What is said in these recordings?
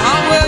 I will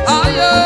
Aye.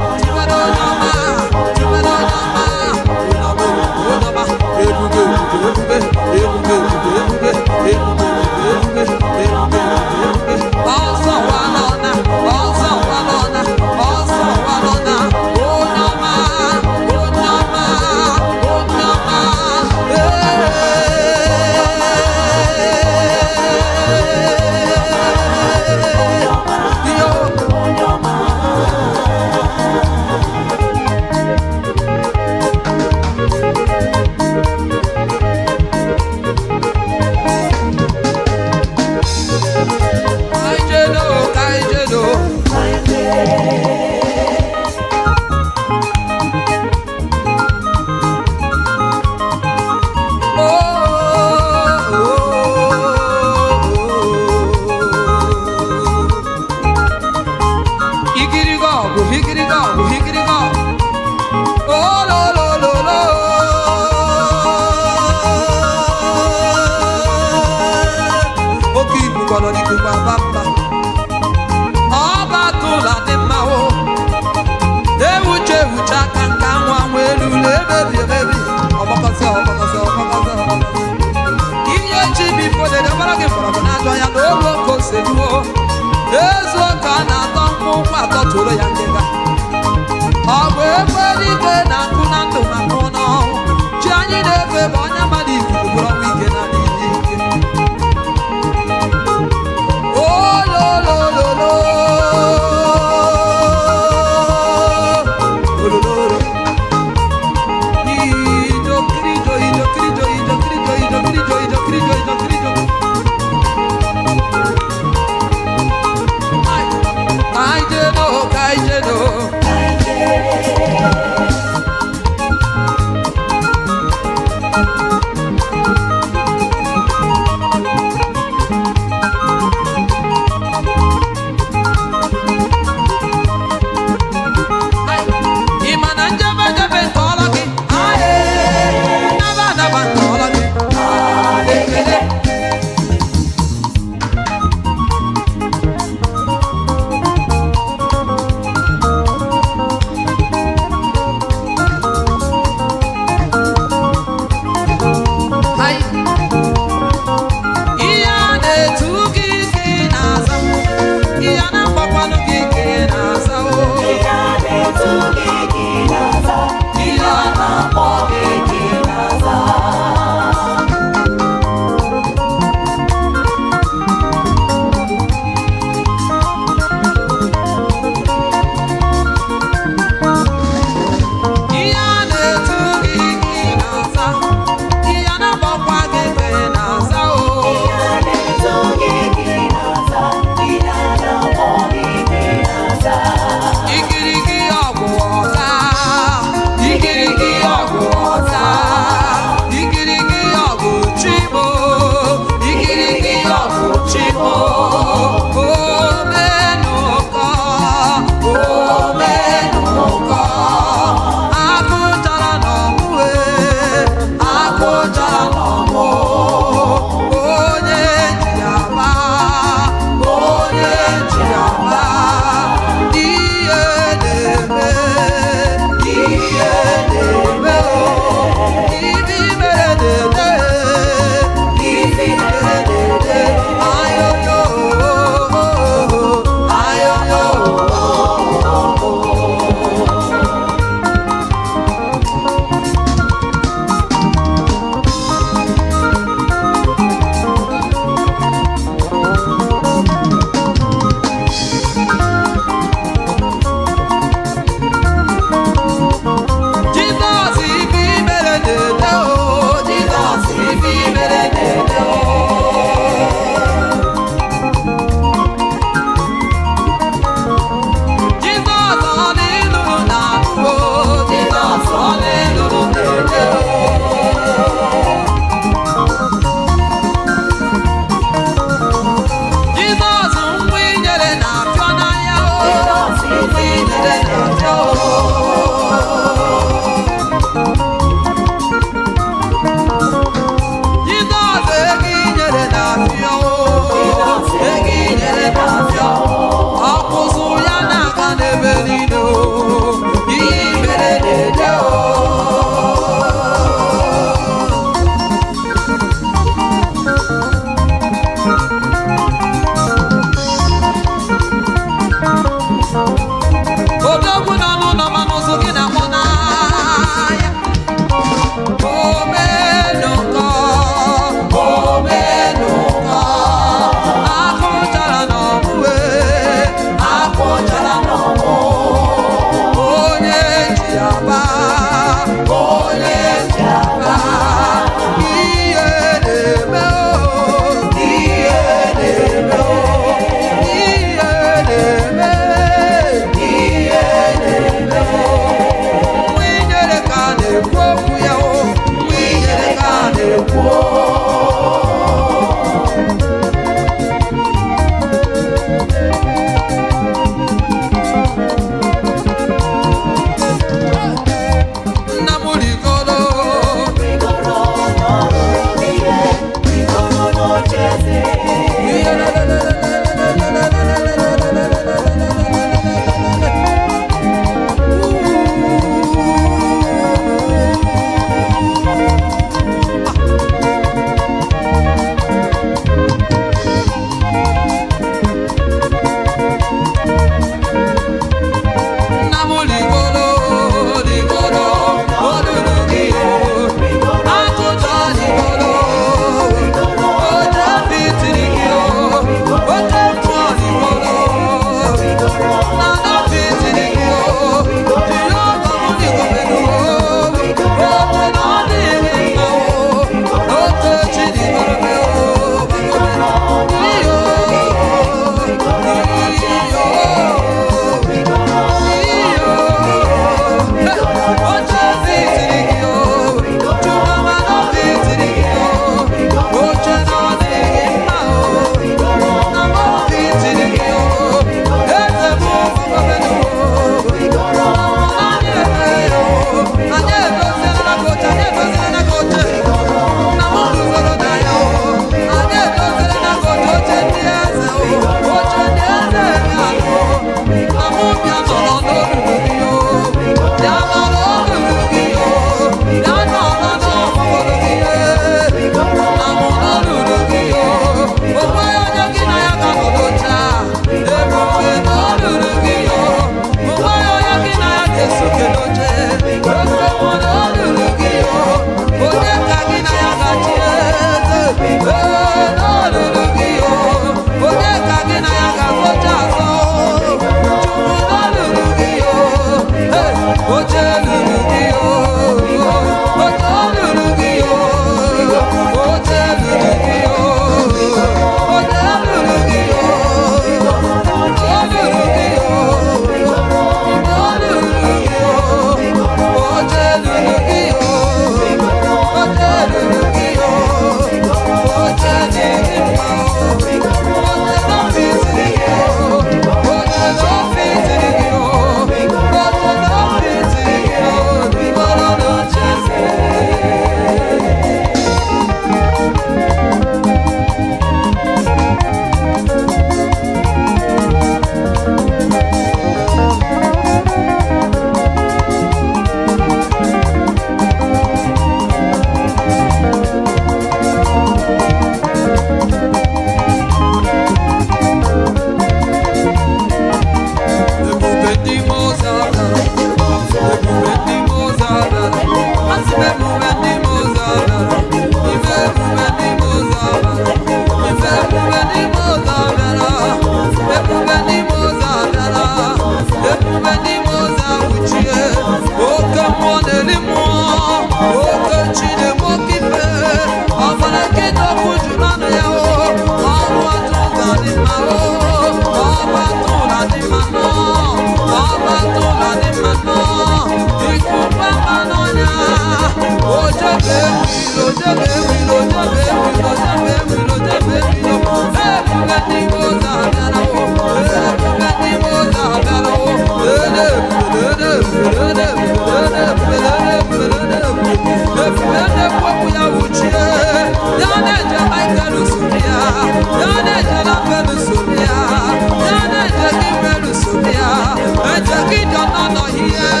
and the Gideon not here,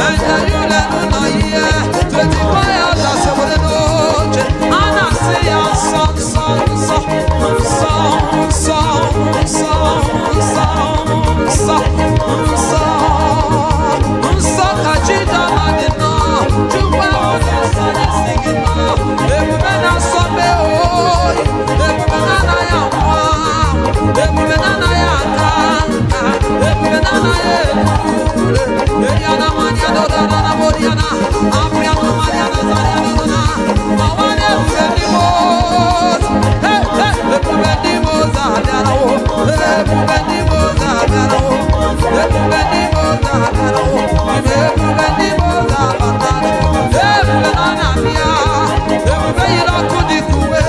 and the Yulen not here. 24 elders over the noche, and I say song, song, song, song, song, song, song, song, song, Kajita Madina, Juba, singing now, everyone else on the way, everyone I am, everyone I am, everyone I am, Eliana Maniana, Moriana, Apriano Mariana, Zariana, Mawane, Vendimos, hey, Vendimos, Adaro, Vendimos, Adaro, Vendimos, Adaro, Vendimos, Adaro, Venanania, Vela Kudikue,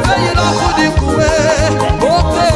Vela Kudikue, okay,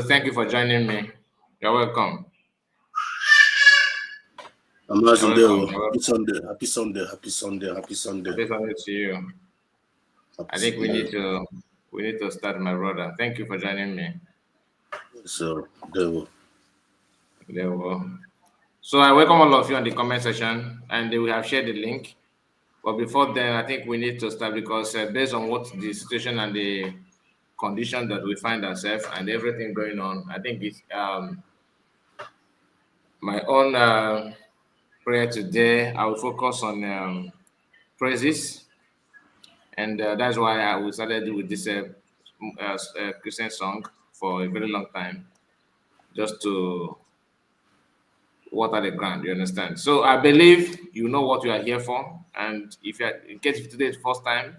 Thank you for joining me. You're welcome. Happy Sunday, happy Sunday, happy Sunday, happy Sunday. Happy Sunday to you. I think we need to start, my brother. Thank you for joining me. So there we go. So I welcome all of you on the comment section, and we have shared the link. But before then, I think we need to start because based on what the situation and the condition that we find ourselves and everything going on, I think it's my own prayer today. I will focus on praises, and that's why I started with this Christian song for a very long time, just to water the ground. You understand? So I believe you know what you are here for, and if you are, in case if today is the first time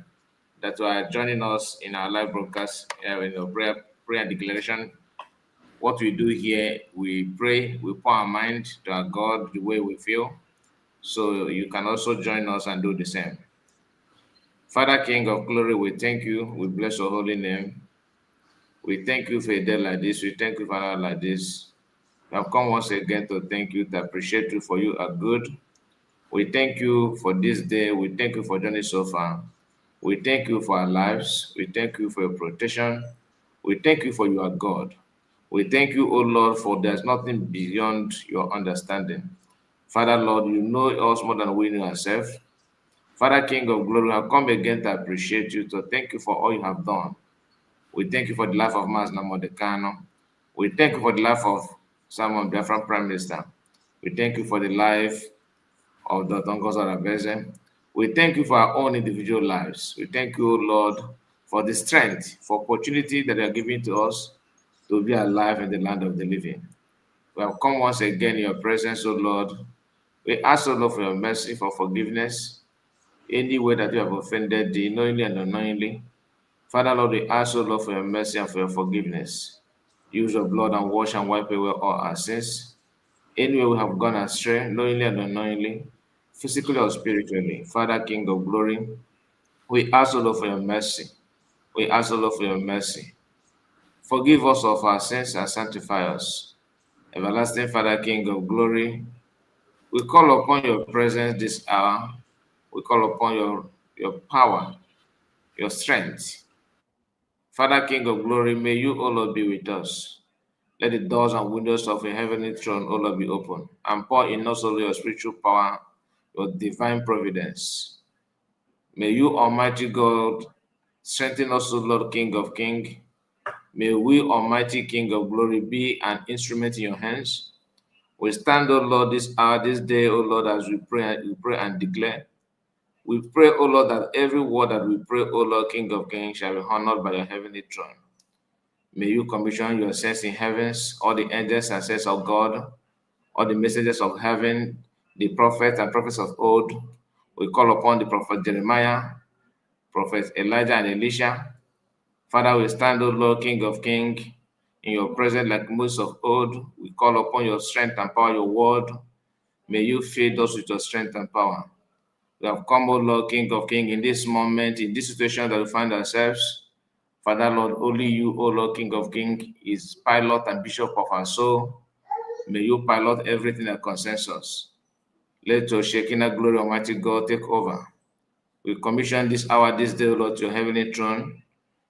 that you are joining us in our live broadcast, prayer and declaration. What we do here, we pray, we pour our mind to our God the way we feel. So you can also join us and do the same. Father, King of glory, we thank you. We bless your holy name. We thank you for a day like this. We thank you for a night like this. We have come once again to thank you, to appreciate you, for you are good. We thank you for this day. We thank you for journey so far. We thank you for our lives. We thank you for your protection. We thank you for your God. We thank you, O Lord, for there's nothing beyond your understanding. Father, Lord, you know us more than we know ourselves. Father, King of glory, we have come again to appreciate you, to thank you for all you have done. We thank you for the life of Masna Modekano. We thank you for the life of Simon Biafran Prime Minister. We thank you for the life of Dr. Ngozi Orabueze. We thank you for our own individual lives. We thank you, Lord, for the strength, for opportunity that you are giving to us to be alive in the land of the living. We have come once again in your presence, O Lord. We ask, O Lord, for your mercy, for forgiveness, any way that you have offended thee, knowingly and unknowingly. Father, Lord, we ask, O Lord, for your mercy and for your forgiveness. Use your blood and wash and wipe away all our sins. Anywhere we have gone astray, knowingly and unknowingly, physically or spiritually. Father, King of glory, We ask, O Lord, for your mercy. We ask, O Lord, for your mercy. Forgive us of our sins and sanctify us. Everlasting Father, King of glory, we call upon your presence this hour. We call upon your power, your strength. Father, King of glory, may you, O Lord, be with us. Let the doors and windows of your heavenly throne, O Lord, be open, and pour in us, O Lord, your spiritual power, your divine providence. May you, Almighty God, strengthen us, O Lord, King of kings. May we, Almighty King of glory, be an instrument in your hands. We stand, O Lord, this hour, this day, O Lord, as we pray and declare. We pray, O Lord, that every word that we pray, O Lord, King of kings, shall be honored by your heavenly throne. May you commission your saints in heavens, all the angels and saints of God, all the messengers of heaven, the prophets and prophets of old. We call upon the prophet Jeremiah, prophet Elijah and Elisha. Father, we stand, O Lord, King of kings, in your presence like Moses of old. We call upon your strength and power, your word. May you feed us with your strength and power. We have come, O Lord, King of kings, in this moment, in this situation that we find ourselves. Father, Lord, only you, O Lord, King of kings, is pilot and bishop of our soul. May you pilot everything that concerns us. Let your Shekinah glory, Almighty God, take over. We commission this hour, this day, O Lord, to your heavenly throne.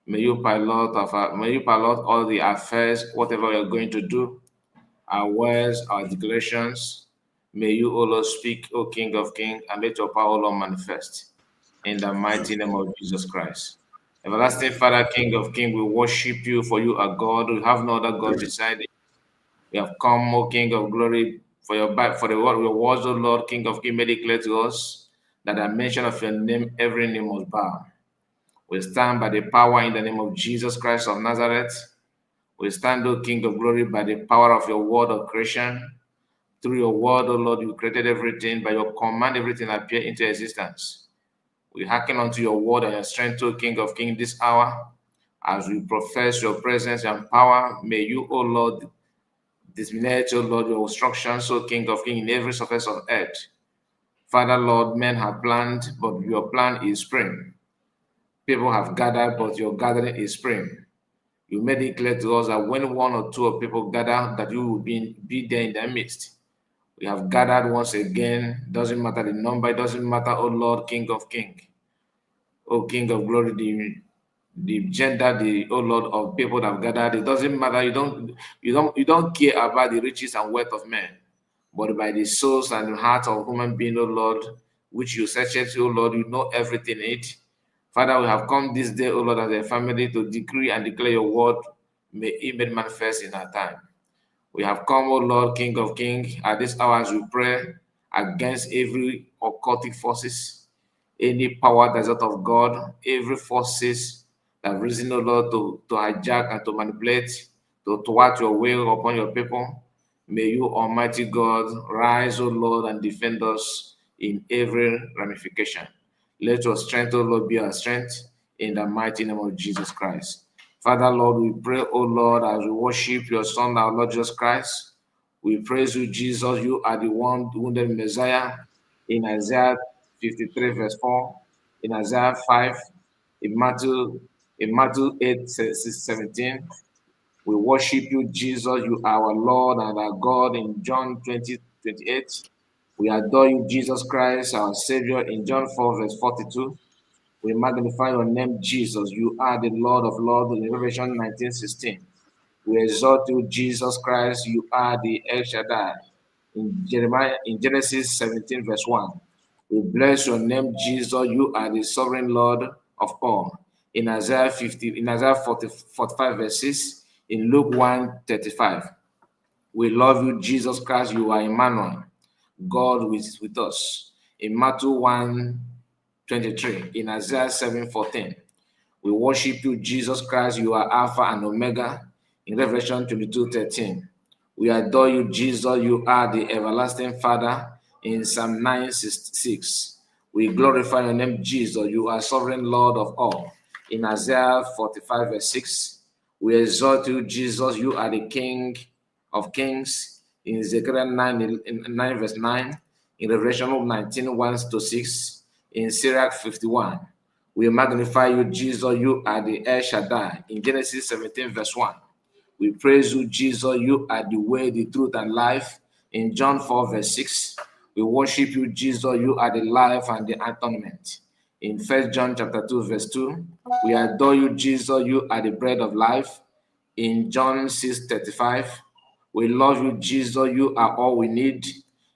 May you pilot all the affairs, whatever we are going to do, our words, our declarations. May you, O Lord, speak, O King of kings, and let your power, O Lord, manifest. In the mighty name of Jesus Christ. Everlasting Father, King of kings, we worship you, for you are God. We have no other God beside you. We have come, O King of glory, for your words, O Lord, King of kings, made it clear to us that at mention of your name, every name must bow. We stand by the power in the name of Jesus Christ of Nazareth. We stand, O King of glory, by the power of your word of creation. Through your word, O Lord, you created everything. By your command, everything appeared into existence. We hearken unto your word and your strength, O King of kings, this hour. As we profess your presence and power, may you, O Lord, disseminate, O Lord, your instructions, O King of kings, in every surface of earth. Father, Lord, men have planned, but your plan is spring. People have gathered, but your gathering is spring. You made it clear to us that when one or two of people gather, that you will be there in their midst. We have gathered once again. Doesn't matter the number, it doesn't matter, O Lord, King of kings. O King of glory, the gender, the O Lord of people that have gathered. It doesn't matter. You don't care about the riches and wealth of men, but by the souls and the heart of human being, O Lord, which you search it, O Lord, you know everything in it. Father, we have come this day, O Lord, as a family to decree and declare your word. May it be manifest in our time. We have come, O Lord, King of kings, at this hour as we pray against every occultic forces, any power that's out of God, every forces that have risen, O Lord, to hijack and to manipulate, to thwart your will upon your people. May you, Almighty God, rise, O Lord, and defend us in every ramification. Let your strength, O Lord, be our strength in the mighty name of Jesus Christ. Father, Lord, we pray, O Lord, as we worship your Son, our Lord Jesus Christ. We praise you, Jesus. You are the one wounded Messiah in Isaiah 53, verse 4, in Isaiah 5, in Matthew 8, 17. We worship you, Jesus. You are our Lord and our God in John 20, 28. We adore you, Jesus Christ, our Savior, in John 4, verse 42. We magnify your name, Jesus. You are the Lord of Lords in Revelation 19:16. We exalt you, Jesus Christ. You are the El Shaddai in Genesis 17, verse 1. We bless your name, Jesus. You are the sovereign Lord of all. In Isaiah 45, verse 6, in Luke 1:35. We love you, Jesus Christ. You are Emmanuel, God with us. In Matthew 1:23, in Isaiah 7:14. We worship you, Jesus Christ. You are Alpha and Omega. In Revelation 22:13. We adore you, Jesus. You are the everlasting Father. In Psalm 9:6. We glorify your name, Jesus. You are sovereign Lord of all. In Isaiah 45, verse 6. We exalt you, Jesus. You are the King of kings. In Zechariah 9, verse 9. In Revelation 19:1-6. In Sirach 51. We magnify you, Jesus. You are the El Shaddai. In Genesis 17, verse 1. We praise you, Jesus. You are the way, the truth, and life. In John 4, verse 6. We worship you, Jesus. You are the life and the atonement. In 1 John chapter 2, verse 2. We adore you, Jesus. You are the bread of life. In John 6:35. We love you, Jesus. You are all we need.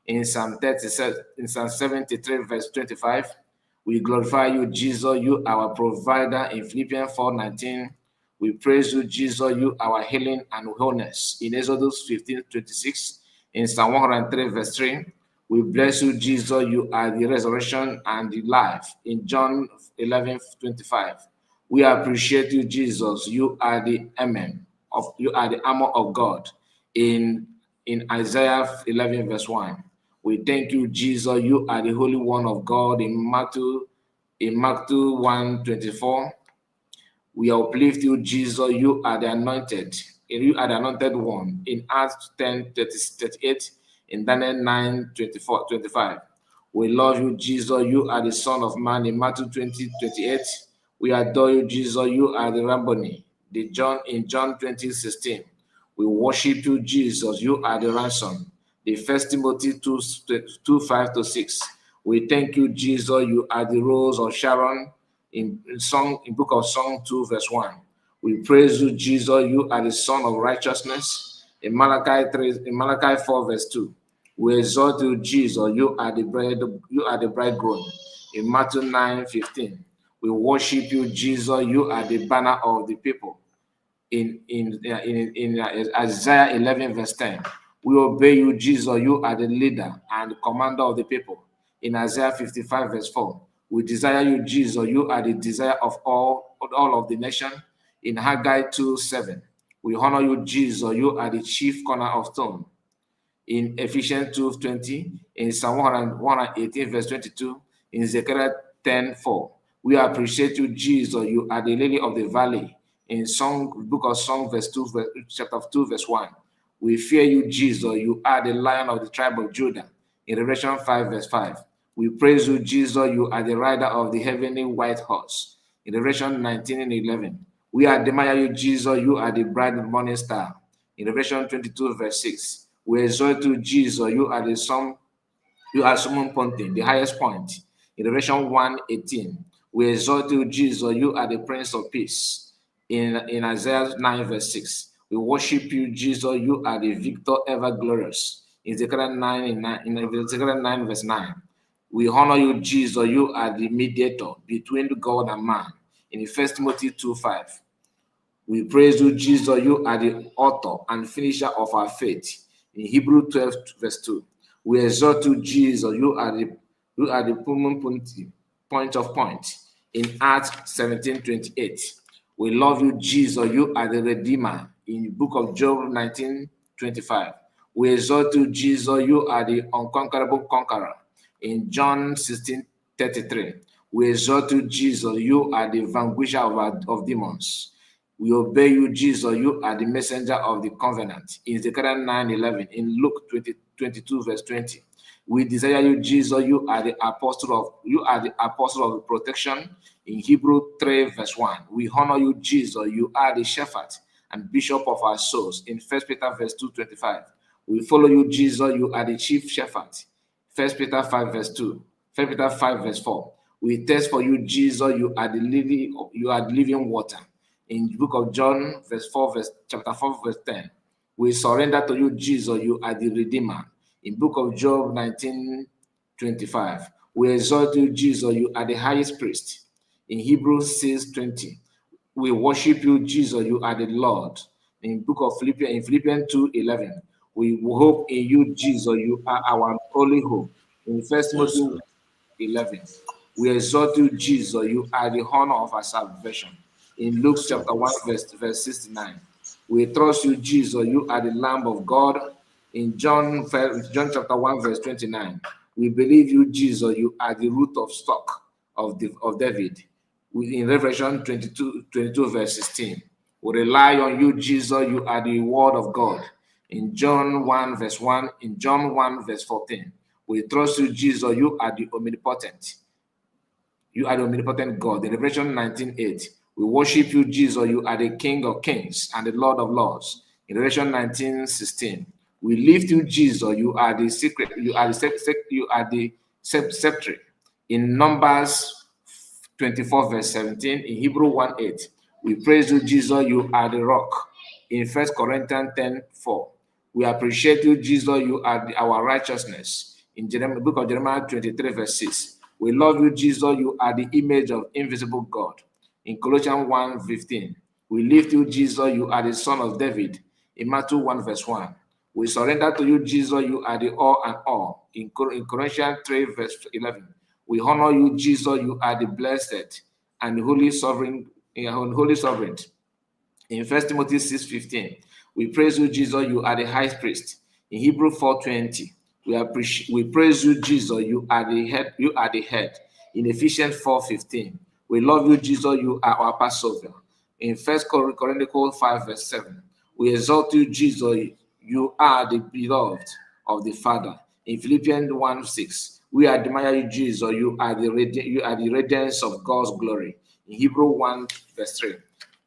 In Psalm 73, verse 25. We glorify you, Jesus. You are our provider. In Philippians 4:19. We praise you, Jesus. You are our healing and wholeness. In Exodus 15:26. In Psalm 103, verse 3. We bless you, Jesus. You are the resurrection and the life. In John 11:25. We appreciate you, Jesus. You are the amen. You are the armor of God. In Isaiah 11, verse 1. We thank you, Jesus. You are the Holy One of God. In Matthew 1:24. We uplift you, Jesus. You are the anointed. You are the anointed one. In Acts 10:38. In Daniel 9:24-25. We love you, Jesus. You are the Son of Man. In Matthew 20:28. We adore you, Jesus. You are the Rabboni. In John 20:16. We worship you, Jesus. You are the ransom. The 1 Timothy 2:5-6. We thank you, Jesus. You are the rose of Sharon. In book of Psalm 2, verse 1. We praise you, Jesus. You are the Son of righteousness. In Malachi 4, verse 2. We exalt you, Jesus. You are the bridegroom. In Matthew 9:15. We worship you, Jesus. You are the banner of the people. In Isaiah 11, verse 10. We obey you, Jesus. You are the leader and the commander of the people. In Isaiah 55, verse 4. We desire you, Jesus. You are the desire of all of the nation. In Haggai 2:7. We honor you, Jesus. You are the chief cornerstone. In Ephesians 2:20. In Psalm 118, verse 22. In Zechariah 10:4. We appreciate you, Jesus. You are the lily of the valley. In book of Psalm, chapter 2, verse 1. We fear you, Jesus. You are the Lion of the tribe of Judah. In Revelation 5, verse 5. We praise you, Jesus. You are the rider of the heavenly white horse. In Revelation 19:11. We admire you, Jesus. You are the bright morning star. In Revelation 22, verse 6. We exalt you, Jesus. You are Summum Ponte, the highest point. In Revelation 1:18. We exalt you, Jesus. You are the Prince of Peace. In Isaiah 9, verse 6. We worship you, Jesus. You are the victor ever glorious. In Zechariah 9, verse 9. We honor you, Jesus. You are the mediator between God and man. In 1 Timothy 2:5. We praise you, Jesus. You are the author and finisher of our faith. In Hebrew 12, verse 2. We exalt you, Jesus. You are the point of point. In Acts 17:28. We love you, Jesus. You are the Redeemer. In the book of Job 19:25. We exalt you, Jesus. You are the unconquerable conqueror. In John 16:33. We exalt you, Jesus. You are the vanquisher of demons. We obey you, Jesus. You are the messenger of the covenant. In Zechariah 9:11. In Luke 22, verse 20. We desire you, Jesus. You are the apostle of protection. In Hebrew 3, verse 1. We honor you, Jesus. You are the shepherd and bishop of our souls. In 1 Peter verse 2:25. We follow you, Jesus. You are the chief shepherd. 1 Peter 5, verse 2. 1 Peter 5, verse 4. We thirst for you, Jesus. You are the living water. In the book of John, chapter 4, verse 10. We surrender to you, Jesus. You are the Redeemer. In book of Job 19:25. We exalt you, Jesus. You are the highest priest. In Hebrews 6:20. We worship you, Jesus. You are the Lord. In book of Philippians 2:11. We hope in you, Jesus. You are our only hope. In 1 Timothy 11. We exalt you, Jesus. You are the honor of our salvation. In Luke chapter 1, verse 69. We trust you, Jesus. You are the Lamb of God. In John chapter 1, verse 29. We believe you, Jesus. You are the root of stock of David. In Revelation 22, verse 16. We rely on you, Jesus. You are the word of God. In John 1, verse 1. In John 1, verse 14. We trust you, Jesus. You are the omnipotent. You are the omnipotent God. In Revelation 19:8, we worship you, Jesus. You are the King of kings and the Lord of lords. In Revelation 19:16, we lift you, Jesus. You are the secret. You are the sceptre. In Numbers 24 verse 17, in Hebrew 1:8, we praise you, Jesus. You are the rock. In 1 Corinthians 10:4, we appreciate you, Jesus. You are our righteousness. In the book of Jeremiah 23 verse 6, we love you, Jesus. You are the image of invisible God. In Colossians 1:15, we lift you, Jesus. You are the Son of David. In Matthew 1 verse 1, we surrender to you, Jesus. You are the all and all. In Colossians 3 verse 11, we honor you, Jesus. You are the blessed and holy sovereign. Holy sovereign. In 1 Timothy 6:15, we praise you, Jesus. You are the high priest. In Hebrew 4:20, we praise you, Jesus. You are the head. You are the head. In Ephesians 4:15, we love you, Jesus. You are our Passover. In 1 Corinthians 5 verse 7, we exalt you, Jesus. You are the beloved of the Father. In Philippians 1:6, we admire you, Jesus. You are the radiance of God's glory. In Hebrew 1 verse 3,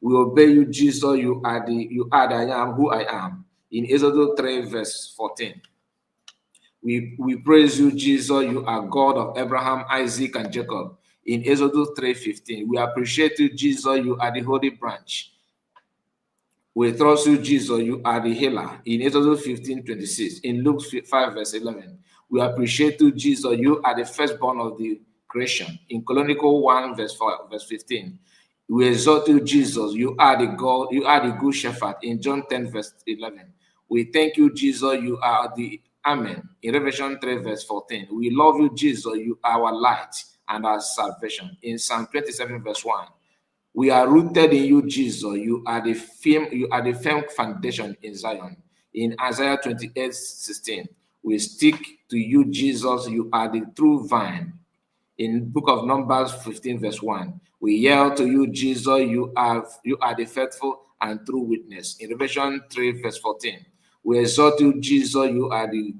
we obey you, Jesus. You are the I am who I am. In Exodus 3 verse 14, we praise you, Jesus. You are God of Abraham, Isaac, and Jacob. In Exodus 3:15, we appreciate you, Jesus. You are the holy branch. We trust you, Jesus. You are the healer. In Exodus 15:26, in Luke 5 verse 11, we appreciate you, Jesus. You are the firstborn of the creation. In Chronicles 1 verse 15, we exalt you, Jesus. You are the God. You are the good shepherd. In John 10 verse 11, we thank you, Jesus. You are the Amen. In Revelation 3 verse 14, we love you, Jesus. You are our light and our salvation. In Psalm 27 verse 1, we are rooted in you, Jesus. You are the firm foundation in Zion. In Isaiah 28:16, we stick to you, Jesus. You are the true vine. In book of Numbers 15 verse 1, we yell to you, Jesus. You are the faithful and true witness. In Revelation 3 verse 14, we exalt you, Jesus. You are the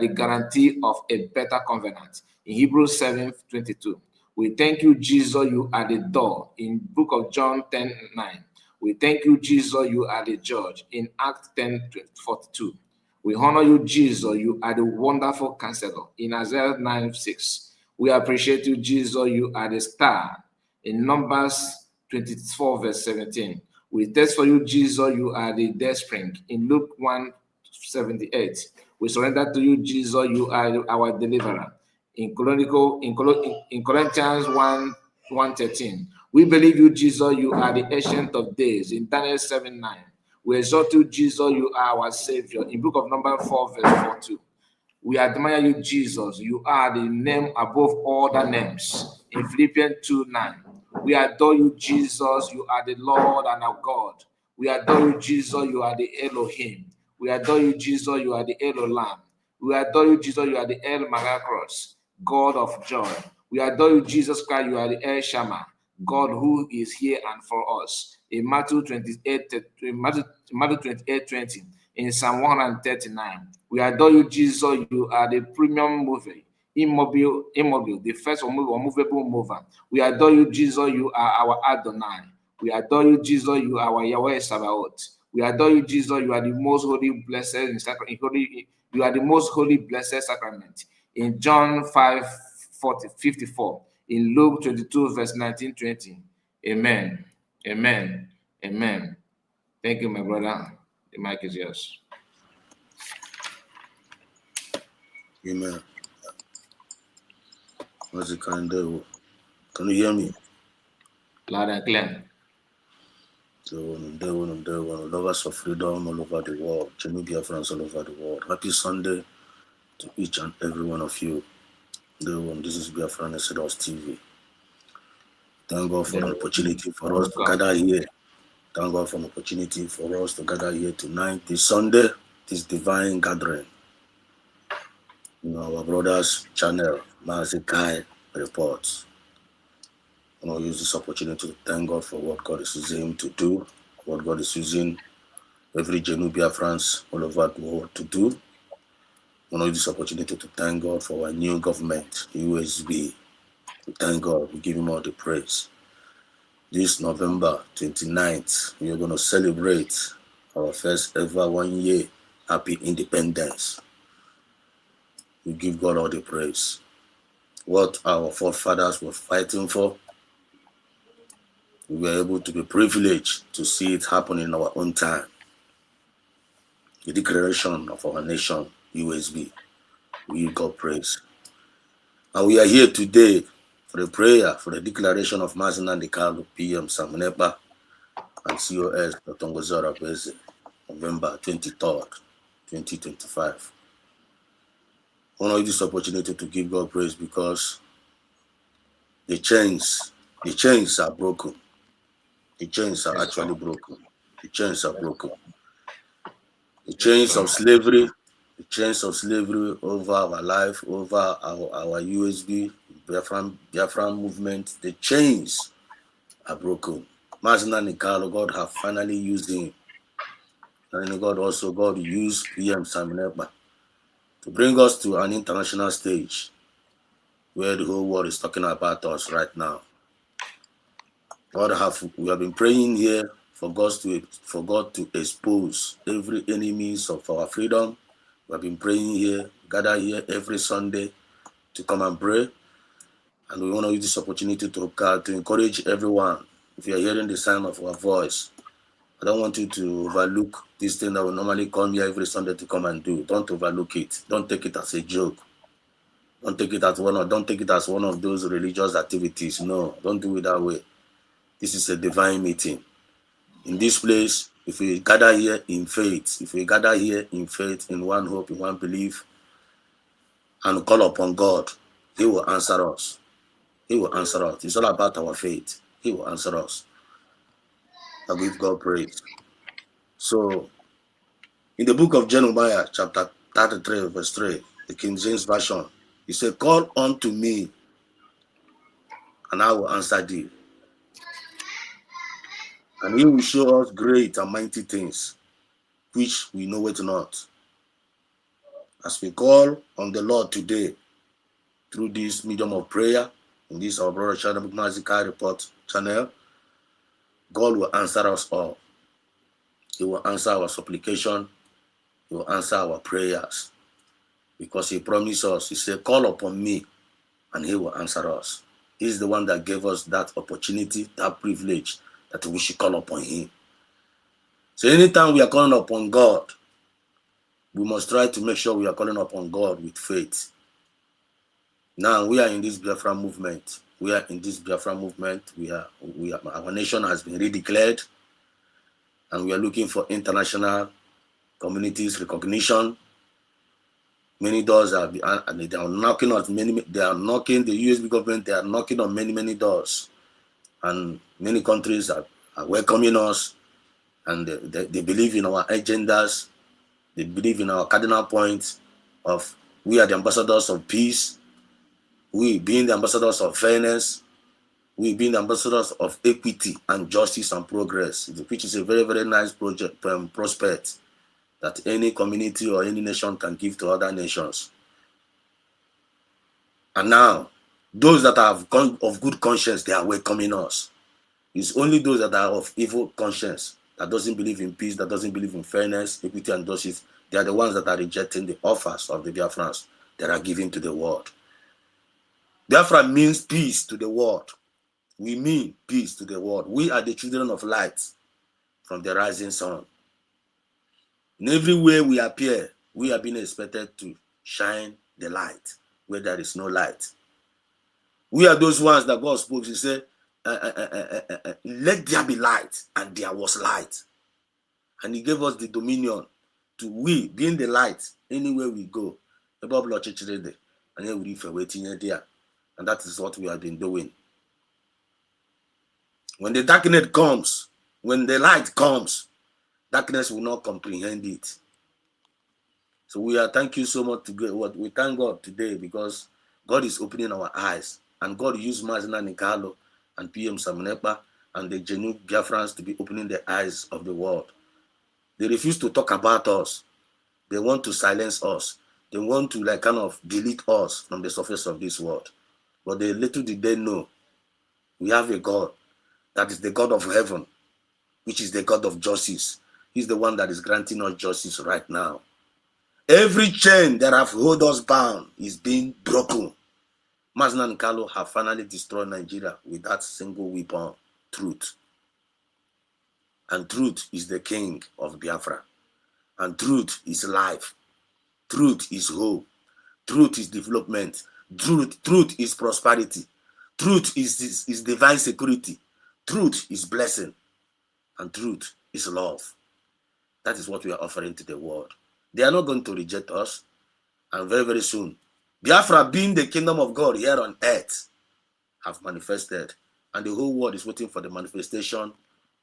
guarantee of a better covenant. In Hebrews 7:22, we thank you, Jesus. You are the door. In book of John 10:9, we thank you, Jesus. You are the judge. In Acts 10:42, we honor you, Jesus. You are the wonderful counselor. In Isaiah 9:6, we appreciate you, Jesus. You are the star. In Numbers 24 verse 17, we test for you, Jesus. You are the day spring. In Luke 1:78, we surrender to you, Jesus. You are our deliverer. In Corinthians 1:13, we believe you, Jesus. You are the ancient of days. In Daniel 7:9, we exalt you, Jesus. You are our Savior. In book of Numbers 4 verse 42, we admire you, Jesus. You are the name above all the names. In Philippians 2:9, we adore you, Jesus. You are the Lord and our God. We adore you, Jesus. You are the Elohim. We adore you, Jesus. You are the Elolam. We adore you, Jesus. You are the El Malakros, God of joy. We adore you, Jesus Christ. You are the El Shammah, God who is here and for us. In Matthew 28:20, in Psalm 139, we adore you, Jesus. You are the premium mover, immobile, the first unmovable mover. We adore you, Jesus. You are our Adonai. We adore you, Jesus. You are our Yahweh Sabaoth. We adore you, Jesus. You are the most holy, blessed, you are the most holy, blessed sacrament. In John 5:54, in Luke 22 verse 19-20. Amen. Amen. Amen. Thank you, my brother. The mic is yours. Amen. What's the kind of? Can you hear me? Loud and clear. Lovers of freedom all over the world, Genubia friends all over the world. Happy Sunday to each and every one of you. This is Biafran Exodus TV. Thank God for the opportunity for us to gather here. Thank God for the opportunity for us to gather here tonight, this Sunday, this divine gathering. Our brother's channel, Mazikai Reports. I want to use this opportunity to thank God for what God is using him to do, what God is using every Genubia France all over the world to do. I want to use this opportunity to thank God for our new government, USB. We thank God. We give him all the praise. This November 29th, we are going to celebrate our first ever 1 year happy independence. We give God all the praise. What our forefathers were fighting for, we were able to be privileged to see it happen in our own time. The declaration of our nation, USB. We give God praise. And we are here today for the prayer, for the declaration of Mazina Ndikalu, PM Sam Ekpa, and COS Dr. Ngozi Orabueze, November 23rd, 2025. I want to use this opportunity to give God praise because the chains are broken. The chains are actually broken. The chains are broken. The chains of slavery, over our life, over our USB, Biafran movement, the chains are broken. Mazina Nikalo, God have finally used him. And God used PM Sam Ekpa to bring us to an international stage where the whole world is talking about us right now. We have been praying here for God to expose every enemies of our freedom. We have been praying here, gather here every Sunday to come and pray. And we want to use this opportunity to encourage everyone. If you are hearing the sound of our voice, I don't want you to overlook this thing that we normally come here every Sunday to come and do. Don't overlook it. Don't take it as a joke. Don't take it as one of those religious activities. No, don't do it that way. This is a divine meeting. In this place, if we gather here in faith, in one hope, in one belief, and call upon God, He will answer us. He will answer us. It's all about our faith. He will answer us. I give God praise. So, in the book of Jeremiah, chapter 33, verse 3, the King James Version, he said, "Call unto me, and I will answer thee. And he will show us great and mighty things, which we know it not." As we call on the Lord today, through this medium of prayer, in this our brother channel, Magical Report channel, God will answer us all. He will answer our supplication. He will answer our prayers. Because he promised us, he said, "Call upon me, and he will answer us." He's the one that gave us that opportunity, that privilege, that we should call upon him. So anytime we are calling upon God, we must try to make sure we are calling upon God with faith. Now we are in this Biafra movement. Our nation has been redeclared, and we are looking for international communities recognition. Many doors are knocking on the USB government. They are knocking on many doors, and many countries are welcoming us, and they believe in our agendas. They believe in our cardinal points of we are the ambassadors of peace, we being the ambassadors of fairness, we being the ambassadors of equity and justice and progress, which is a very, very nice prospect that any community or any nation can give to other nations. And now, those that are of good conscience, they are welcoming us. It's only those that are of evil conscience, that doesn't believe in peace, that doesn't believe in fairness, equity, and justice, they are the ones that are rejecting the offers of the Biafrans that are given to the world. Biafra means peace to the world. We mean peace to the world. We are the children of light from the rising sun. In everywhere we appear, we are being expected to shine the light where there is no light. We are those ones that God spoke. He said, "Let there be light," and there was light. And he gave us the dominion to we being the light anywhere we go. And that is what we have been doing. When the darkness comes, when the light comes, darkness will not comprehend it. So thank you so much to God. We thank God today because God is opening our eyes, and God used Mazina Nikalo and PM Sam Ekpa and the genuine Biafrans to be opening the eyes of the world. They refuse to talk about us. They want to silence us. They want to kind of delete us from the surface of this world. But the little did they know, we have a God that is the God of heaven, which is the God of justice. He's the one that is granting us justice right now. Every chain that have hold us bound is being broken. Mazna and Carlo have finally destroyed Nigeria with that single weapon, truth. And truth is the king of Biafra. And truth is life. Truth is hope. Truth is development. Truth is prosperity. Truth is divine security. Truth is blessing. And truth is love. That is what we are offering to the world. They are not going to reject us. And very, very soon, Biafra, being the kingdom of God here on earth, have manifested. And the whole world is waiting for the manifestation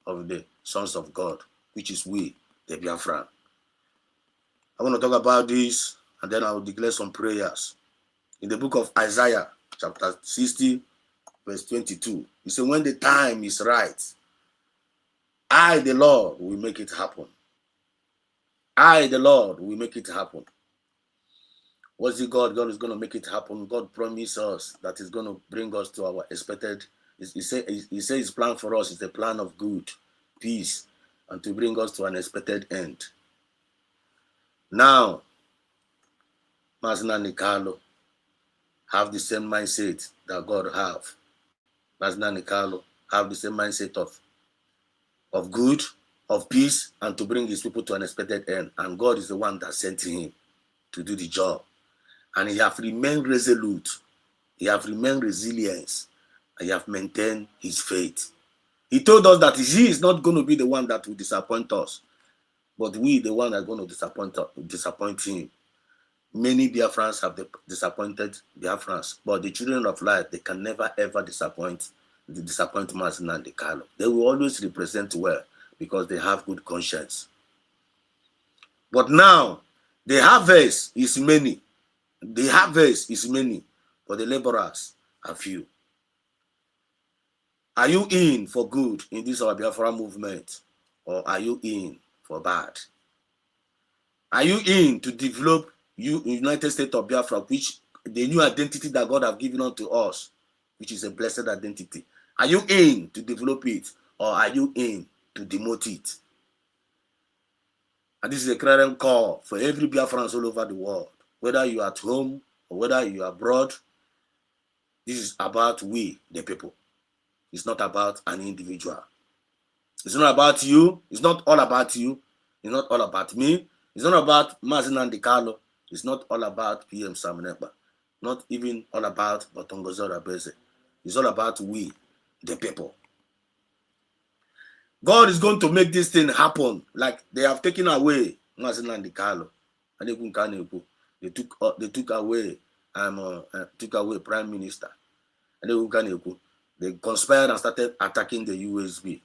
of the sons of God, which is we, the Biafra. I want to talk about this, and then I will declare some prayers. In the book of Isaiah, chapter 60, verse 22, he said, when the time is right, I, the Lord, will make it happen. I, the Lord, will make it happen. What's it God? God is going to make it happen. God promised us that He's going to bring us to our expected. He said His plan for us is the plan of good, peace, and to bring us to an expected end. Now, Mazna Nikalo have the same mindset that God have. Mazna Nikalo have the same mindset of good, of peace, and to bring His people to an expected end. And God is the one that sent him to do the job. And he have remained resolute. He have remained resilient. And he have maintained his faith. He told us that he is not going to be the one that will disappoint us, but we, the one that are going to disappoint him. Many Biafrans have disappointed Biafrans, but the children of light, they can never ever disappoint Mazna and Carlo. They will always represent well because they have good conscience. But now, the harvest is many. The harvest is many, but the laborers are few. Are you in for good in this our Biafra movement, or are you in for bad? Are you in to develop United States of Biafra, which the new identity that God has given unto us, which is a blessed identity? Are you in to develop it, or are you in to demote it? And this is a clarion call for every Biafran all over the world. Whether you are at home or whether you are abroad, this is about we, the people. It's not about an individual. It's not about you. It's not all about you. It's not all about me. It's not about Mazina and Carlo. It's not all about PM Sam Ekpa. Not even all about Ngozi Orabueze. It's all about we, the people. God is going to make this thing happen. Like they have taken away Mazina and Carlo. They took away Prime Minister. They conspired and started attacking the USB,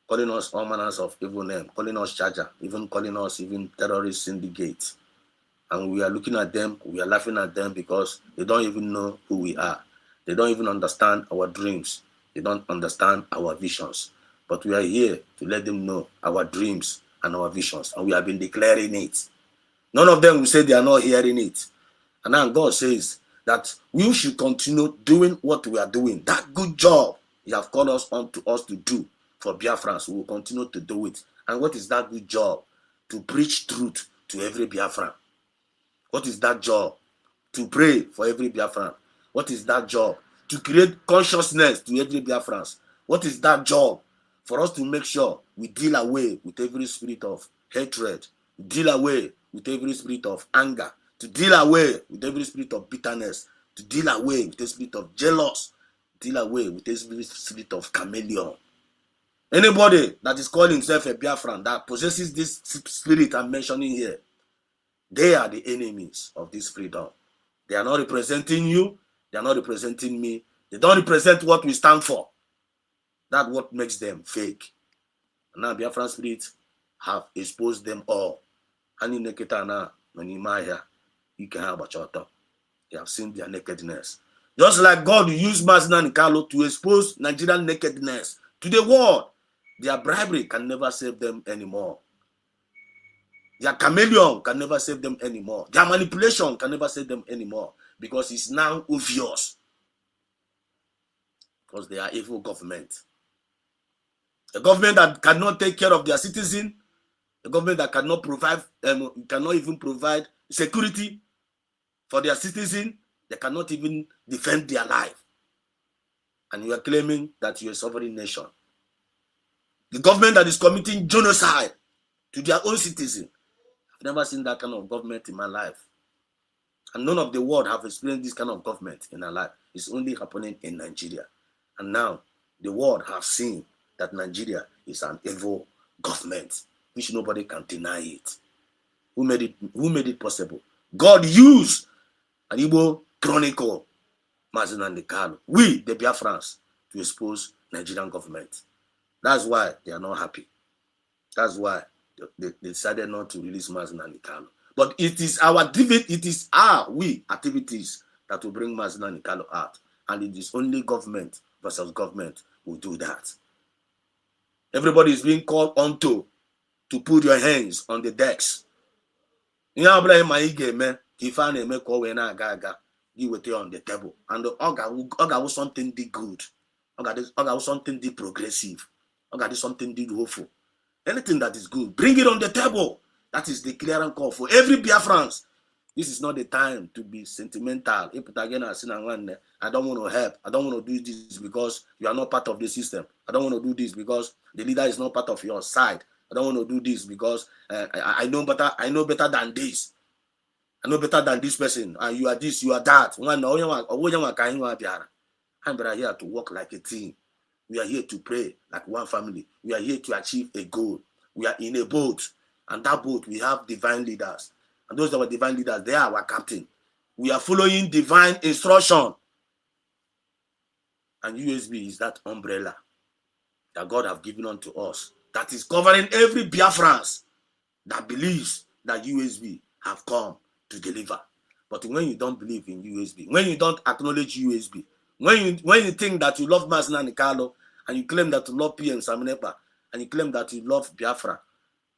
calling us all manners of evil name, calling us charger, even calling us terrorist syndicate. And we are looking at them, we are laughing at them because they don't even know who we are. They don't even understand our dreams. They don't understand our visions. But we are here to let them know our dreams and our visions. And we have been declaring it. None of them will say they are not hearing it. And now God says that we should continue doing what we are doing. That good job He has called us on to us to do for Biafrans. We will continue to do it. And what is that good job? To preach truth to every Biafran. What is that job? To pray for every Biafran. What is that job? To create consciousness to every Biafrans. What is that job? For us to make sure we deal away with every spirit of hatred, deal away with every spirit of anger, to deal away with every spirit of bitterness, to deal away with the spirit of jealous, deal away with every spirit of chameleon. Anybody that is calling himself a Biafran that possesses this spirit I'm mentioning here, they are the enemies of this freedom. They are not representing you. They are not representing me. They don't represent what we stand for. That's what makes them fake. And now Biafran spirits have exposed them all. And in Neketana, you can have a charter. They have seen their nakedness. Just like God used Mazina and Carlo to expose Nigerian nakedness to the world, their bribery can never save them anymore. Their chameleon can never save them anymore. Their manipulation can never save them anymore. Because it's now obvious because they are evil government. A government that cannot take care of their citizens, a government that cannot provide, cannot even provide security for their citizens, they cannot even defend their life. And you are claiming that you're a sovereign nation. The government that is committing genocide to their own citizens. I've never seen that kind of government in my life. And none of the world have experienced this kind of government in our life. It's only happening in Nigeria. And now the world have seen that Nigeria is an evil government, which nobody can deny it. Who made it? Who made it possible? God used an Igbo chronicle, Nnamdi Kanu, we, the Biafrans, to expose Nigerian government. That's why they are not happy. That's why they decided not to release Nnamdi Kanu. But it is our activities that will bring Nnamdi Kanu out. And it is only government versus government who do that. Everybody is being called on to put your hands on the decks. You know, if I make you will on the table. And the something did good. Something did progressive. Something did hopeful. Anything that is good, bring it on the table. That is the clearing call for every Biafrans. This is not the time to be sentimental. I don't want to help. I don't want to do this because you are not part of the system. I don't want to do this because the leader is not part of your side. I don't want to do this because I know better. I know better than this. I know better than this person. And you are this, you are that. I'm here to work like a team. We are here to pray like one family. We are here to achieve a goal. We are in a boat. And that boat, we have divine leaders. And those that are divine leaders, they are our captain. We are following divine instruction. And USB is that umbrella that God has given unto us, that is covering every Biafrans that believes that USB have come to deliver. But when you don't believe in USB, when you don't acknowledge USB, when you think that you love Nnamdi Kanu, and you claim that you love P and Saminepa, and you claim that you love Biafra,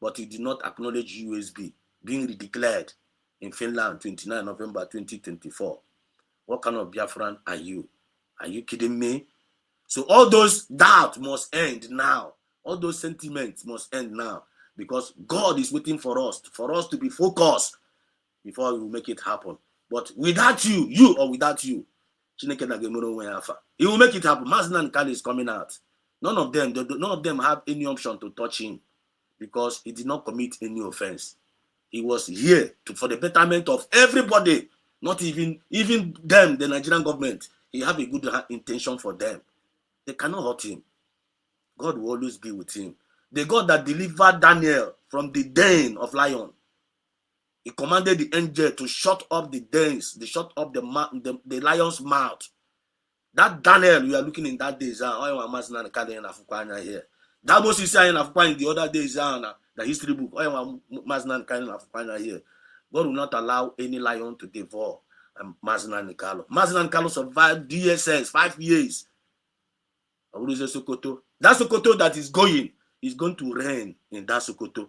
but you did not acknowledge USB being declared in Finland, 29 November 2024. What kind of Biafran are you? Are you kidding me? So all those doubts must end now. All those sentiments must end now, because God is waiting for us to be focused before we will make it happen. But without you or without you, he will make it happen. Nnamdi Kanu is coming out. None of them have any option to touch him, because he did not commit any offense. He was here for the betterment of everybody, not even them, the Nigerian government. He have a good intention for them. They cannot hurt him. God will always be with him. The God that delivered Daniel from the den of lion, he commanded the angel to shut up the dens, to shut up the lion's mouth. That Daniel we are looking in that days, here. That was saying in the other days, the history book, here. God will not allow any lion to devour Nnamdi Kanu. Nnamdi Kanu survived DSS 5 years. That Sokoto that is going to reign in that Sokoto.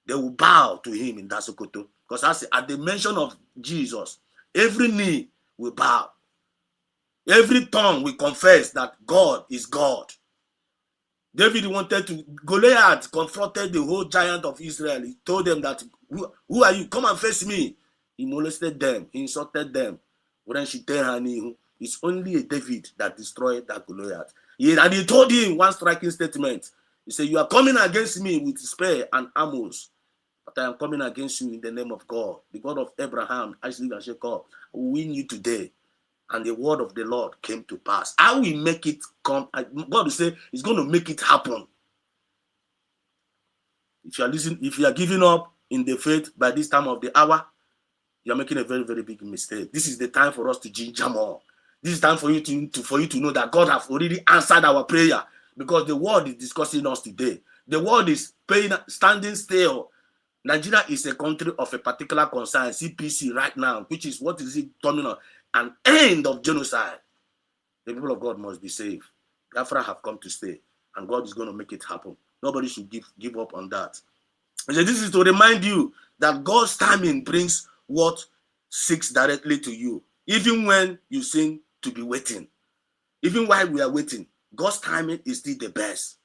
They will bow to him in that Sokoto. Because at the mention of Jesus, every knee will bow. Every tongue will confess that God is God. David Goliath confronted the whole giant of Israel. He told them that, who are you? Come and face me. He molested them. He insulted them. It's only a David that destroyed that Goliath. And he told him one striking statement. He said, you are coming against me with spear and arrows, but I am coming against you in the name of God, the God of Abraham, Isaac, and Jacob. I will win you today. And the word of the Lord came to pass. I will make it come. God will say, He's going to make it happen. If you are giving up in the faith by this time of the hour, you are making a very, very big mistake. This is the time for us to ginger more. This is time for you to know that God has already answered our prayer, because the world is discussing us today. The world is standing still. Nigeria is a country of a particular concern, CPC right now, which is what is it turning on? An end of genocide. The people of God must be saved. Biafra have come to stay, and God is going to make it happen. Nobody should give up on that. And so this is to remind you that God's timing brings what seeks directly to you, even when you seem to be waiting. Even while we are waiting, God's timing is still the best.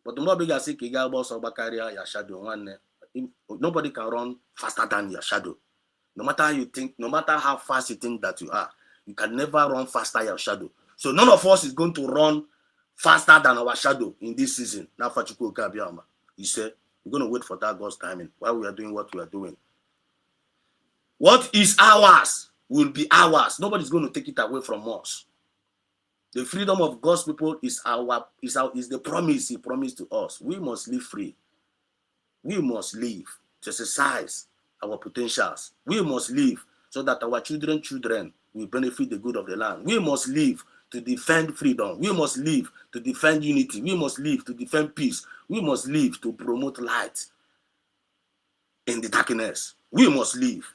But the more bigger say your shadow, nobody can run faster than your shadow. No matter how you think, no matter how fast you think that you are, you can never run faster than your shadow. So none of us is going to run faster than our shadow in this season. Now, he said, we're going to wait for that God's timing while we are doing what we are doing. What is ours will be ours. Nobody's going to take it away from us. The freedom of God's people is the promise He promised to us. We must live free. We must live to exercise our potentials. We must live so that our children will benefit the good of the land. We must live to defend freedom. We must live to defend unity. We must live to defend peace. We must live to promote light in the darkness. We must live.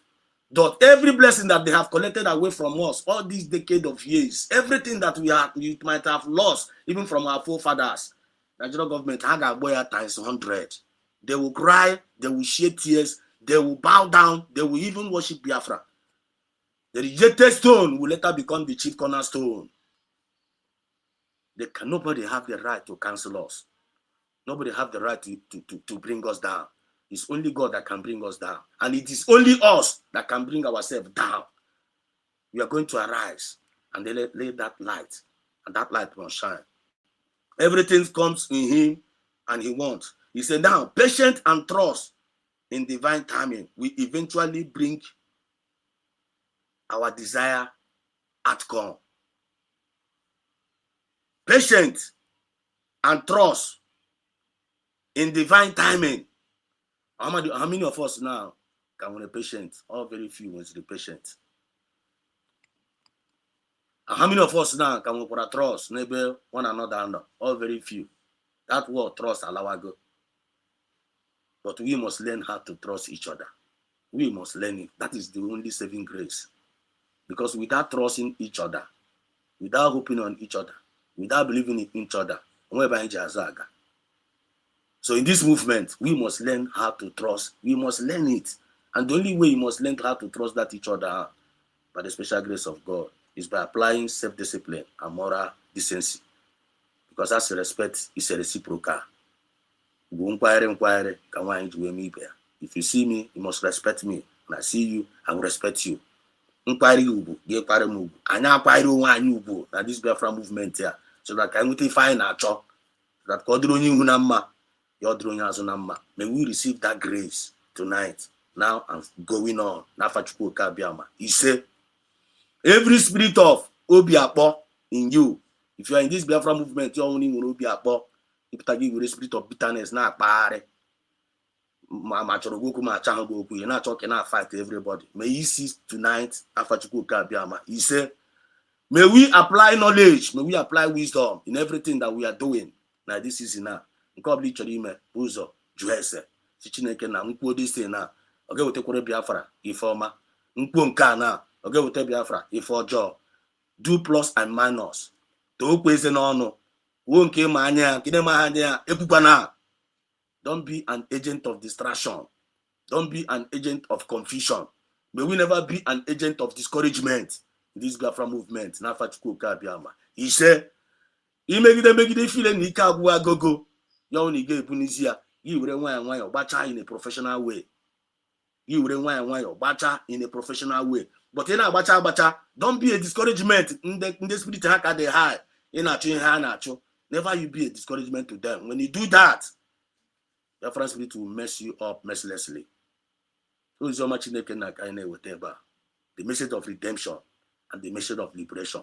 That every blessing that they have collected away from us, all these decades of years, everything that we might have lost, even from our forefathers, Nigerian government, times 100. They will cry, they will shed tears, they will bow down, they will even worship Biafra. The rejected stone will later become the chief cornerstone. Nobody have the right to cancel us. Nobody have the right to bring us down. It's only God that can bring us down. And it is only us that can bring ourselves down. We are going to arise and lay that light. And that light will shine. Everything comes in Him and He wants. He said, now, patience and trust in divine timing will eventually bring our desired outcome. Patience and trust in divine timing. How many of us now can be patient? All very few ones the patient. And how many of us now can we put a trust neighbor one another under? All very few. That word trust allow go. But we must learn how to trust each other. We must learn it. That is the only saving grace. Because without trusting each other, without hoping on each other, without believing in each other, so in this movement, we must learn how to trust. We must learn it. And the only way we must learn how to trust that each other by the special grace of God is by applying self-discipline and moral decency. Because as respect is a reciprocal. If you see me, you must respect me. When I see you, I will respect you. Now this Biafra movement here, so that I can find a job that may we receive that grace tonight. Now I'm going on. He said, every spirit of Obiakpo in you, if you are in this Biafra movement, you only will Obiakpo. If you give you the spirit of bitterness, now you're not talking, not fight everybody. May you see tonight, he said, may we apply knowledge, may we apply wisdom in everything that we are doing. Now this is enough. Nkobli chorime uzo juese Chineke na nkwo this thing na oge wetekwere Biafra ife ọma nkwo nke na oge wete Biafra ife ọjọọ do plus and minus to kweze n'ọnụ wo nke ma anya kide ma anya ekwukwana. Don't be an agent of distraction. Don't be an agent of confusion. May we never be an agent of discouragement in this Biafra movement. Na Fachukwu Kabiama. He said, megide feel ni ike agwụ agogo. You only get Punisia. You would want bacha in a professional way. You would want bacha in a professional way. But in a bacha, don't be a discouragement in the spirit hacker they high. In a chain, never you be a discouragement to them. When you do that, your friend spirit will mess you up mercilessly. So is so much in the whatever. The message of redemption and the message of liberation,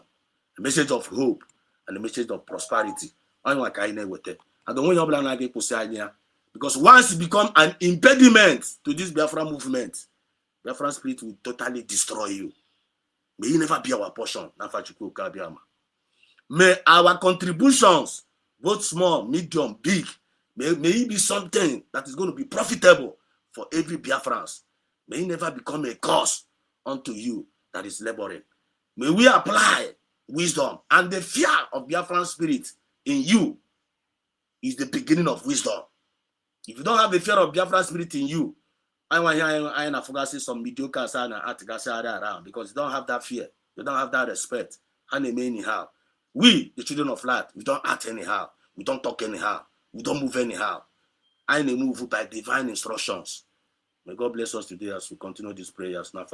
the message of hope and the message of prosperity. I want to with it. I don't want your plan because once it becomes an impediment to this Biafra movement, Biafra spirit will totally destroy you. May it never be our portion. May our contributions, both small, medium, big, may it be something that is going to be profitable for every Biafrans. May it never become a curse unto you that is laboring. May we apply wisdom, and the fear of Biafran spirit in you is the beginning of wisdom. If you don't have the fear of Biafra spirit in you, I want to forget some mediocre around because you don't have that fear, you don't have that respect. And anyhow, We, the children of light, we don't act anyhow. We don't talk anyhow. We don't move anyhow. I move by divine instructions. May God bless us today as we continue these prayers. May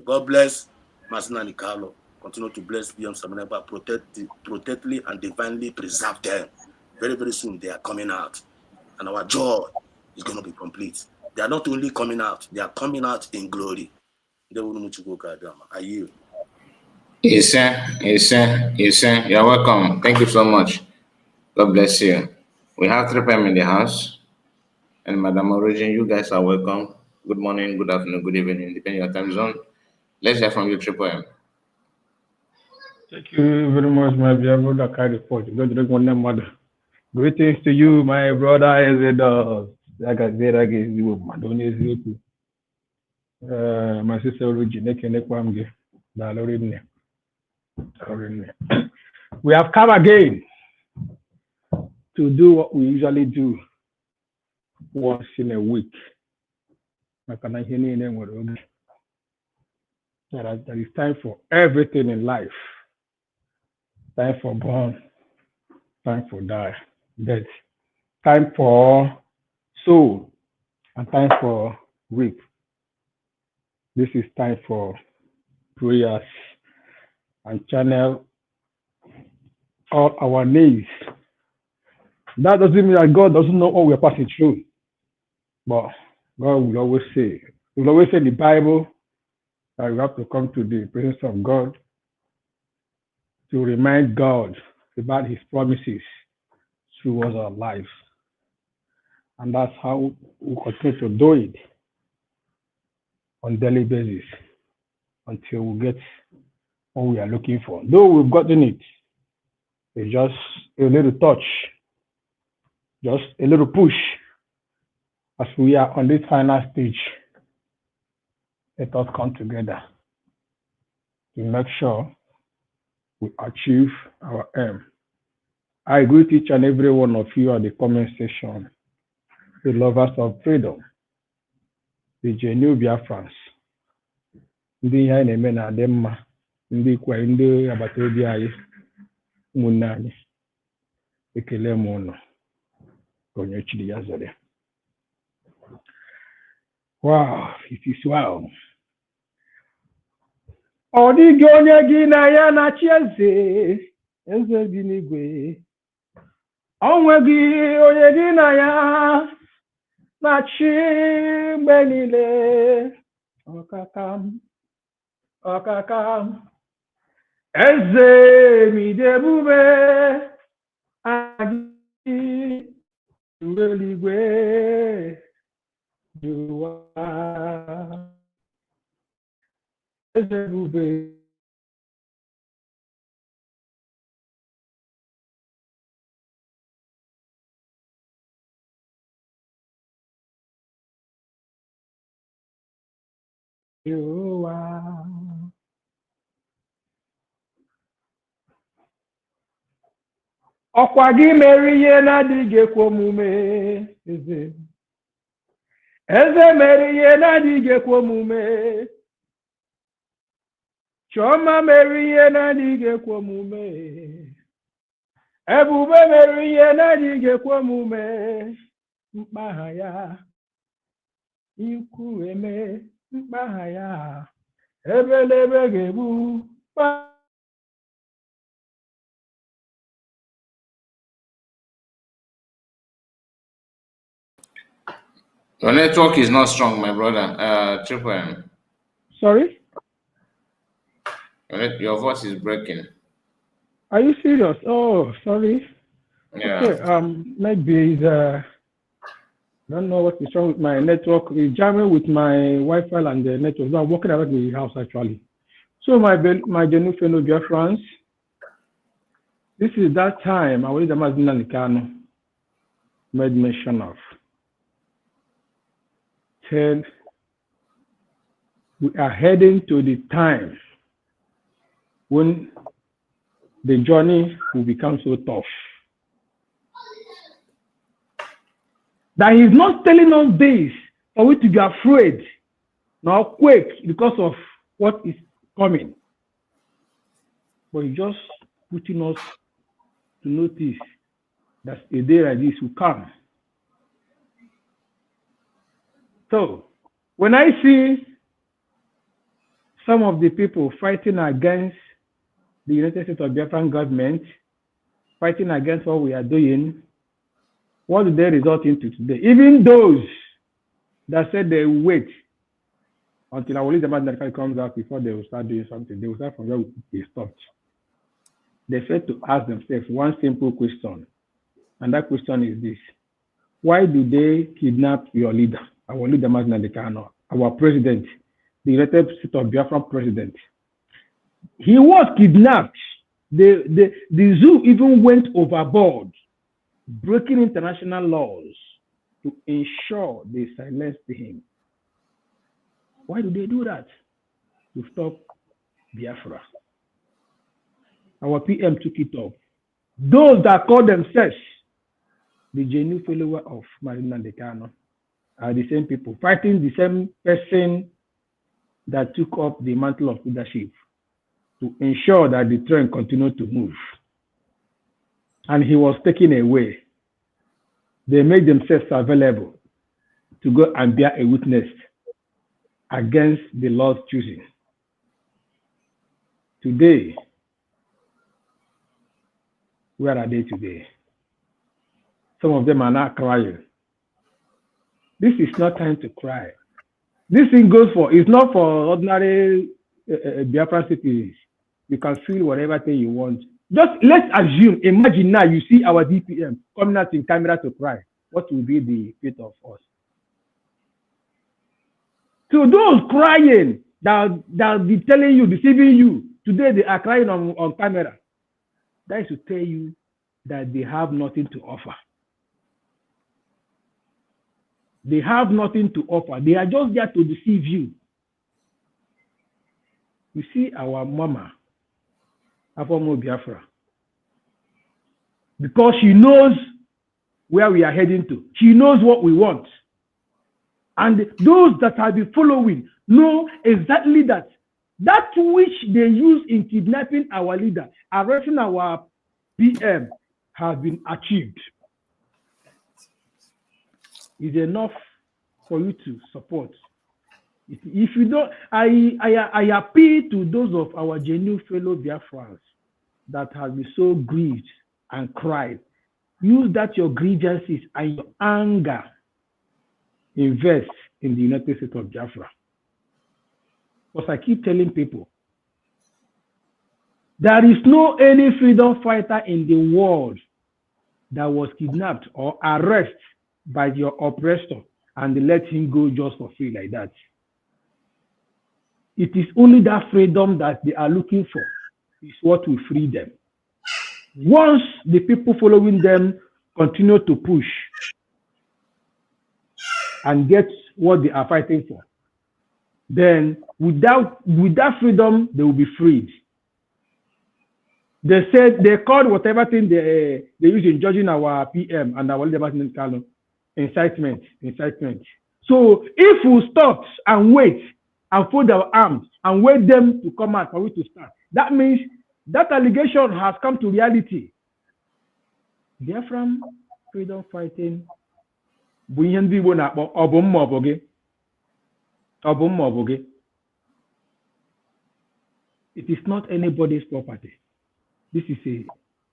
God bless Masina Nikalo. Continue to bless beyond Samanaba, protectly and divinely preserve them. Very, very soon they are coming out. And our joy is going to be complete. They are not only coming out, they are coming out in glory. Are you? Yes, sir. Yes, sir. Yes, sir. You're welcome. Thank you so much. God bless you. We have 3 p.m. in the house. And Madam Origin, you guys are welcome. Good morning, good afternoon, good evening, depending on your time zone. Let's hear from you, 3 p.m. Thank you very much, my dear brother. Carry report. Mother. Greetings to you, my brother. My sister Origin. We have come again to do what we usually do once in a week. There is time for everything in life. Time for born, time for die, death, time for soul, and time for reap. This is time for prayers and channel all our needs. That doesn't mean that God doesn't know what we're passing through, but God will always say, in the Bible that we have to come to the presence of God to remind God about his promises towards our lives. And that's how we continue to do it on a daily basis until we get what we are looking for. Though we've gotten it, it's just a little touch, just a little push as we are on this final stage. Let us come together to make sure we achieve our aim. I greet each and every one of you at the comment section, the lovers of freedom, the genuine Biafrans, ndị ihe anyị na-eme na-adị mma, ndị ikwu anyị, ndị agbata obi anyị, ụmụnne anyị, ekele m unu ka onye chiri ya zere. Wow, it is well. Ọ dịghị onye gị na ya na-achị eze, eze bi n'igwe. Ọ nweghị onye gị na ya na-achị mgbe niile. Ọkaka m, eze mi dị ebube, anyị eluigwe dị ụwa. Eze ebube. Ọkwa gị mere ihe na-adịghị ekwe omume, eze. Eze mere ihe na-adịghị ekwe omume. Chioma mere ihe na-adịghị ekwe omume. Ebube mere ihe na-adịghị ekwe omume. Mkpagha ya, ikwu eme, mkpagha ya, ebelebe ga-egbu. Your network is not strong, my brother. 3 p.m. Sorry? Your voice is breaking. Are you serious? Oh, sorry. Yeah. Okay, maybe I don't know what is wrong with my network. It's jamming with my Wi-Fi and the network. So I'm walking around the house actually. So my genuine fellow dear friends, this is that time I was made mention of. Said we are heading to the time when the journey will become so tough. That he's not telling us this for we to be afraid nor quake because of what is coming. But he just putting us to notice that a day like this will come. So, when I see some of the people fighting against the United States of Biafran government, fighting against what we are doing, what do they result into today? Even those that said they will wait until our leader comes out before they will start doing something, they will start from where they stopped. They failed to ask themselves one simple question, and that question is this: why do they kidnap your leader, our leader, our president, the United States of Biafran president? He was kidnapped. The zoo even went overboard, breaking international laws to ensure they silenced him. Why do they do that? To stop Biafra. Our PM took it up. Those that call themselves the genuine follower of Marina Decano are the same people fighting the same person that took up the mantle of leadership to ensure that the train continued to move. And he was taken away. They made themselves available to go and bear a witness against the Lord's choosing. Today, where are they today? Some of them are not crying. This is not time to cry. This thing goes for, it's not for ordinary Biafran citizens. You can feel whatever thing you want. Just let's assume, imagine now you see our DPM coming out in camera to cry. What will be the fate of us? So those crying that be telling you, deceiving you, today they are crying on camera. That is to tell you that they have nothing to offer. They have nothing to offer. They are just there to deceive you. You see our mama, Afomo Biafra, because she knows where we are heading to. She knows what we want. And those that have been following know exactly that which they use in kidnapping our leader, arresting our PM, has been achieved. Is enough for you to support. If you don't, I appeal to those of our genuine fellow Biafrans that have been so grieved and cried. Use that your grievances and your anger, invest in the United States of Biafra. Because I keep telling people, there is no any freedom fighter in the world that was kidnapped or arrested by your oppressor and they let him go just for free like that. It is only that freedom that they are looking for is what will free them. Once the people following them continue to push and get what they are fighting for, then without freedom, they will be freed. They said they called whatever thing they use in judging our PM and our leader incitement. So if we stop and wait and fold our arms and wait them to come out for we to start, that means that allegation has come to reality. Biafran freedom fighting. It is not anybody's property. This is a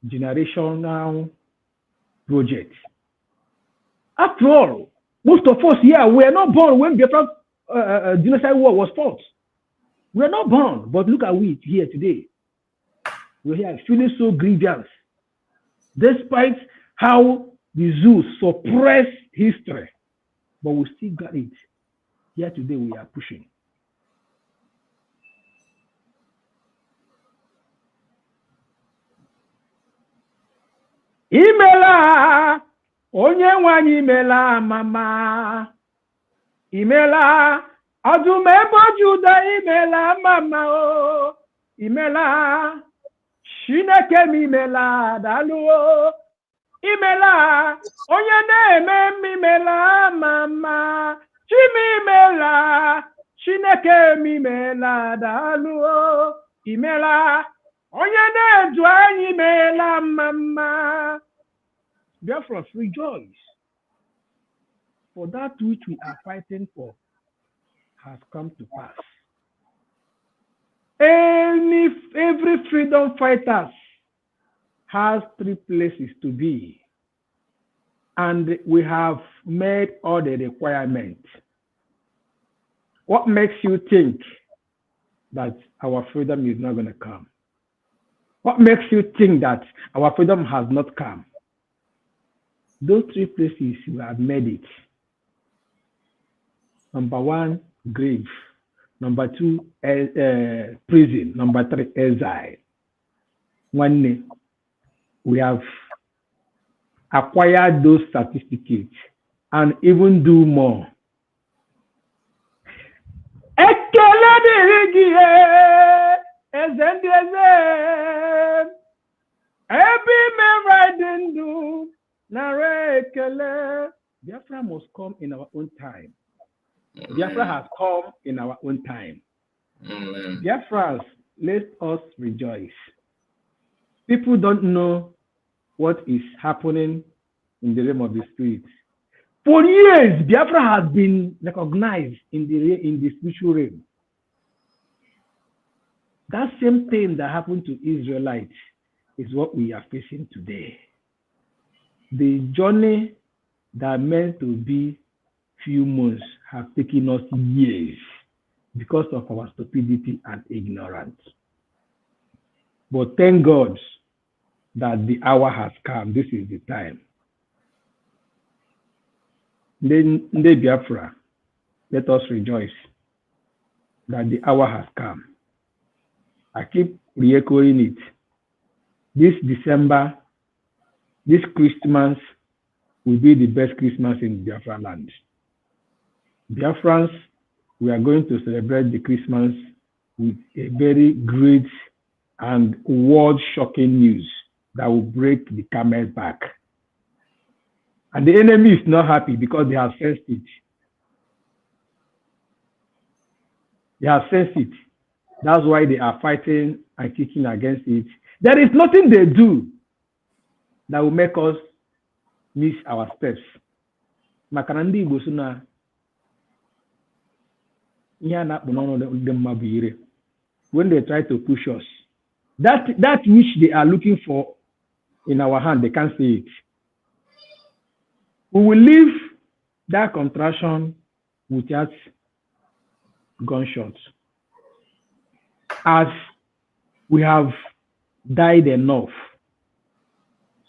generational project. After all, most of us here were not born when Biafran genocide war was fought. We are not born, but look at we here today. We're here feeling so grievous, despite how the zoo suppressed history, but we still got it. Here today we are pushing. Imela, onye nwanyị imela mama. Imela, Adumebo Juda imela mama o. Imela, Shineke imela dalu o. Imela, onye na-eme imela mama. Chimi imela, Shineke imela dalu o. Imela, Onye na-edu anyị meela mama. Therefore, rejoice. For that which we are fighting for has come to pass. Every freedom fighter has 3 places to be. And we have made all the requirements. What makes you think that our freedom is not going to come? What makes you think that our freedom has not come? Those 3 places, you have made it. Number 1, grave. Number 2, prison. Number 3, exile. One, we have acquired those certificates and even do more. Ekele dịrị gị, eze ndị eze, ebe ime dị ndụ nara ekele. Biafra must come in our own time. Biafra has come in our own time. Biafras, let us rejoice. People don't know what is happening in the realm of the spirit. For years, Biafra has been recognized in the spiritual realm. That same thing that happened to Israelites is what we are facing today. The journey that meant to be few months have taken us years because of our stupidity and ignorance. But thank God that the hour has come. This is the time. Then Biafra, let us rejoice that the hour has come. I keep re-echoing it. This December, this Christmas will be the best Christmas in Biafra land. Biafrans, we are going to celebrate the Christmas with a very great and world-shocking news that will break the camel back. And the enemy is not happy because they have sensed it. They have sensed it. That's why they are fighting and kicking against it. There is nothing they do that will make us miss our steps. Makanandi Gosuna when they try to push us, that which they are looking for in our hand, they can't see it. We will leave that contraction without gunshots, as we have died enough.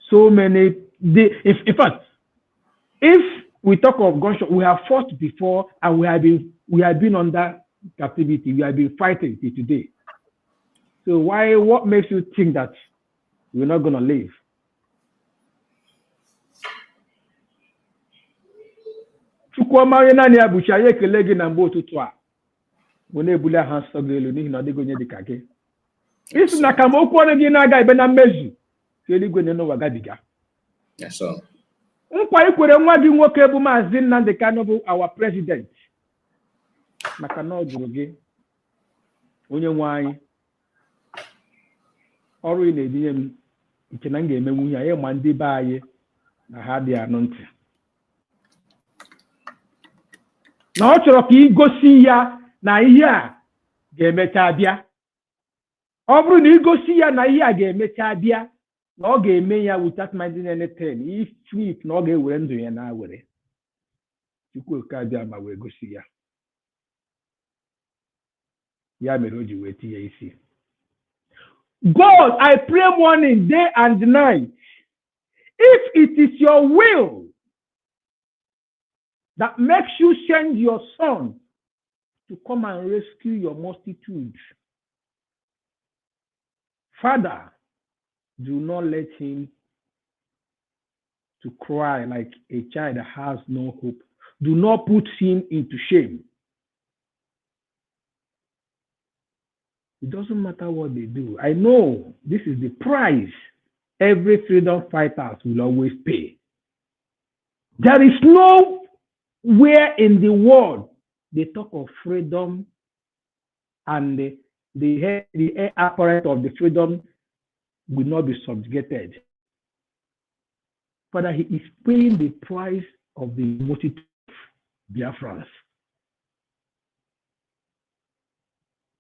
So many, in fact, if we talk of gunshot, we have fought before and we have been under captivity. We have been fighting till today. So what makes you think that we're not going to live? Chukwuamari nani abucha ye kelege na mbo tutu a. Wone ebula ha sogelu n'ihi na ọ dịghị onye dị ka gị. Isi na ka okwu ọnụ gị na-aga ibe na mmezu ka eluigwe na n'ụwa gabiga. Yes, sir. Nkwa ikwere nwa gị nwoke bụ Maazị Nnamdi Kanu bụ our president. Maka na ọ jụrụ gị onye nwe anyị ọrụ ị na-edinye m nke na m ga-emenwu ya ya ma ndị be anyị na ha dị anụ ntị. Na ọ chọrọ ka igosi ya na ihe a ga-emecha bịa. Ọ bụrụ na igosi ya na ihe a ga-emecha bịa, na ọ ga-eme ya without minding anything, if na ọ ga-ewere ndụ ya na were. Chukwuka abịa ma wee gosi ya. Ya mere o ji wee tinye isi. God, I pray morning, day and night. If it is your will that makes you send your son to come and rescue your multitude, Father, do not let him to cry like a child that has no hope. Do not put him into shame. It doesn't matter what they do. I know this is the price every freedom fighter will always pay. There is nowhere in the world they talk of freedom and the apparatus of the freedom will not be subjugated. Father, he is paying the price of the multitude of Biafrans.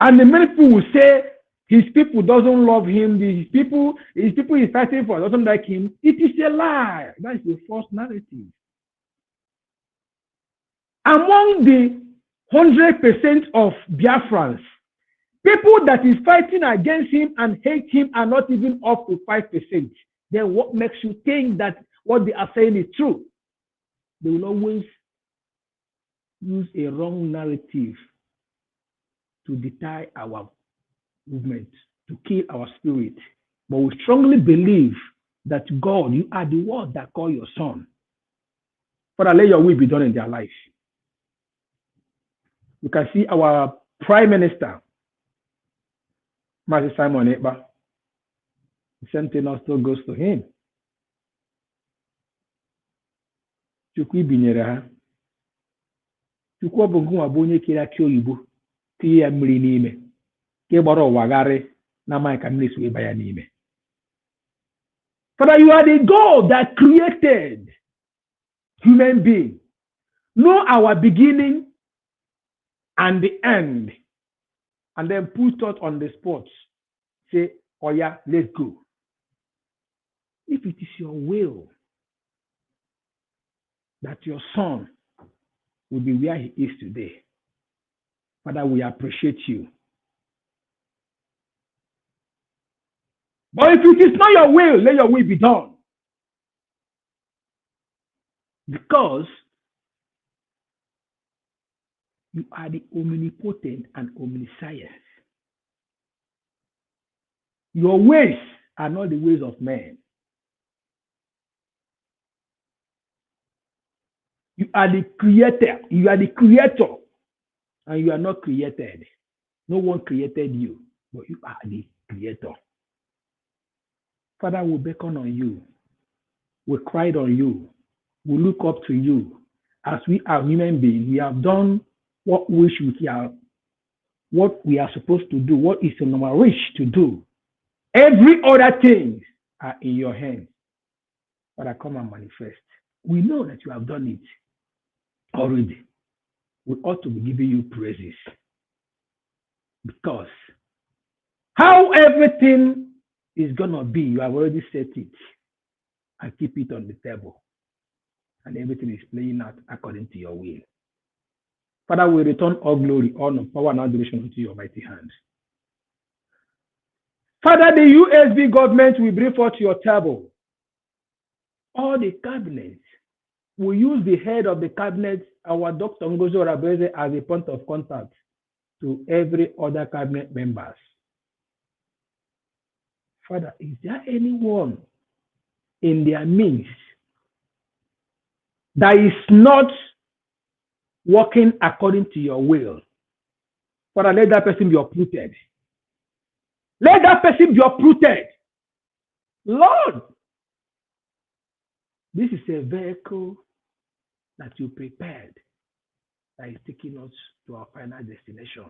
And the many people will say his people doesn't love him, his people is fighting for doesn't like him. It is a lie. That is a false narrative. Among the 100% of Biafrans, people that is fighting against him and hate him are not even up to 5%. Then what makes you think that what they are saying is true? They will always use a wrong narrative to deter our movement, to kill our spirit. But we strongly believe that God, you are the one that call your son. Father, let your will be done in their life. You can see our Prime Minister, Master Simon Ekpa. The same thing also goes to him. Chukwu binyere ha. Chukwu bụ ngụnwa bụ onye kere akị oyibo tinye ya mmiri n'ime ka ị gbara ụwa gharị na amaghị ka mmiri si eba ya n'ime. Father, you are the God that created human being. Know our beginning and the end. And then put us on the spot. Say, oh yeah, let's go. If it is your will that your son will be where he is today, Father, we appreciate you. But if it is not your will, let your will be done. Because you are the omnipotent and omniscient. Your ways are not the ways of man. You are the creator. You are the creator. And you are not created. No one created you, but you are the creator. Father, we beckon on you. We cried on you. We look up to you. As we are human beings, we have done what we are supposed to do, what is in our wish to do. Every other thing are in your hands. Father, come and manifest. We know that you have done it already. We ought to be giving you praises. Because how everything is going to be, you have already set it and keep it on the table. And everything is playing out according to your will. Father, we return all glory, honor, power, and adoration unto your mighty hands. Father, the USB government will bring forth your table. All the cabinets will use the head of the cabinet, our Dr. Ngozi Orabueze, as a point of contact to every other cabinet members. Father, is there anyone in their midst that is not working according to your will? Father, let that person be uprooted. Let that person be uprooted. Lord, this is a vehicle that you prepared that is taking us to our final destination.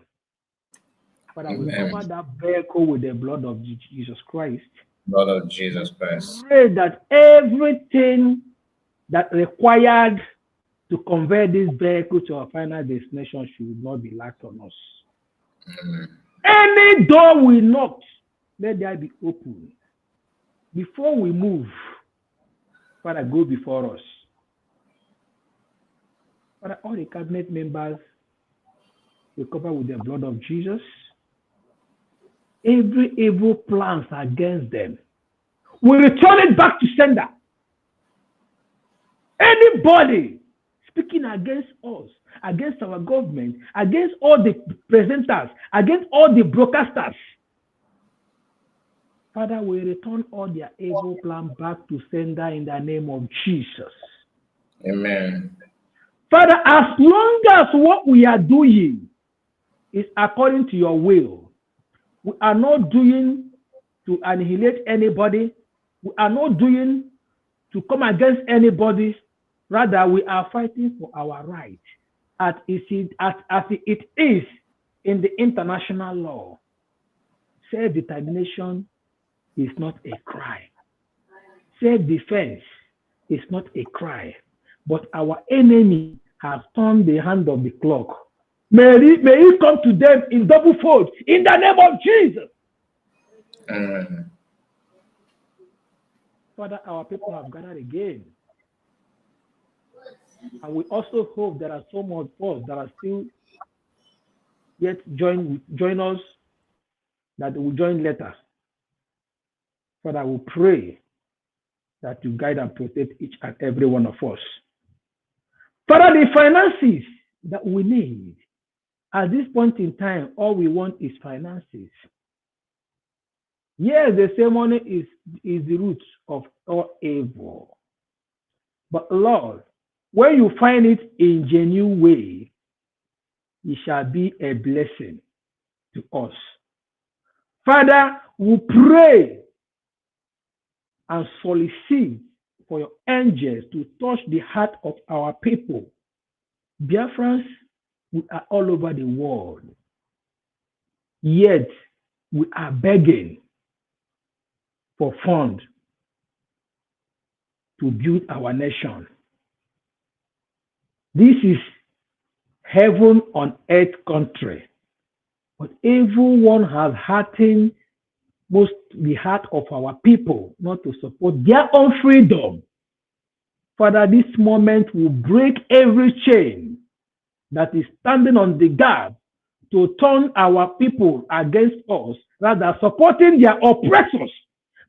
Father, we cover that vehicle with the blood of Jesus Christ. Blood of Jesus Christ. Pray that everything that required to convert this vehicle to our final destination should not be lacked on us. Amen. Any door we knock, let there be open. Before we move, Father, go before us. Father, all the cabinet members, we cover with the blood of Jesus. Every evil plans against them, we return it back to sender. Anybody speaking against us, against our government, against all the presenters, against all the broadcasters, Father, we return all their evil plan back to sender in the name of Jesus. Amen. Father, as long as what we are doing is according to your will, we are not doing to annihilate anybody. We are not doing to come against anybody. Rather, we are fighting for our right as it is in the international law. Self-determination is not a crime. Self-defense is not a crime. But our enemy has turned the hand of the clock. May it come to them in double fold in the name of Jesus. Father, our people have gathered again. And we also hope there are some of us that are still yet join us, that will join later. Father, we pray that you guide and protect each and every one of us. Father, the finances that we need, at this point in time, all we want is finances. Yes, they say money is the root of all evil. But Lord, when you find it in genuine way, it shall be a blessing to us. Father, we pray and solicit for your angels to touch the heart of our people. Biafrans, we are all over the world. Yet, we are begging for funds to build our nation. This is heaven on earth country. But evil one has hardened most the heart of our people not to support their own freedom. Father, this moment will break every chain that is standing on the guard to turn our people against us, rather supporting their oppressors.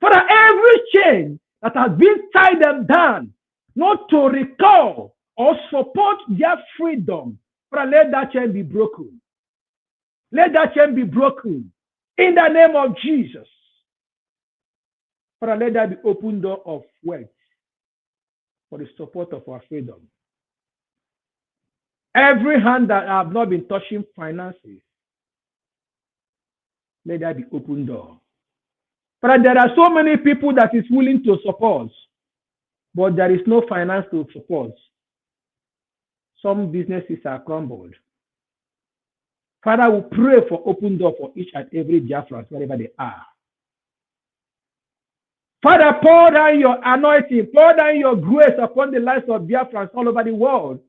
Father, every chain that has been tied them down, not to recall or support their freedom, Father, let that chain be broken. Let that chain be broken in the name of Jesus. Father, let that be open door of wealth for the support of our freedom. Every hand that have not been touching finances, let that be open door. But there are so many people that is willing to support, but there is no finance to support. Some businesses are crumbled. Father, we pray for open door for each and every Biafran, wherever they are. Father, pour down your anointing, pour down your grace upon the lives of Biafrans all over the world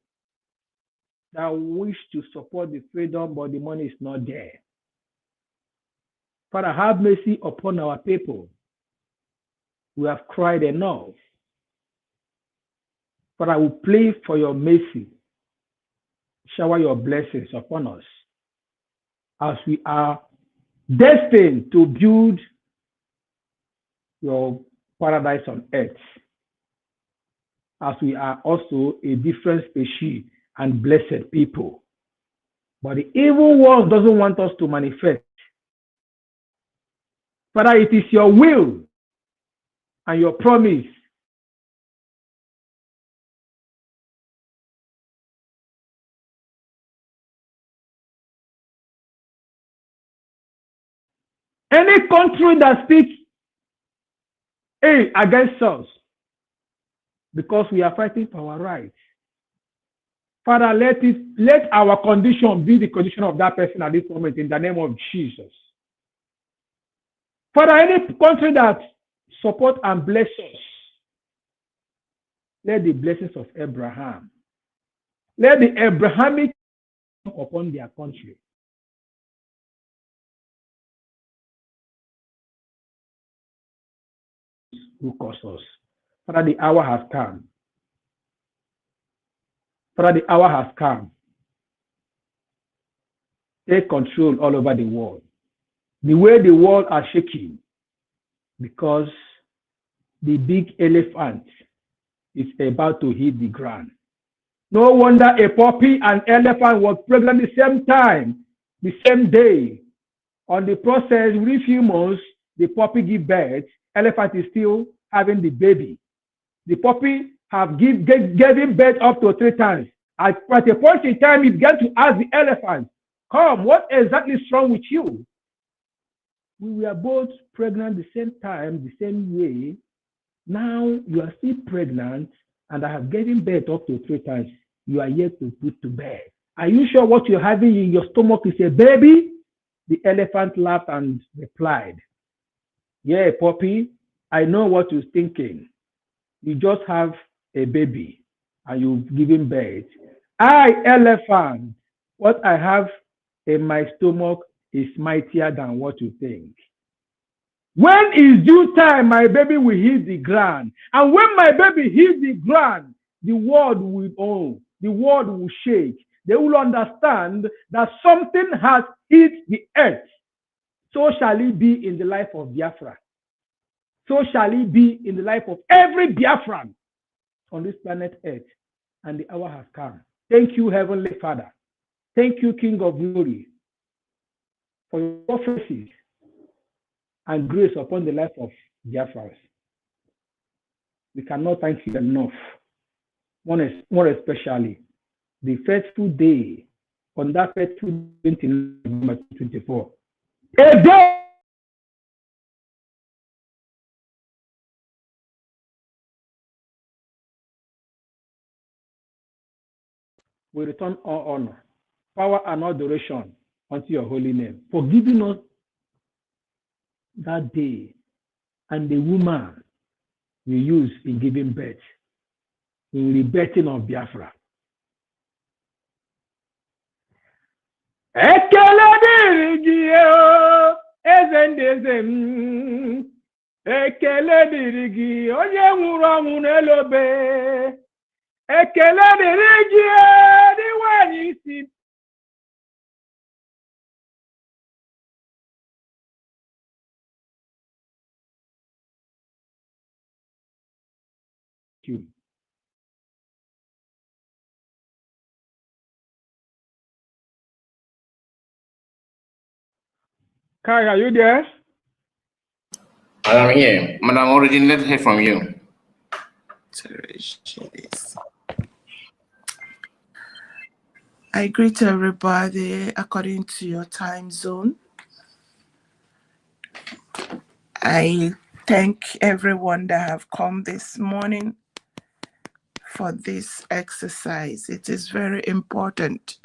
that wish to support the freedom, but the money is not there. Father, have mercy upon our people. We have cried enough. Father, I will plead for your mercy. Shower your blessings upon us as we are destined to build your paradise on earth, as we are also a different species and blessed people. But the evil world doesn't want us to manifest. Father, it is your will and your promise any country that speaks against us, because we are fighting for our rights. Father, let our condition be the condition of that person at this moment in the name of Jesus. Father, any country that support and bless us, let the blessings of Abraham, let the Abrahamic come upon their country. Who caused us? Father, the hour has come. Father, the hour has come. Take control all over the world. The way the world are shaking, because the big elephant is about to hit the ground. No wonder a puppy and elephant was pregnant the same time, the same day. On the process, within a few months, the puppy give birth. Elephant is still having the baby. The puppy have given birth up to 3 times. At a point in time, he began to ask the elephant, "Come, what exactly is wrong with you?" We were both pregnant the same time, the same way. Now you are still pregnant, and I have given birth up to 3 times. You are yet to put to bed. Are you sure what you're having in your stomach is a baby? The elephant laughed and replied, Yeah, Poppy, I know what you're thinking. You just have a baby and you've given birth. I, elephant, what I have in my stomach is mightier than what you think. When is due time, my baby will hit the ground. And when my baby hits the ground, the world will own, the world will shake. They will understand that something has hit the earth. So shall it be in the life of Biafra. So shall it be in the life of every Biafran on this planet earth. And the hour has come. Thank you, Heavenly Father. Thank you, King of Glory, for your prophecies and grace upon the life of Biafrans. We cannot thank you enough. More especially, the faithful day, on that faithful 29 November 2024. A day we return all honor, power, and adoration unto your holy name for giving us that day and the woman we use in giving birth, in rebirthing of Biafra. Ekele dịrị gị o, eze ndị eze m. Ekele dịrị gị onye nwụrụ ọnwụ n'elu obe. Ekele dịrị gị dị nwanyị isi. Kai, are you there? I am here. Madam Origin, let's hear from you. I greet everybody according to your time zone. I thank everyone that have come this morning for this exercise. It is very important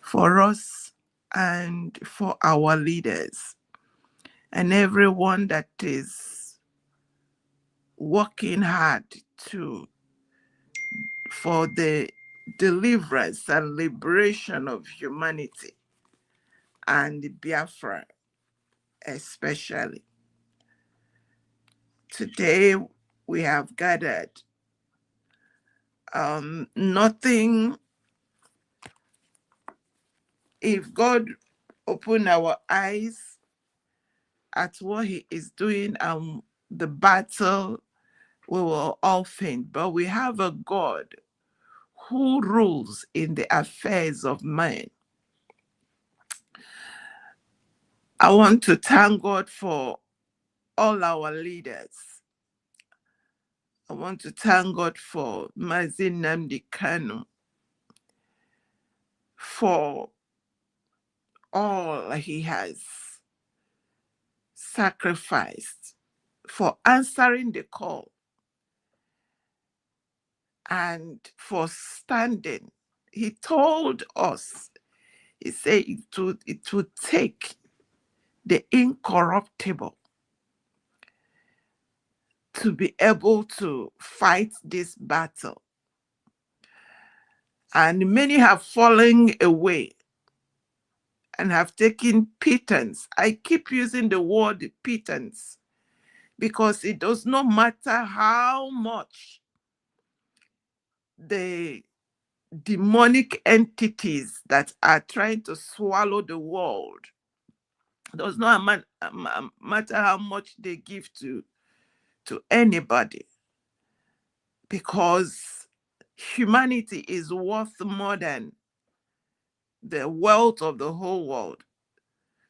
for us and for our leaders and everyone that is working hard for the deliverance and liberation of humanity and Biafra especially. Today we have gathered nothing. If God open our eyes at what he is doing and the battle, we will all faint. But we have a God who rules in the affairs of men. I want to thank God for all our leaders. I want to thank God for Mazin Nnamdi Kanu, for all he has sacrificed, for answering the call, and for standing. He told us, he said it would take the incorruptible to be able to fight this battle. And many have fallen away and have taken pittance. I keep using the word pittance because it does not matter how much the demonic entities that are trying to swallow the world, it does not matter how much they give to anybody, because humanity is worth more than the wealth of the whole world.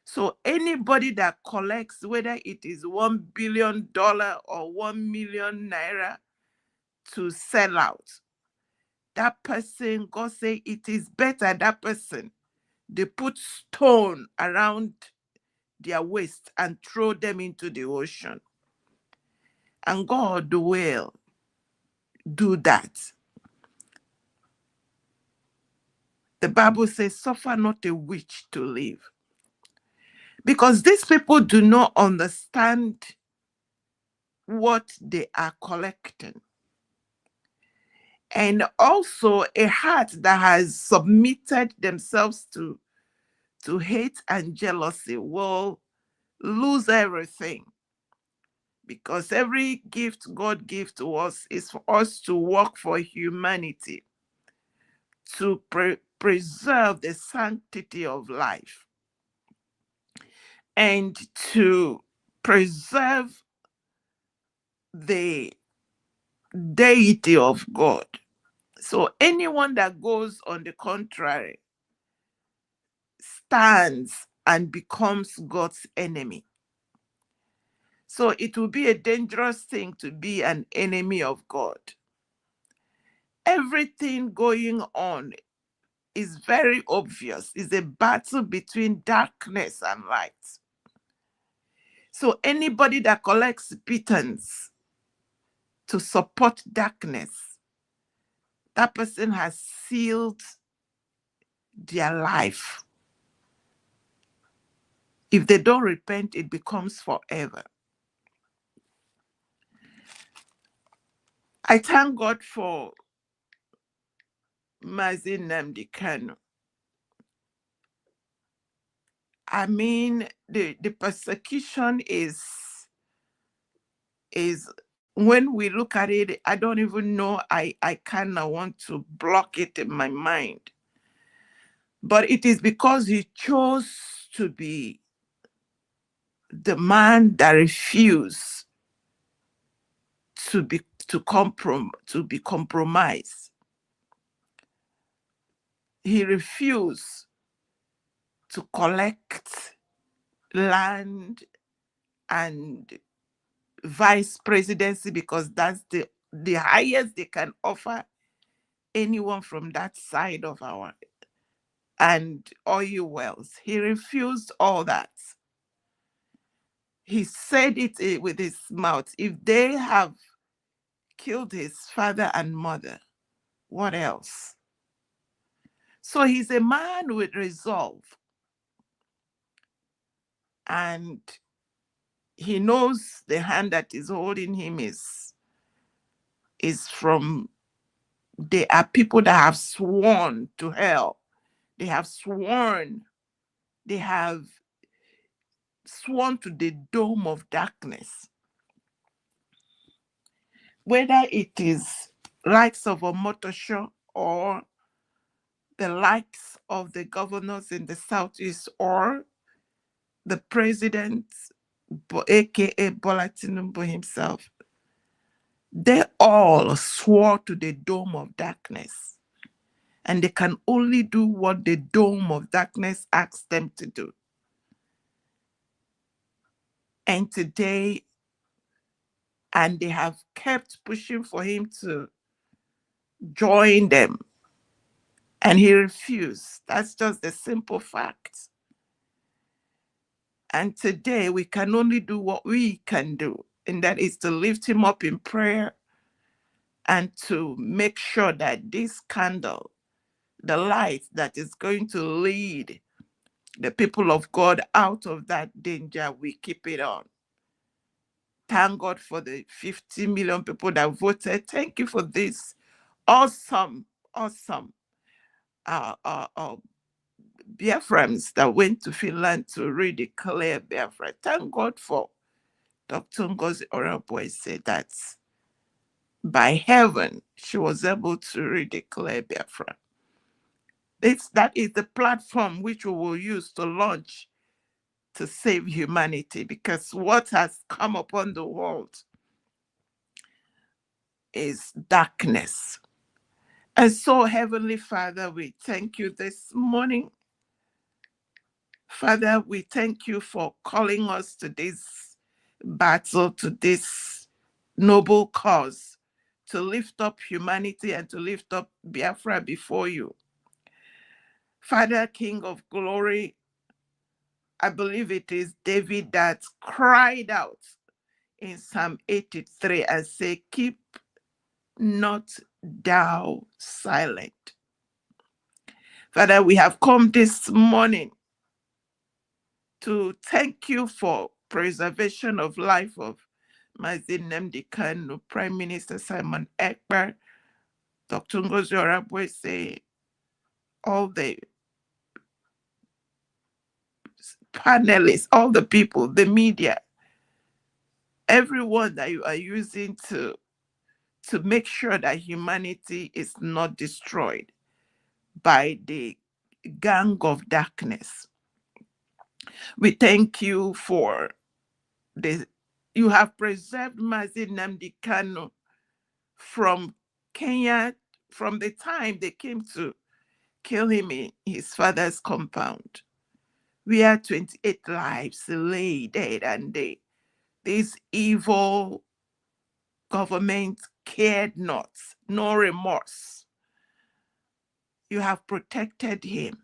So anybody that collects, whether it is $1 billion or 1 million naira to sell out, that person, God say it is better that person, they put stone around their waist and throw them into the ocean. And God will do that. The Bible says, suffer not a witch to live. Because these people do not understand what they are collecting. And also a heart that has submitted themselves to hate and jealousy will lose everything. Because every gift God gives to us is for us to work for humanity, to preserve the sanctity of life, and to preserve the deity of God. So anyone that goes on the contrary stands and becomes God's enemy. So it will be a dangerous thing to be an enemy of God. Everything going on is very obvious. It's a battle between darkness and light. So anybody that collects pittance to support darkness, that person has sealed their life. If they don't repent, it becomes forever. I thank God for Mazi Nnamdi Kanu. I mean, the persecution is when we look at it, I don't even know, I kind of want to block it in my mind. But it is because he chose to be the man that refused to be compromised. He refused to collect land and vice presidency because that's the highest they can offer anyone from that side of our and oil wells. He refused all that. He said it with his mouth. If they have killed his father and mother, what else? So he's a man with resolve. And he knows the hand that is holding him is from, they are people that have sworn to hell. They have sworn to the dome of darkness. Whether it is likes of Omotosho or the likes of the governors in the Southeast or the president, aka Bola Tinubu himself, they all swore to the dome of darkness. And they can only do what the dome of darkness asks them to do. And today, and they have kept pushing for him to join them. And he refused. That's just the simple fact. And today we can only do what we can do, and that is to lift him up in prayer and to make sure that this candle, the light that is going to lead the people of God out of that danger, we keep it on. Thank God for the 50 million people that voted. Thank you for this awesome Biafrans that went to Finland to redeclare Biafra. Thank God for Dr. Ngozi Orabueze that by heaven she was able to redeclare Biafra. That is the platform which we will use to launch to save humanity, because what has come upon the world is darkness. And so, Heavenly Father, we thank you this morning. Father, we thank you for calling us to this battle, to this noble cause, to lift up humanity and to lift up Biafra before you. Father, King of glory, I believe it is David that cried out in Psalm 83 and said, "Keep not thou silent." Father, we have come this morning to thank you for preservation of life of Mazin Nnamdi Kanu, Prime Minister Simon Ekpa, Dr. Ngozi Orabueze, all the panelists, all the people, the media, everyone that you are using to make sure that humanity is not destroyed by the gang of darkness. We thank you for you have preserved Mazin Nnamdi Kanu from Kenya, from the time they came to kill him in his father's compound. We had 28 lives lay dead, and this evil government cared not, no remorse. You have protected him.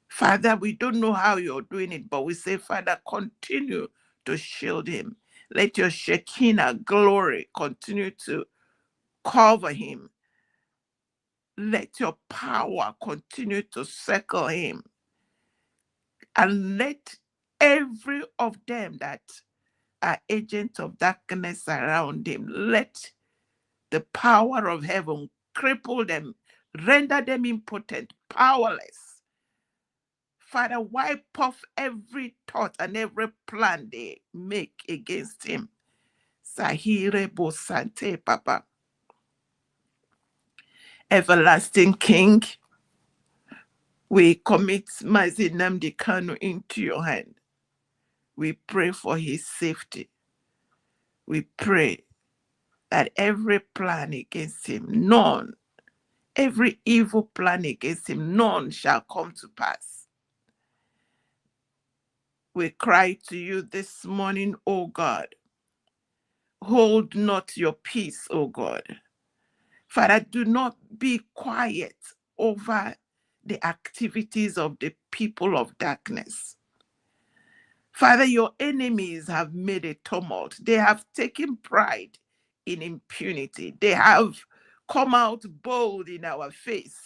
Father, we don't know how you're doing it, but we say, Father, continue to shield him. Let your Shekinah glory continue to cover him. Let your power continue to circle him. And let every of them that are agents of darkness around him, let the power of heaven cripple them, render them impotent, powerless. Father, wipe off every thought and every plan they make against him. Sahire Bosante, Papa. Everlasting King, we commit Mazin Nnamdi Kanu into your hand. We pray for his safety. We pray that every plan against him, none, every evil plan against him, none shall come to pass. We cry to you this morning, O God. Hold not your peace, O God. Father, do not be quiet over the activities of the people of darkness. Father, your enemies have made a tumult. They have taken pride in impunity. They have come out bold in our face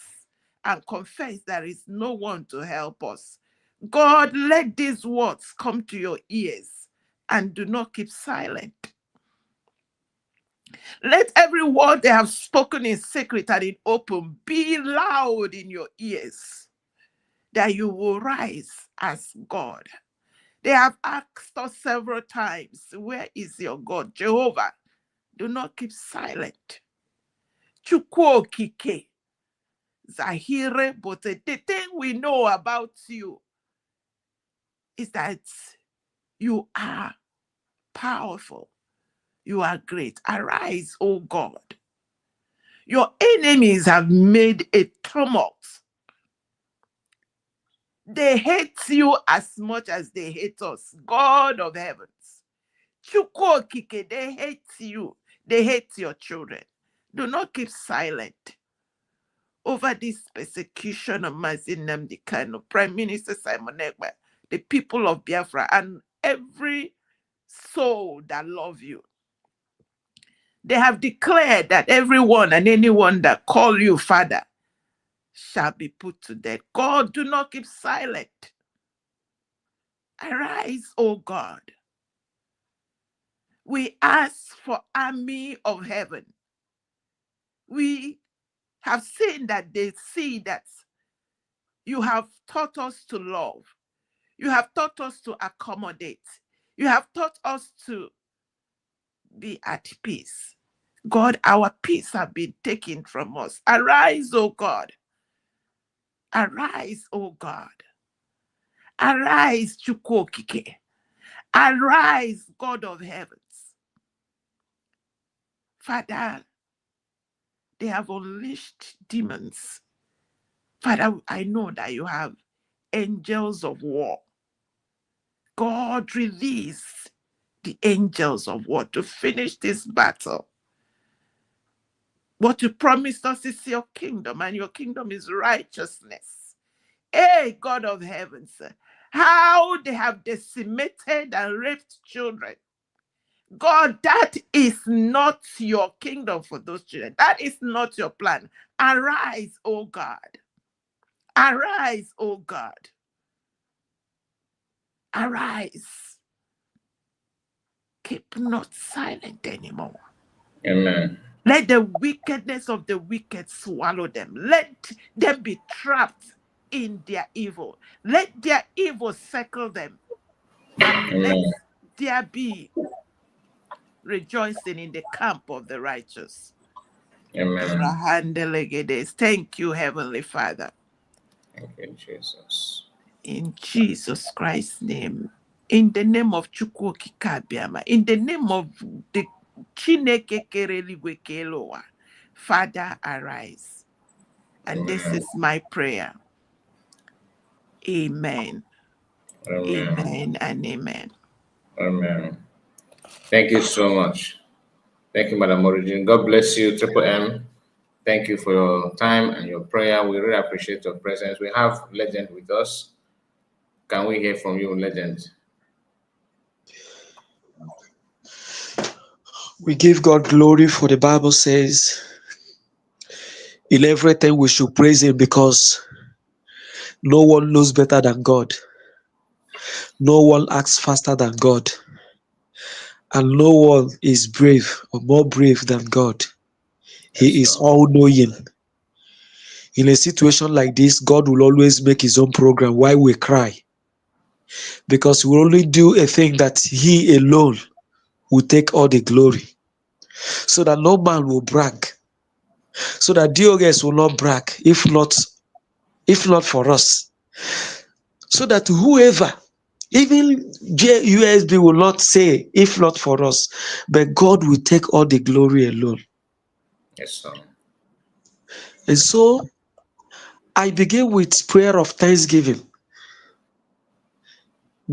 and confessed there is no one to help us. God, let these words come to your ears and do not keep silent. Let every word they have spoken in secret and in open be loud in your ears, that you will rise as God. They have asked us several times, where is your God? Jehovah, do not keep silent. Chukwu Okike, Zahire, but the thing we know about you is that you are powerful. You are great. Arise, O God. Your enemies have made a tumult. They hate you as much as they hate us, God of heavens. Chukwu Okike, they hate you. They hate your children. Do not keep silent over this persecution of Mazin Nnamdi Kanu, Prime Minister Simon Ekpa, the people of Biafra, and every soul that love you. They have declared that everyone and anyone that call you Father shall be put to death. God, do not keep silent. Arise, O God. We ask for army of heaven. We have seen that they see that you have taught us to love. You have taught us to accommodate. You have taught us to be at peace. God, our peace has been taken from us. Arise, O God. Arise, O God. Arise, Chukwu Okike. Arise, God of heavens. Father, they have unleashed demons. Father, I know that you have angels of war. God, release the angels of war to finish this battle. What you promised us is your kingdom, and your kingdom is righteousness. Hey, God of heavens, how they have decimated and raped children. God, that is not your kingdom for those children. That is not your plan. Arise, O God. Arise, O God. Arise. keep not silent anymore. Amen. Let the wickedness of the wicked swallow them. Let them be trapped in their evil. Let their evil circle them. And let Amen. there be rejoicing in the camp of the righteous. Amen. Thank you, Heavenly Father. Thank you, Jesus. In Jesus Christ's name. In the name of Chukwuoki Kabiama. In the name of the Chineke Kereligwe Keloa. Father, arise. And this Amen. is my prayer. Amen. Amen. Amen and amen. Amen. Thank you so much. Thank you, Madam Origin. God bless you, Triple M. Thank you for your time and your prayer. We really appreciate your presence. We have Legend with us. Can we hear from you, Legend? We give God glory, for the Bible says in everything we should praise Him, because no one knows better than God. No one acts faster than God. And no one is brave or more brave than God. He Yes, is sir. all knowing. In a situation like this, God will always make His own program while we cry. Because we only do a thing that He alone will take all the glory. So that no man will brag. So that DOS will not brag, if not for us. So that whoever, even JUSB, will not say, if not for us, but God will take all the glory alone. Yes, sir. And so I begin with prayer of thanksgiving.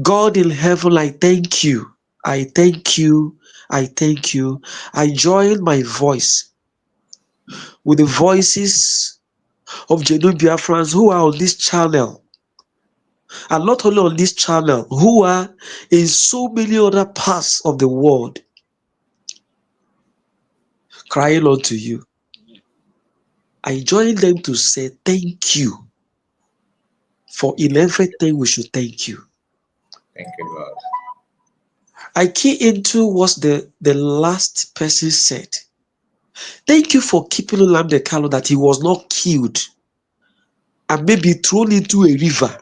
God in heaven, I thank you. I thank you. I thank you. I join my voice with the voices of genuine Biafrans who are on this channel, and not only on this channel, who are in so many other parts of the world, crying unto you. I join them to say thank you, for in everything we should thank you. Thank you, Lord. I key into what the last person said. Thank you for keeping Nnamdi Kanu, that he was not killed and maybe thrown into a river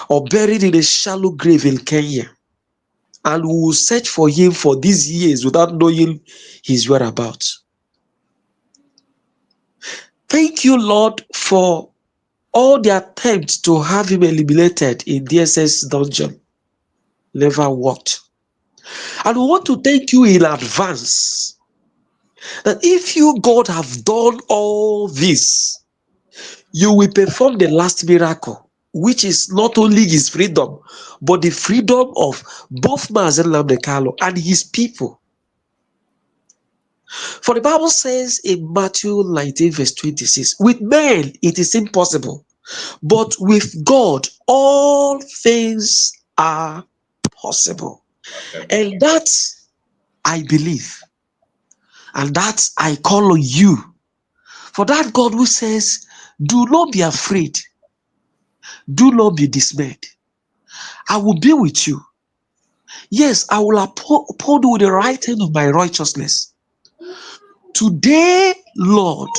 or buried in a shallow grave in Kenya. And we will search for him for these years without knowing his whereabouts. Thank you, Lord, for all the attempts to have him eliminated in DSS dungeon. Never worked. And we want to thank you in advance that if you, God, have done all this, you will perform the last miracle, which is not only his freedom, but the freedom of both Mazen Nnamdi Kanu and his people. For the Bible says in Matthew 19, verse 26, with men it is impossible, but with God all things are possible. Okay. And that I believe, and that I call on you. For that God who says, do not be afraid, do not be dismayed. I will be with you. Yes, I will uphold you with the right hand of my righteousness. Today, Lord,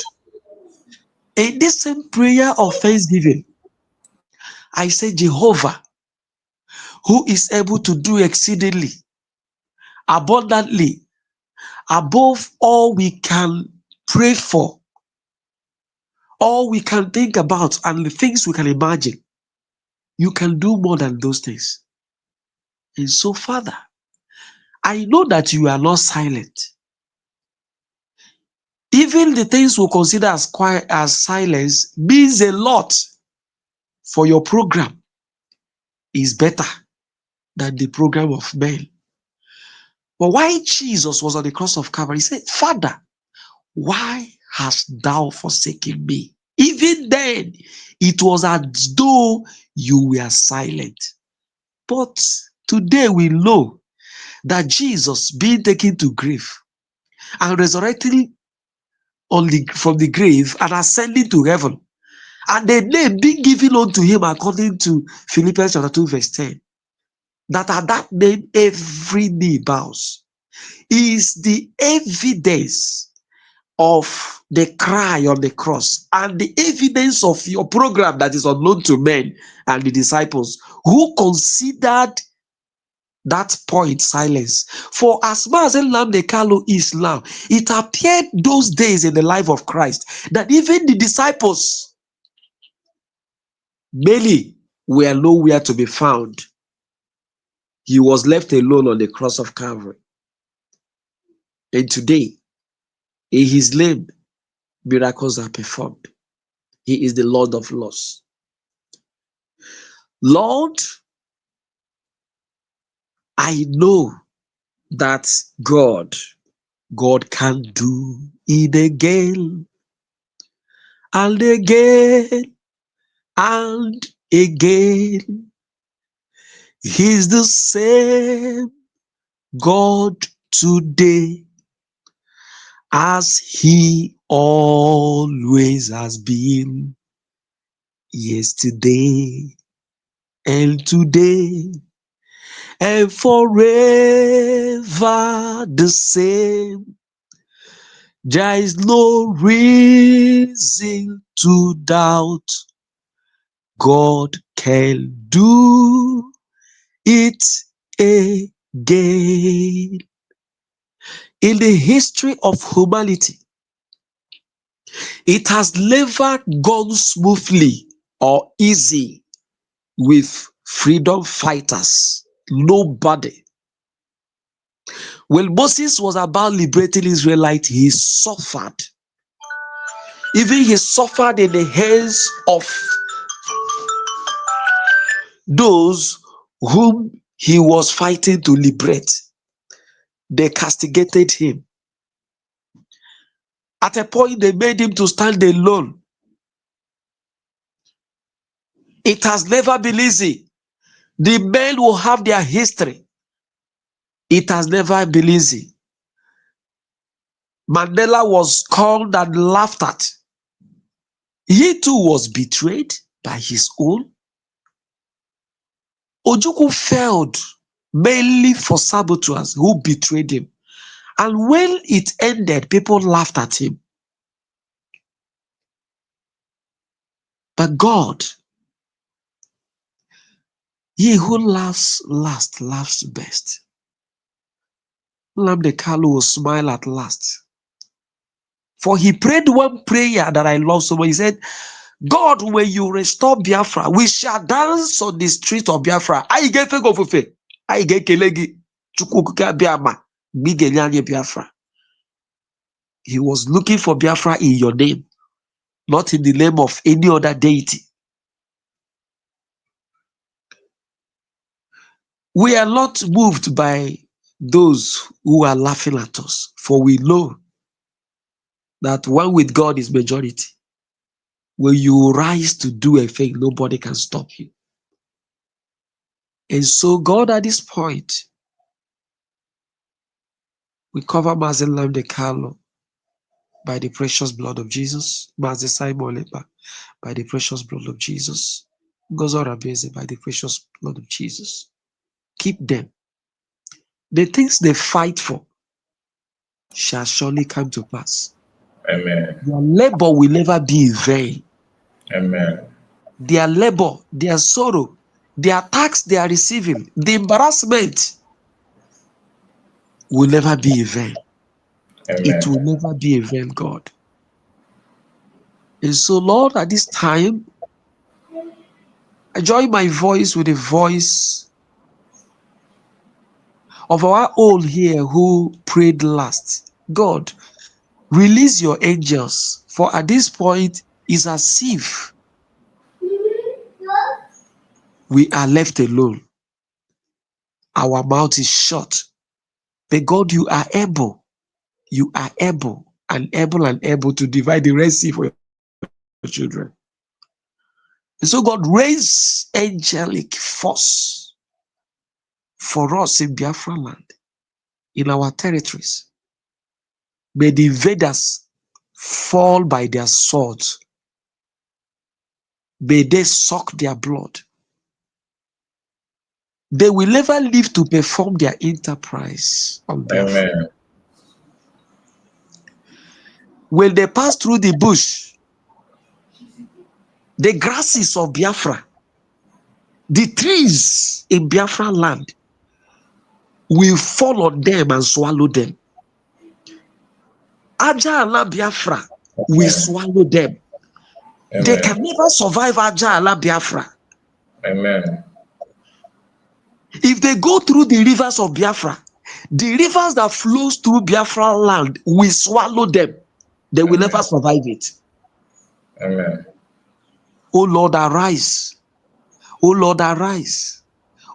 in this same prayer of thanksgiving, I say, Jehovah, who is able to do exceedingly, abundantly, above all we can pray for, all we can think about, and the things we can imagine. You can do more than those things. And so, Father, I know that you are not silent. Even the things we consider as quiet, as silence, means a lot, for your program is better than the program of men. But why Jesus was on the cross of Calvary, he said, Father, why hast thou forsaken me? Even then, it was as though you were silent. But today we know that Jesus being taken to grave and resurrecting from the grave and ascending to heaven, and the name being given unto him according to Philippians chapter 2 verse 10, that at that name every knee bows, is the evidence of the cry on the cross and the evidence of your program that is unknown to men and the disciples who considered that point silence. For as far as Nnamdi is now, it appeared those days in the life of Christ that even the disciples many were nowhere to be found. He was left alone on the cross of Calvary. And today, in his name, miracles are performed. He is the Lord of Lords. Lord, I know that God can do it again and again and again. He's the same God today as he always has been, yesterday and today and forever the same. There is no reason to doubt God can do it again. In the history of humanity, it has never gone smoothly or easy with freedom fighters. Nobody. When Moses was about liberating Israelites, he suffered. Even he suffered in the hands of those whom he was fighting to liberate. They castigated him. At a point, they made him to stand alone. It has never been easy. The men will have their history. It has never been easy. Mandela was called and laughed at. He too was betrayed by his own. Ojukwu failed mainly for saboteurs who betrayed him. And when it ended, people laughed at him. But God, he who laughs last, laughs best. Nnamdi Kanu will smile at last. For he prayed one prayer that I love so much. He said, God, when you restore Biafra, we shall dance on the street of Biafra. I get fake of fe. I get kelegi. Chukwuka Biama. Bigenyanye Biafra. He was looking for Biafra in your name, not in the name of any other deity. We are not moved by those who are laughing at us, for we know that one with God is majority. When you rise to do a thing, nobody can stop you. And so God at this point, we cover Mazi Nnamdi Kanu by the precious blood of Jesus, Mazi Simon Ekpa by the precious blood of Jesus, Ngozi Orabueze by the precious blood of Jesus. Keep them. The things they fight for shall surely come to pass. Amen. Their labor will never be in vain. Amen. Their labor, their sorrow, the attacks they are receiving, the embarrassment will never be in vain. It will Amen. never be in vain, God. And so, Lord, at this time, I join my voice with the voice of our own here who prayed last. God, release your angels, for at this point, it's as if we are left alone. Our mouth is shut. But God, you are able and able to divide the Red Sea for your children. And so God, raise angelic force for us in Biafra land, in our territories. May the invaders fall by their swords. May they suck their blood. they will never live to perform their enterprise on Biafra. Amen. When they pass through the bush, the grasses of Biafra, the trees in Biafra land will fall on them and swallow them. Aja ala Biafra will swallow them. They Amen. can never survive Aja ala Biafra. Amen. If they go through the rivers of Biafra, the rivers that flows through Biafra land will swallow them. They will never survive it. Amen. Oh Lord, arise. Oh Lord, arise.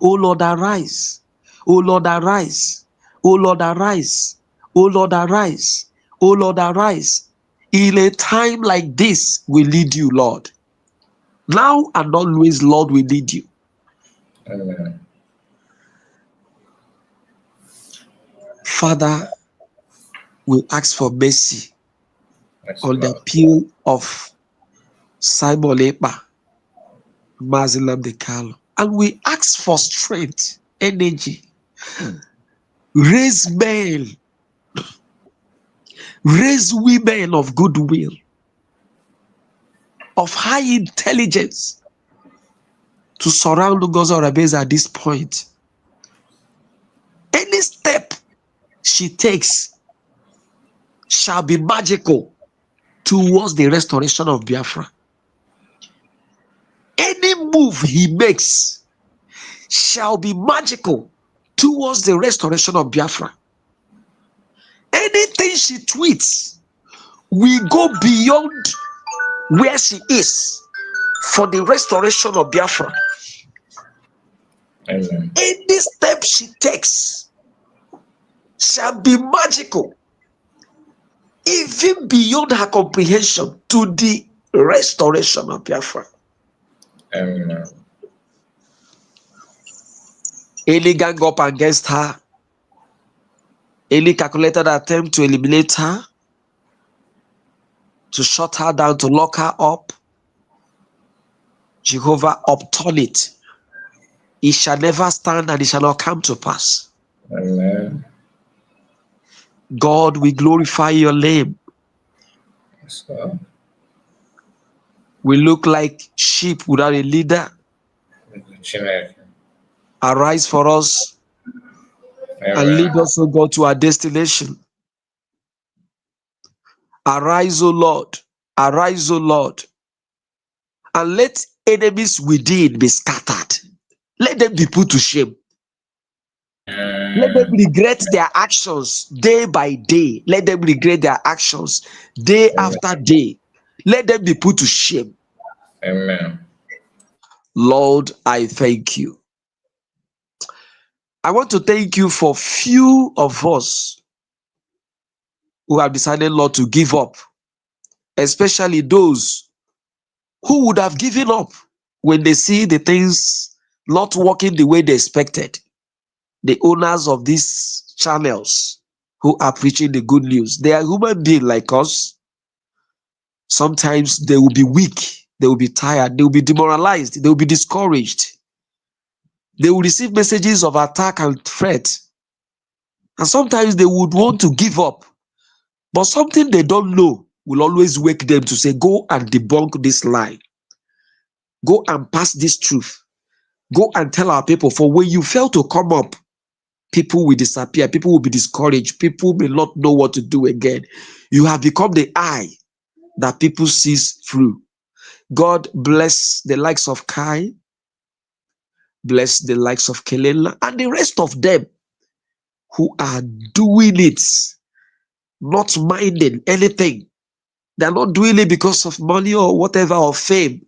Oh Lord, arise. Oh Lord, arise. Oh Lord, arise. Oh Lord, arise. Oh Lord, arise. In a time like this, we lead you, Lord. Now and always, Lord, we lead you. Amen. Father, we ask for mercy Yes, on the Lord. appeal of Simon Ekpa, Mazilam Dekalo. And we ask for strength, energy, raise men, raise women of goodwill, of high intelligence to surround Ngozi Orabueze at this point. Any step she takes shall be magical towards the restoration of Biafra. Any move he makes shall be magical towards the restoration of Biafra. Anything she tweets will go beyond where she is for the restoration of Biafra. Amen. Any step she takes shall be magical, even beyond her comprehension, to the restoration of Biafra. Amen. Any gang up against her, any calculated attempt to eliminate her, to shut her down, to lock her up, Jehovah, upturn it. It shall never stand and it shall not come to pass. Amen. God, we glorify your name. Yes, Lord. We look like sheep without a leader. Chineke. Arise for us and Amen. lead us, O God, to our destination. Arise, O Lord. Arise, O Lord. And let enemies within be scattered. Let them be put to shame. Let them regret their actions day by day. Let them regret their actions day after day. Let them be put to shame. Amen. Lord, I thank you. I want to thank you for few of us who have decided, Lord, to give up, especially those who would have given up when they see the things not working the way they expected. The owners of these channels who are preaching the good news, they are human beings like us. Sometimes they will be weak, they will be tired, they will be demoralized, they will be discouraged. They will receive messages of attack and threat. And sometimes they would want to give up. But something they don't know will always wake them to say, go and debunk this lie. Go and pass this truth. Go and tell our people, for when you fail to come up, people will disappear, people will be discouraged, people may not know what to do again. You have become the eye that people sees through. God bless the likes of Kai, bless the likes of Kelela, and the rest of them who are doing it, not minding anything. They're not doing it because of money or whatever or fame,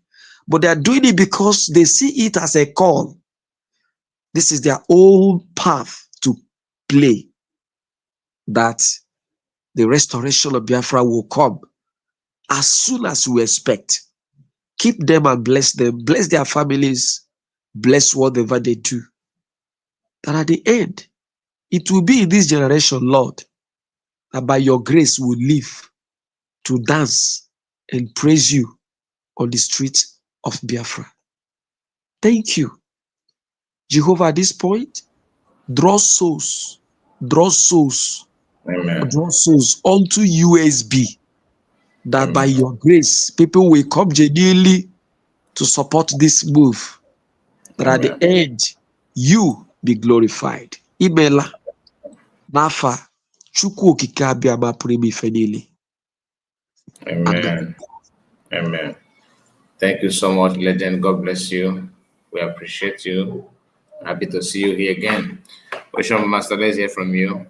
but they're doing it because they see it as a call. This is their own path to play, that the restoration of Biafra will come as soon as we expect. Keep them and bless them, bless their families, bless whatever they do. That at the end, it will be in this generation, Lord, that by your grace we'll live to dance and praise you on the streets of Biafra. Thank you. Jehovah, at this point, draw souls, draw souls, Amen. draw souls onto USB, that by Amen. your grace, people will come genuinely to support this move, that at the Amen. end, you be glorified. Imela, Nafa, Chukwu okike abịama pụrụ ime ife niile. Amen. Amen. Amen. Thank you so much, Legend. God bless you. We appreciate you. Happy to see you here again. Worship Master, let's hear from you.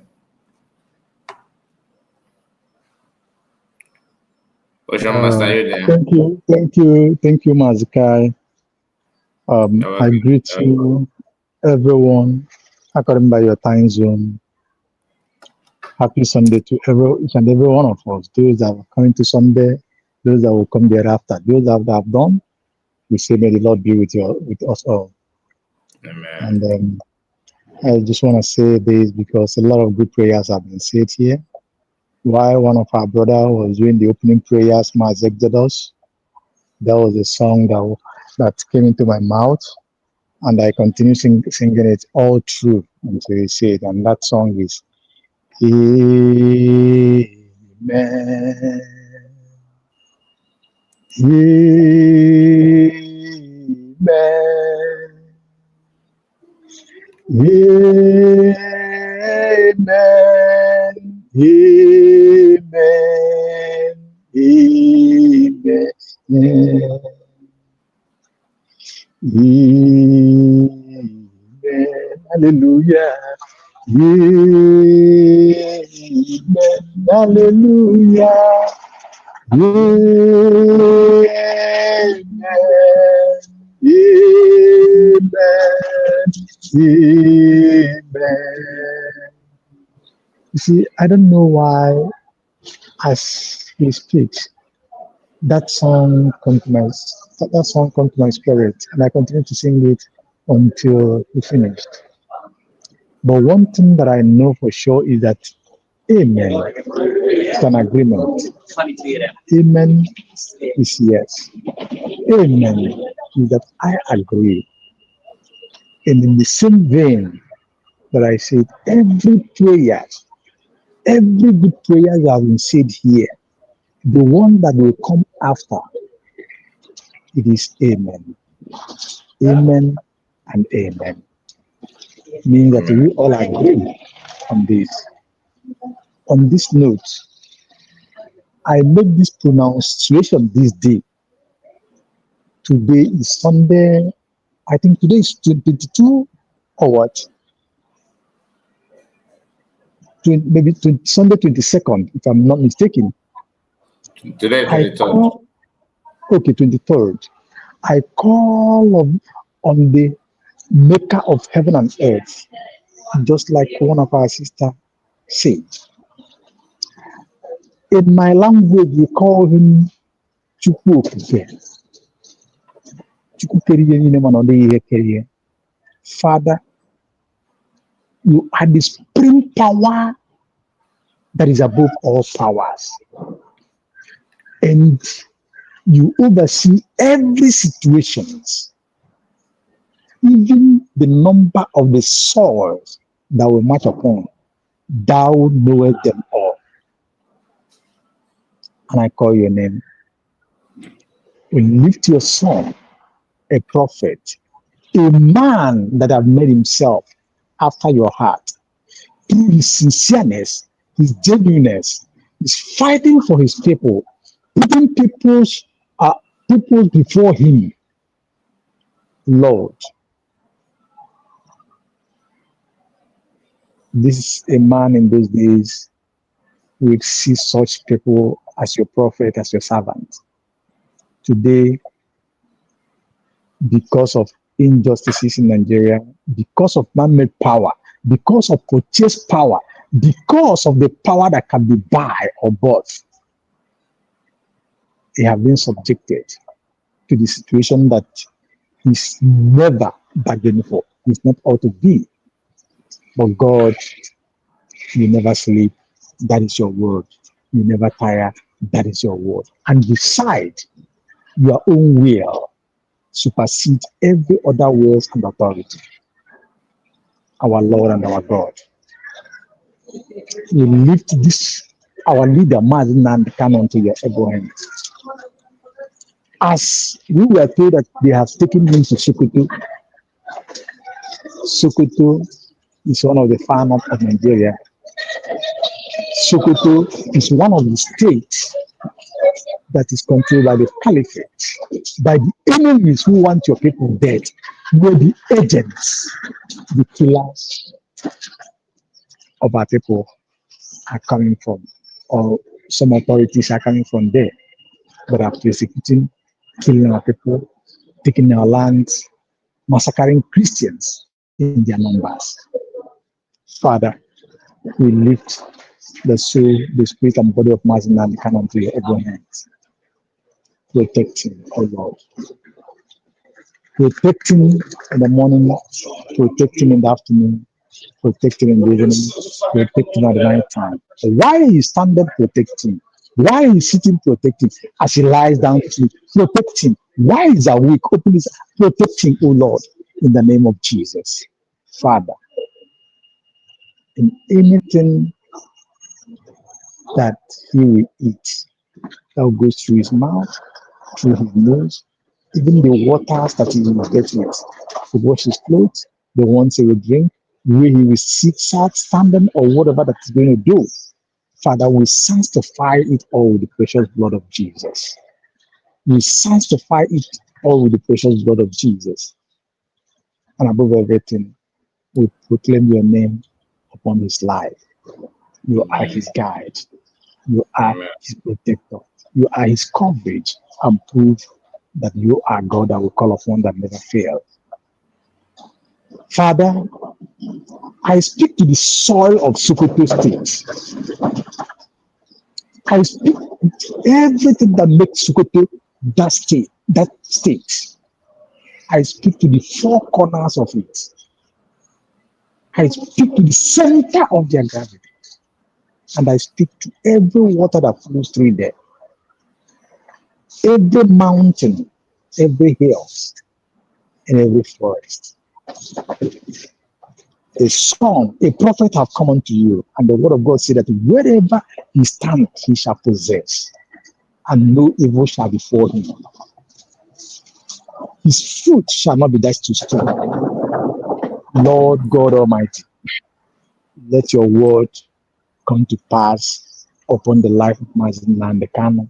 Worship Master, are you there? Thank you, Mazikai. You're I welcome. greet you, everyone, according by your time zone. Happy Sunday to each and every one of us. Those that are coming to Sunday, those that will come thereafter, those that have done, we say, may the Lord be with us all. Amen. And I just want to say this because a lot of good prayers have been said here. While one of our brother was doing the opening prayers, Mass Exodus, that was a song that came into my mouth, and I continue singing it all through until he said, and that song is Amen. Amen. Amen. Amen. Amen. Amen. Hallelujah. Amen. Hallelujah. Amen. Amen. Amen. You see, I don't know why, as he speaks, that song come to my spirit, and I continue to sing it until we finished. But one thing that I know for sure is that Amen is an agreement. Amen is yes. Amen is that I agree. And in the same vein that I said, every good prayer that has been said here, the one that will come after, it is Amen. Amen and Amen. Meaning that we all agree on this. On this note, I make this pronunciation this day. Today is Sunday. I think today is 22 or what? Maybe Sunday 22nd, if I'm not mistaken. Today, 23rd. Okay, 23rd. I call on the maker of heaven and earth, just like one of our sisters said. In my language, we call him Chukwu Okike. Chukwu keriye niile mana ọ dịghị ihe keriye. Father, you are the supreme power that is above all powers. And you oversee every situation, even the number of the swords that will march upon. Thou knowest them all. And I call your name. We lift your son, a prophet, a man that have made himself after your heart, through his sincereness, his genuineness, his fighting for his people, putting people's before him. Lord, this is a man in those days who would see such people as your prophet, as your servant. Today, because of injustices in Nigeria, because of man-made power, because of purchased power, because of the power that can be buy or bought, they have been subjected to the situation that he's never bargained for. He's not ought to be. But God, you never sleep. That is your word. You never tire. That is your word. And beside your own will, supersede every other wills and authority. our Lord and our God. We lift this, our leader, Mazen and Canon, to your able hands. As we were told that they have taken him to Sokoto. Sokoto is one of the far north of Nigeria. Sokoto is one of the states that is controlled by the caliphate, by the enemies who want your people dead, where the agents, the killers of our people are coming from, or some authorities are coming from there, that are persecuting, killing our people, taking our lands, massacring Christians in their numbers. Father, we lift the soul, the spirit, and body of Mazen and Canon to your able hands. Protect him, O Lord. Protect him in the morning, protect him in the afternoon, protect him in the evening, protect him at the night time. Why is standing, protect him? Why is sitting, protect him? As he lies down to sleep, protect him. Why is awake? Open his, protect him, O Lord, in the name of Jesus. Father, in anything that he will eat, that goes through his mouth, through his nose, even the waters that he will get with, to wash his clothes, the ones he will drink, where he will sit, standing, or whatever that he's going to do. Father, we sanctify it all with the precious blood of Jesus. We sanctify it all with the precious blood of Jesus. And above everything, we proclaim your name upon his life. You are his guide. You are his protector. You are his coverage and proof that you are God that will call upon that never fail. Father, I speak to the soil of Sokoto State. I speak to everything that makes Sokoto that state. I speak to the four corners of it. I speak to the center of their gravity. And I speak to every water that flows through there. Every mountain, every hill, and every forest. A son, a prophet have come unto you, and the word of God said that wherever he stands, he shall possess, and no evil shall befall him. His foot shall not be dashed to stone. Lord God Almighty, let your word come to pass upon the life of Mazen Landekano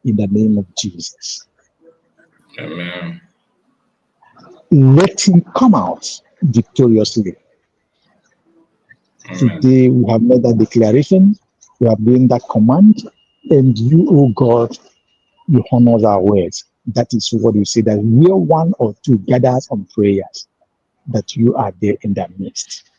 in the name of Jesus. Amen. Let him come out victoriously. Amen. Today we have made that declaration, we have given that command, and you, O God, you honor our words. That is what you say, that where one or two gathers on prayers, that you are there in their midst.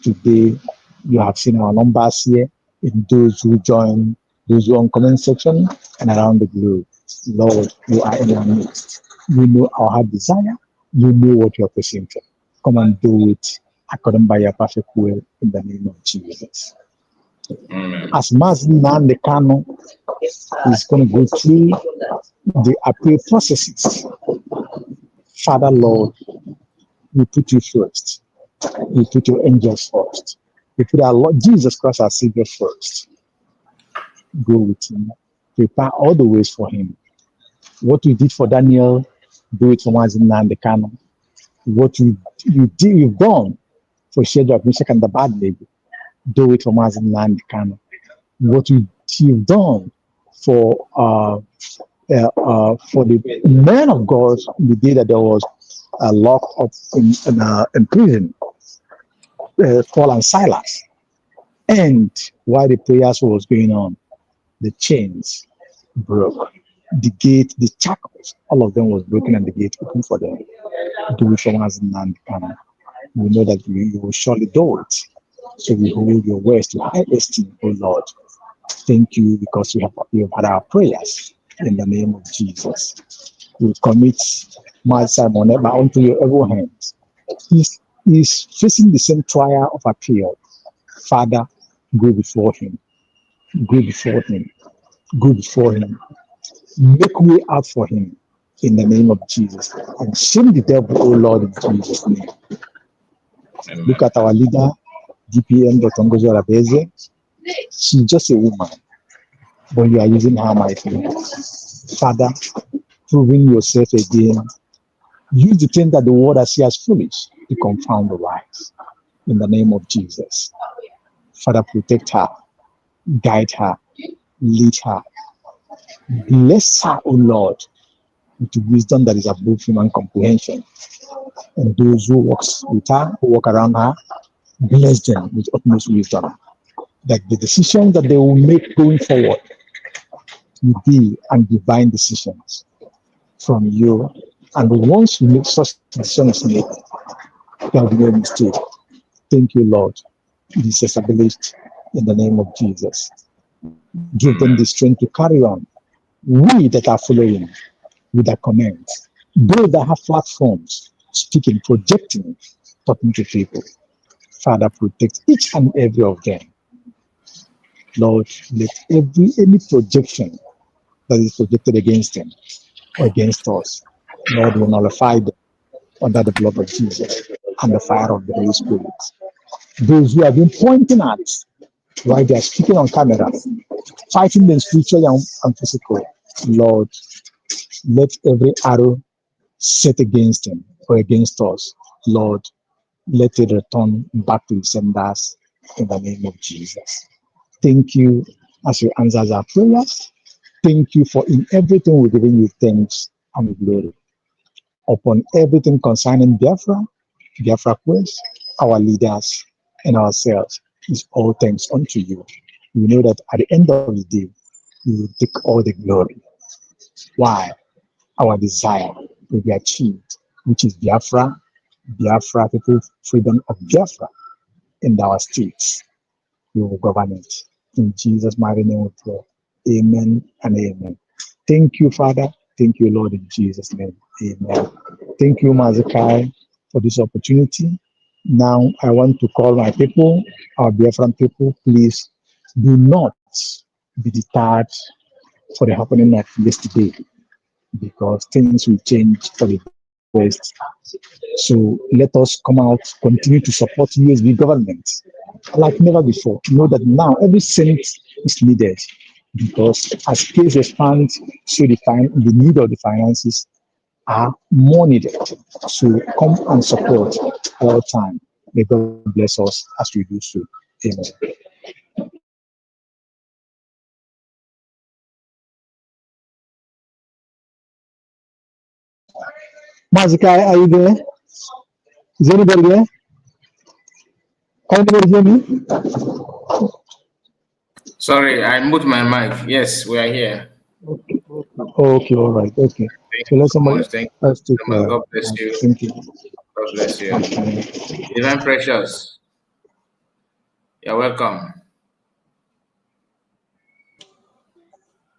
Today, you have seen our numbers here, in those who join, those who are on comment section and around the globe. Lord, you are in our midst. You know our heart desire. You know what you are presenting. Come and do it according by your perfect will in the name of Jesus. Amen. As Mazen Landekano is going to go through the appeal processes, Father, Lord, we put you first. We put your angels first. We put our Lord Jesus Christ, our Savior, first. Go with him. Prepare all the ways for him. What we did for Daniel, do it for Mazen Landekano. What you've done for Shadrach, Meshach, and Abednego, do it for Mazen Landekano. What you've done for the man of God, the day that there was locked up in prison, Paul and Silas. And while the prayers was going on, the chains broke. The gate, the shackles, all of them was broken and the gate open for them. Do it for us and we know that you will surely do it. So we hold your words to high esteem, O Lord. Thank you because you have had our prayers in the name of Jesus. We commit my Simon unto your able hands. He's facing the same trial of appeal. Father, go before him. Go before him. Go before him. Make way out for him in the name of Jesus. And shame the devil, O Lord, in Jesus' name. Look Amen. at our leader, DPM, Dr. Ngozi Orabueze. She's just a woman, but you are using her mightily. Father, proving yourself again. Use the thing that the world has seen as foolish to confound the wise. In the name of Jesus. Father, protect her, guide her, lead her. Bless her, O Lord, with wisdom that is above human comprehension. And those who with her, who walk around her, bless them with utmost wisdom. That the decisions that they will make going forward will be and divine decisions from you. And once you make such decisions made, there will be no mistake. Thank you, Lord. It is established in the name of Jesus. Give them the strength to carry on. We that are following with their comments, those that have platforms, speaking, projecting, talking to people. Father, protect each and every of them. Lord, let any projection that is projected against them or against us, Lord, will nullify them under the blood of Jesus and the fire of the Holy Spirit. Those who have been pointing at while they are speaking on camera, fighting them spiritually and physically, Lord, let every arrow set against them or against us, Lord, let it return back to the senders in the name of Jesus. Thank you as you answer our prayers. Thank you for in everything we're giving you thanks and glory. Upon everything concerning Biafra Quest, our leaders, and ourselves is all thanks unto you. We know that at the end of the day, you will take all the glory. Why? Our desire will be achieved, which is Biafra, people, freedom of Biafra in our states. You will govern it. In Jesus' mighty name we pray. Amen and amen. Thank you, Father. Thank you, Lord, in Jesus' name. Amen. Thank you, Mazakai, for this opportunity. Now I want to call my people, our Biafran people, please do not be deterred for the happening of yesterday, because things will change for the best. So let us come out, continue to support USB government like never before. Know that now every cent is needed, because as space expands, so the need of the finances are more needed. So come and support all time. May God bless us as we do so. Amen. Mazikai, are you there? Is anybody there? Can anybody hear me? Sorry, I moved my mic. Yes, we are here. Okay, all right. Okay. Thank So you let so somebody much. Thank else you take so much. God bless you. thank you. God bless you. Okay. Divine Precious, you're welcome.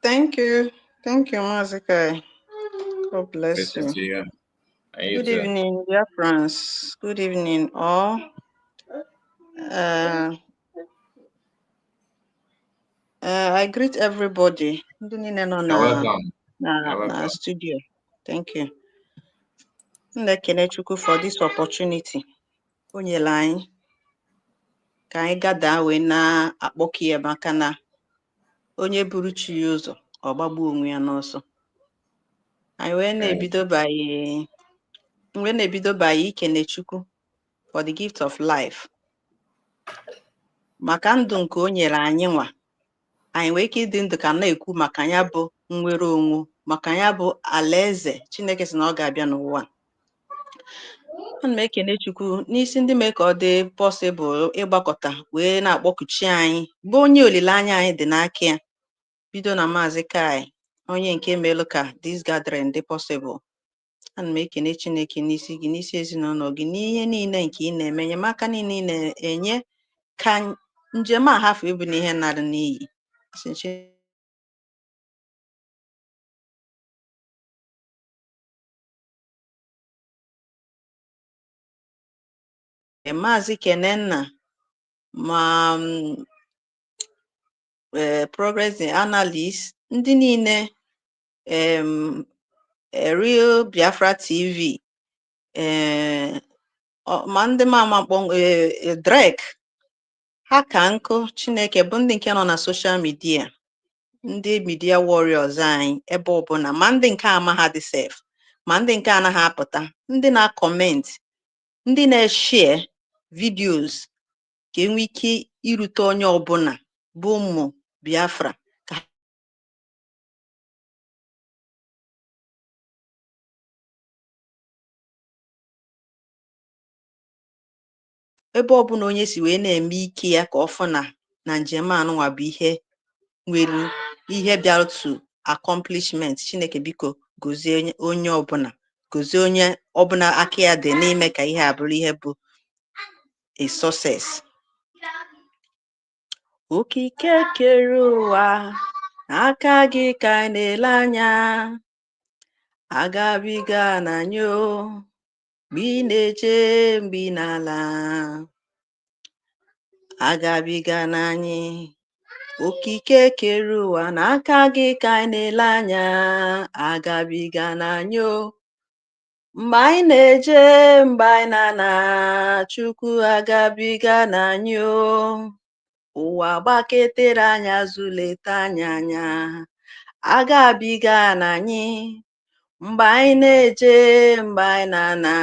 Thank you. Thank you, Mazikai. God bless Blessings you. to you. And you Good too. evening, dear friends. Good evening, all. I greet everybody. Ndị niile nọ You're welcome. You're na welcome. studio. Thank you. M na-ekele Chukwu for this opportunity. O nyere anyị ka anyị gada wee na-akpọku ya, maka na onye buru chi ya ụzọ ọ gbagbuo onwe ya n'ọsọ. Anyị wee na-ebido by ikene Chukwu for the gift of life, maka ndụ nke o nyere anyị nwa. Anyị nwee ike ịdị ndụ ka na-ekwu maka ya bụ nnwere onwe, maka ya bụ alaeze Chineke sị na ọ ga-abịa n'ụwa. Ana m ekene Chukwu n'isi ndị mee ka ọ dị pọsịbụl ịgbakọta wee na-akpọkuchi anyị, bụ onye olileanya anyị dị n'aka ya, bido na Maazị Kai, onye nke melụ ka this gathering dị pọsịbụl. Ana m ekene Chineke n'isi gị, n'isi ezinụlọ gị, n'ihe niile nke ị na-eme, enyemaka niile ị na-enye ka njem a hafụ ịbụ n'ihe nnara n'iyi. Maazị Kenenna ma progress analyst, ndị niile Real Biafra TV, ma ndị mama Drake ha ka nkụ Chineke bụ ndị nke nọ na soshal midia, ndị midia warriors anyị ebe ọbụla, ma ndị nke ama ha dị sef, ma ndị nke anaghị apụta, ndị na-akọment, ndị na-eshare videos ka enwe ike irute onye ọbụla bụ ụmụ Biafra ka ebe ọbụla onye si wee na-eme ike ya ka ọ fụ na njem anụnwa bụ ihe nwere ihe bịara to accomplishment. Chineke biko gozie onye ọbụla, gozie onye ọbụla aka ya dị n'ime ka ihe a bụrụ ihe bụ a success. Okike kere ụwa n'aka gị ka anyị na-ele anya, agabiga na nyo mgbe ị na-eje mgbe ị na-ala, agabiga n'anyị. Okike kere ụwa n'aka gị ka anyị na-ele anya, agabiga na nyo mgbe anyị na-eje mgbe anyị na-ana, Chukwu agabiga na nyo. Ụwa gbaketere anya zulete anya, agabiga na anyị mgbe anyị na-eje mgbe anyị na-ana,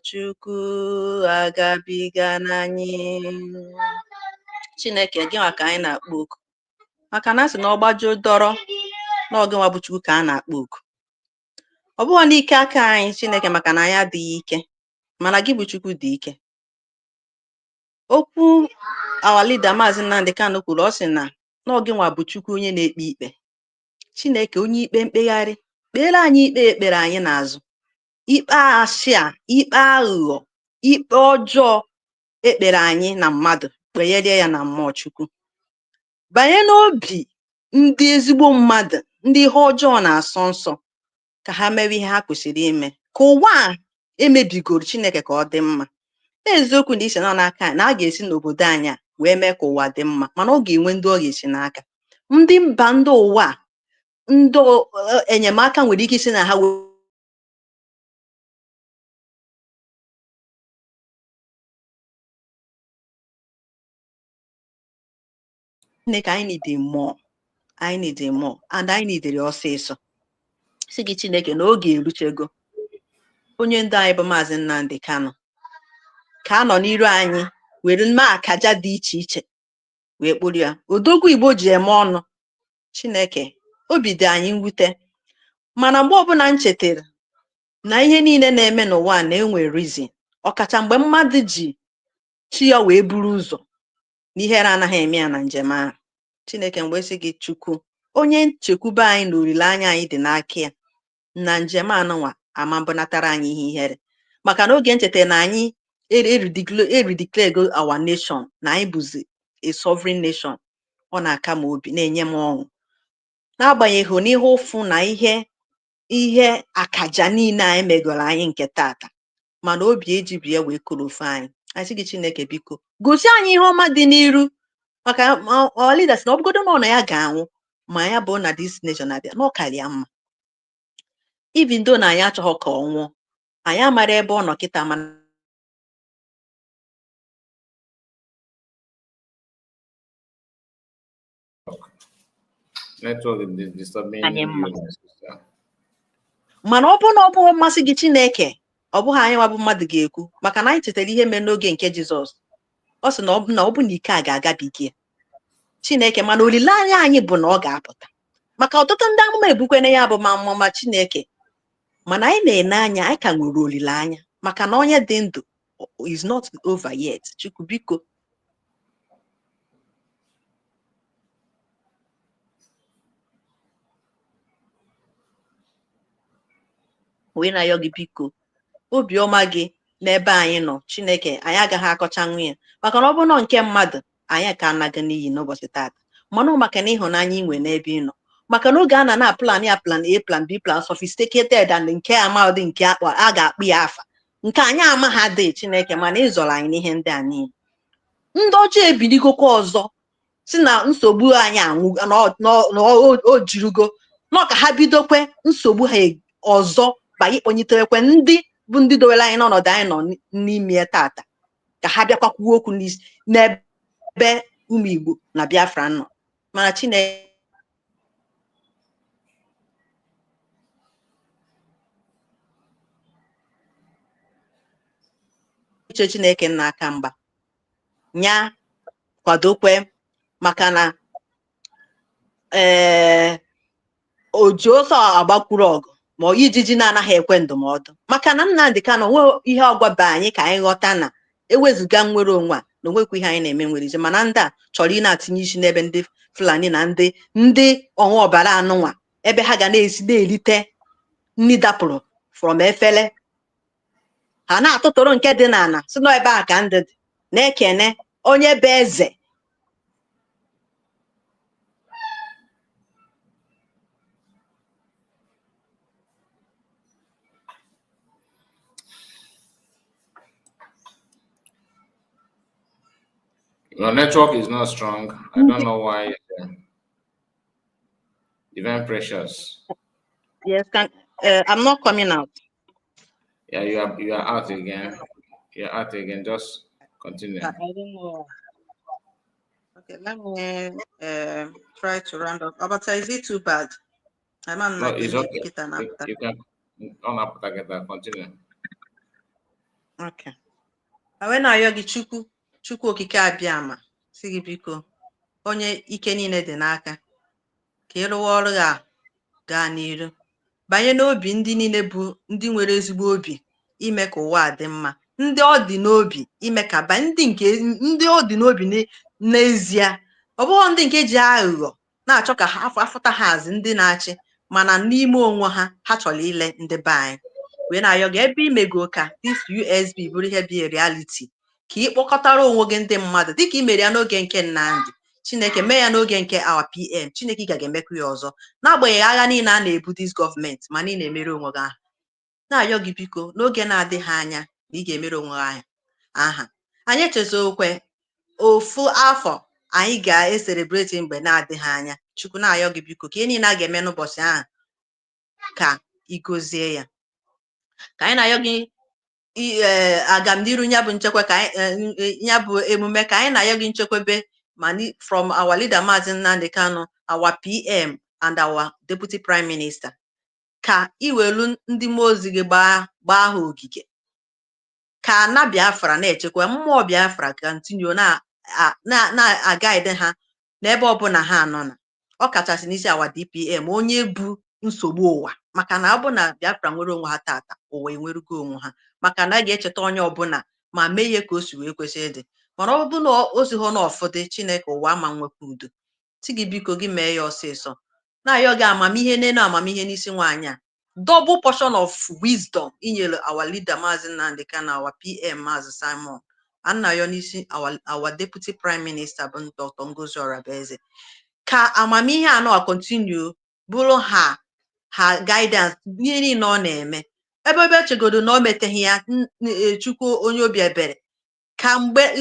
Chukwu agabiga na anyị. Chineke gị nwa ka anyị na-akpọ oku, maka na a sị na ọgbajuo dọrọ n'oge nwa bụ Chukwu ka a na-akpọ oku. Ọ bụghị n'ike aka anyị Chineke, maka na anyị adịghị ike, mana gị bụ Chukwu dị ike. Okwu our leader Maazị Nnamdi Kanu kwuru, ọ sị na n'oge nwa bụ Chukwu onye na-ekpe ikpe. Chineke onye ikpe mkpegharị, kpere anyị ikpe ekpere anyị n'azụ, ikpe asị a, ikpe aghụghọ, ikpe ọjọọ ekpere anyị na mmadụ, kpenyerie ya na mmụọ Chukwu. Banye n'obi ndị ezigbo mmadụ, ndị ihe ọjọọ na-asọ nsọ, ka ha mewe ihe ha kwesịrị ime, ka ụwa a emebigoro Chineke ka ọ dị mma. Eziokwu na isi nọ n'aka na a ga-esi n'obodo anyị wee mee ka ụwa dị mma, mana ọ ga-enwe ndị ọ ga-esi n'aka. Ndị mba ndị ụwa ndị enyemaka nwere ike isi na ha Chineke anyị need more, anyị need more, and anyị need ọsịsọ. Si gị Chineke na oge eruchego. Onye ndu anyị bụ Maazị Nnamdi Kanu ka a nọ n'iru anyị were mme akaja dị iche iche wee kpụrụ ya. Odogwu Igbo ji eme ọnụ. Chineke obi dị anyị mwute, mana mgbe ọbụla m chetara na ihe niile na-eme n'ụwa na-enwe reason, ọkacha mgbe mmadụ ji chi ya wee buru ụzọ na ihere anaghị eme ya na njem ahụ. Chineke mgbe sị gị Chukwu onye nchekwube anyị na olileanya anyị dị n'aka ya, na njem anụnwa amabụnatara anyị ihe ihere, maka na oge nchetara na anyị erideclare our nation, na anyị bụzi a sovereign nation, ọ na-aka m obi, na-enye m ọṅụ, n'agbanyeghị n'ihe ụfụ na ihe akaja niile anyị megoro anyị nke tata, mana obi ejibi ya wee kụrụ ofe anyị. Anyị sị gị Chineke biko gosi anyị ihe ọma dị n'iru, maka our leaders na ọbụgodo na ya ga-anwụ, ma ya bụ na this nation na-abịa na ọ karịa mma. Even though na anyị achọghị ka ọ nwụọ, anyị amara ebe ọ nọ kịta, mana anyị mma. Mana ọ bụrụ na ọ bụghị mmasị gị Chineke, ọ bụghị anyị nwa bụ mmadụ ga-ekwu, maka na anyị chetara ihe mere n'oge nke Jizọs. Ọ sị na ọ bụ na ike a ga-agabiga Chineke, mana olileanya anyị bụ na ọ ga-apụta, maka ọtụtụ ndị amụma ebukwene ya bụ ma amụma Chineke, mana anyị na-ene anya, anyị ka nwere olileanya, maka na onye dị ndụ is not over yet. Chukwu biko wee na-ayọ gị biko obiọma gị n'ebe anyị nọ. Chineke anyị agaghị akọchanwu ya, maka na ọ bụrụ na nke mmadụ anyị ka anaga n'iyi n'ụbọchị tata, mana maka na ịhụnanya inwe n'ebe ị nọ, maka na oge a na plan ya, plan A, plan B, plan sophisticated, and nke amadị nke a ga-akpụ ya afa, nke anyị ama ha dị Chineke, mana ịzọrọ anyị n'ihe ndị a niile. Ndị ọjọọ ebiligokwa ọzọ si na nsogbu anyị anwụ na o jirugo, na ka ha bidokwe nsogbu ha ọzọ ba ịkpọnyiterekwe ndị bụ ndị dowere anyị n'ọnọdụ anyị nọ n'ime tata. ka ha bịakwa kwuo okwu n'ebe ụmụ Igbo na Biafra nọ, mana Chineke iche Chineke n'aka mgba nya kwadokwe, maka na oji ọsọ agbakwuru ọgụ ma ijiji na-anaghị ekwe ndụmọdụ, maka na Nnamdi Kanu nwe ihe ọgwaba anyị ka anyị ghọta na ewezuga nnwere onwe a na onwekwa ihe anyị na-eme nwere ije, mana ndị a chọrọ ị na-atinye isi n'ebe ndị Fulani na ndị ọnwa ọbara anụnwa, ebe ha ga na-esi na-erite nri dapụrụ from efere, ha na-atụtụrụ nke dị n'ala si n'ebe a ka ndị dị, na-ekene onye bụ eze. Your network is not strong. I don't know why. Even precious. Yes, I'm not coming out. Yeah, you are out again. You're out again. Just continue. I don't know. Okay, let me try to round up. But is it too bad? I'm not. No, it's okay. You can continue. Okay. When I yogi Chukwu okike abịama sị gị biko onye ike niile dị n'aka ka ị rụwa ọrụ a gaa n'iru, banye n'obi ndị niile bụ ndị nwere ezigbo obi ime ka ụwa dị mma, ndị ọ dị n'obi ime ka ndị ọ dị n'obi n'ezie, ọ bụghị ndị nke ji aghụghọ na-achọ ka ha afụta ha azị ndị na-achị, mana n'ime onwe ha chọrọ ile ndị be anyị. Wee na-ayọ gị ebe imego ka this USB bụrụ ihe bụ reality, ka ị kpọkọtara onwe gị ndị mmadụ dịka i mere ya n'oge nke Nnamdi, Chineke mee ya n'oge nke our PM, Chineke ga-emekwa ya ọzọ, n'agbanyeghị agha niile a na-ebu this gọọmenti, mana ị na-emere onwe gị aha. Na-ayọ gị biko n'oge na-adịghị anya na ị ga-emere onwe gị aha. Anyị echezokwe ofu afọ anyị ga-eselebreti mgbe na-adịghị anya. Chukwu na-ayọ gị biko ka ihe niile a ga-eme n'ụbọchị ahụ ka ị gọzie ya. Ka anyị na-ayọ gị agamniru ya bụ nchekwa, ka ya bụ emume, ka anyị na-ayọ gị nchekwebe from our leader Maazị Nnamdi Kanu, our PM and our Deputy Prime Minister, ka iwelu ndị mmụọ ozi gị gbaa ha ogige, ka na Biafra na-echekwa mmụọ Biafra continue na-agaide ha n'ebe ọbụla ha nọ na, ọ kachasị n'isi our DPM onye bụ nsogbu ụwa, maka na ọ bụ na Biafra nwere onwe ha tata, ụwa enwerugo onwe ha, maka na a ga-echeta onye ọbụla ma mee ihe ka o si wee kwesị ịdị, mana ọ bụ na o si hụ na ọfọdụ Chineke ụwa ama nwekwa udo. Sị gị biko gị mee ya ọsịsọ, na-ayọ gị amamihe n'elu amamihe n'isi nwaanyị a, double portion of wisdom inyere our leader Maazị Nnamdi Kanu, our PM Maazị Simon, anayo n'isi our Deputy Prime Minister bụ Dr. Ngozi Orabueze, ka amamihe anọ continue bụrụ ha guidance ihe niile ọ na-eme, ebe echegodo na o meteghị ya Chukwu onye obi ebere, ka mgbe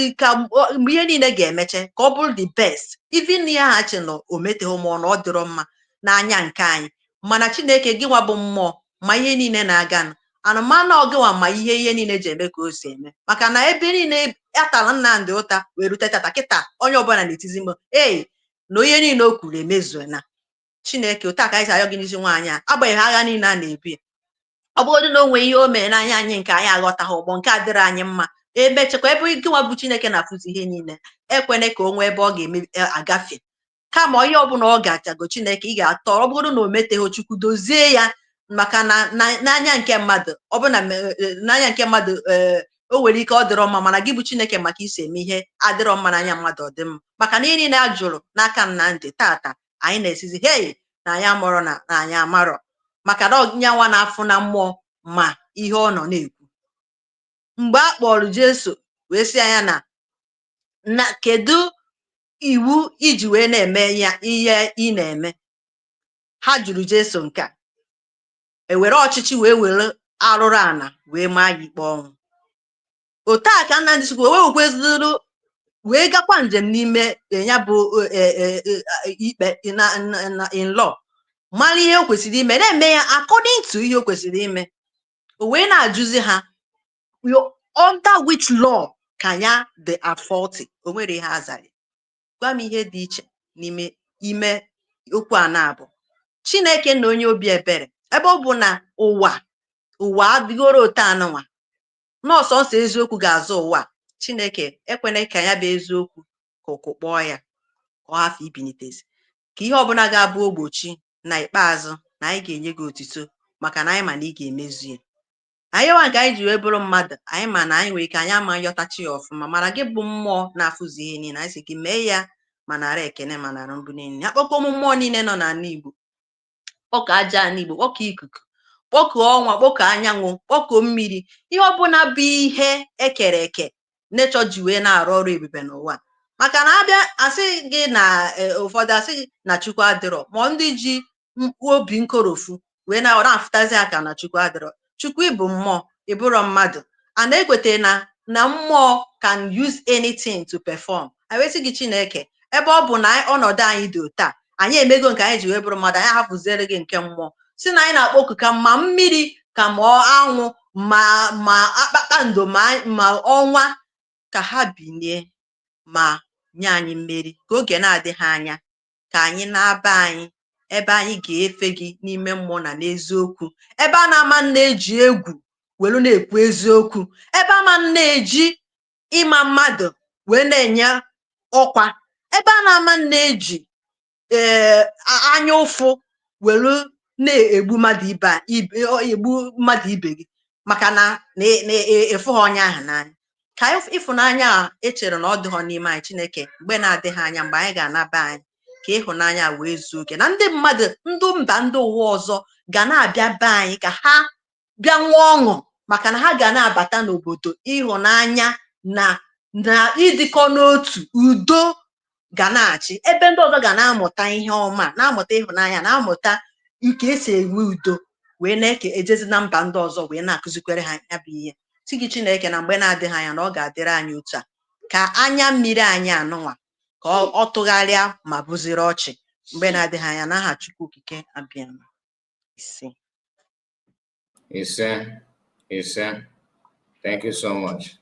ihe niile ga-emeche ka ọ bụrụ the best, even ihe ha chi nọ o meteghị ma ọ na ọ dịrọ mma n'anya nke anyị, mana Chineke gị nwa bụ mmụọ ma ihe niile na-aga anụmanụ ọgịnwa ma ihe niile ji eme ka o si eme, maka na ebe niile atala Nnamdi ụta wee rute tata kịta onye ọbụla na-etizi mkpu na onye niile o kwuru emezuo na Chineke ụta ka anyị si ayọ gị n'isi nwaanyị a, agbanyeghị agha niile a na-ebi, ọ bụrụ na o nwee ihe o mere n'anya anyị nke anyị aghọtaghị ụgbọ nke adịrị anyị mma, emechekwa ebe gịnwa bụ Chineke na-afụzi ihe niile, ekwene ka o nwee ebe ọ ga-eme agafe, kama ihe ọbụla ọ ga-achago Chineke ị ga-atọ, ọ bụrụ na o meteghị Chukwu dozie ya, maka na n'anya nke mmadụ ọ bụ na n'anya nke mmadụ o nwere ike ọ dịrọ mma, mana gị bụ Chineke maka isi eme ihe adịrọ mma n'anya mmadụ ọ dị mma, maka na ihe niile a jụrụ n'aka Nnamdi tata anyị na-esizi na anyị amụrụ na anyị amarọ, maka na nyanwa na-afụ na mmụọ ma ihe ọ nọ na-ekwu. Mgbe a kpọrọ Jesu wee sị anya na kedu iwu iji wee na-eme ya ihe ị na-eme, ha jụrụ Jesu nke a, ewere ọchịchị wee were arụrụ ana wee maa ya ikpe ọnwụ. Otu a ka Nnamdi Chukwu wee wekwezuru wee gakwa njem n'ime ya bụ ikpe in law, mara ihe o kwesịrị ime, na-eme ya according to ihe o kwesịrị ime. O wee na-ajụzi ha under which law ka ya dị at 40 o nwere ihe azara. Gwa m ihe dị iche n'ime ime okwu a na-abụ Chineke na onye obi ebere, ebe ọ bụ na ụwa adịgoro otu anụnwa nọọsọ nsọ eziokwu ga-azụ ụwa. Chineke ekwena ka ya bụ eziokwu ka ụkwụ kpọọ ya ka ọ hafụ ibinitezi, ka ihe ọbụla ga-abụ ogbochi na ikpeazụ na anyị ga-enye gị otito maka na anyị ma na ị ga-emezu ya. Anyị nwa nke anyị ji wee bụrụ mmadụ, anyị ma na anyị nwere ike anyị ama yọtachi ya ọfụma, mana gị bụ mmụọ na-afụzi ihe niile, anyị sị gị mee ya ma nara ekene ma nara mbụ niile. Ya kpọkọ ụmụ mmụọ niile nọ n'ala Igbo, kpọkọ aja ala Igbo, kpọkọ ikuku, kpọkọ ọnwa, kpọkọ anyanwụ, kpọkọ mmiri, ihe ọbụla bụ ihe ekere eke nechọ ji wee na-arụ ọrụ ebube n'ụwa. Maka na abịa asị gị na ụfọdụ asị gị na Chukwu adịrọ, ma ndị ji obi nkorofu wee na-afụtazi aka na Chukwu adịrọ. Chukwu ịbụ mmụọ, ịbụrọ mmadụ. A na-ekwete na mmụọ can use anything to perform. Anyị wee sị gị Chineke, ebe ọ bụ na ọnọdụ anyị dị otu a, anyị emego nke anyị ji wee bụrụ mmadụ, anyị ahapụziere gị nke mmụọ, si na anyị na-akpọku ka ma mmiri ka ma anwụ ma kpakpando ma ọnwa ka ha binie ma nye anyị mmeri, ka oge na-adịghị anya ka anyị na-aba anyị ebe anyị ga-efe gị n'ime mmụọ na n'eziokwu, ebe a na-ama na-eji egwu welu na-ekwu eziokwu, ebe ama na-eji ịma mmadụ wee na-enye ọkwa, ebe a na-ama na-eji anya ụfụ welu na-egbu mmadụ ibe gị maka na ịfụghị onye ahụ n'anya. Ka ịfụnanya a echere na ọ dịghọ n'ime anyị, Chineke mgbe na-adịghị anya, mgbe anyị ga-anaba anyị, ka ịhụnanya wee zuo oke, na ndị mmadụ ndị mba ndị ụwa ọzọ ga na-abịa be anyị ka ha bịa nwee ọṅụ, maka na ha ga na-abata n'obodo, ịhụnanya na ịdịkọ n'otu, udo ga na-achị, ebe ndị ọzọ ga na-amụta ihe ọma, na-amụta ịhụnanya, na-amụta ike esi enwe udo, wee na-eke ejezi na mba ndị ọzọ wee na-akụzikwere ha ya bụ ihe. Si gị Chineke na mgbe na-adịghị anya na ọ ga-adịrị anyị otu a, ka anya mmiri anyị anụnwa ka ọ tụgharịa ma bụziri ọchị mgbe na-adịghị anya, n'aha Chukwu okike abịa. Ise. Thank you so much.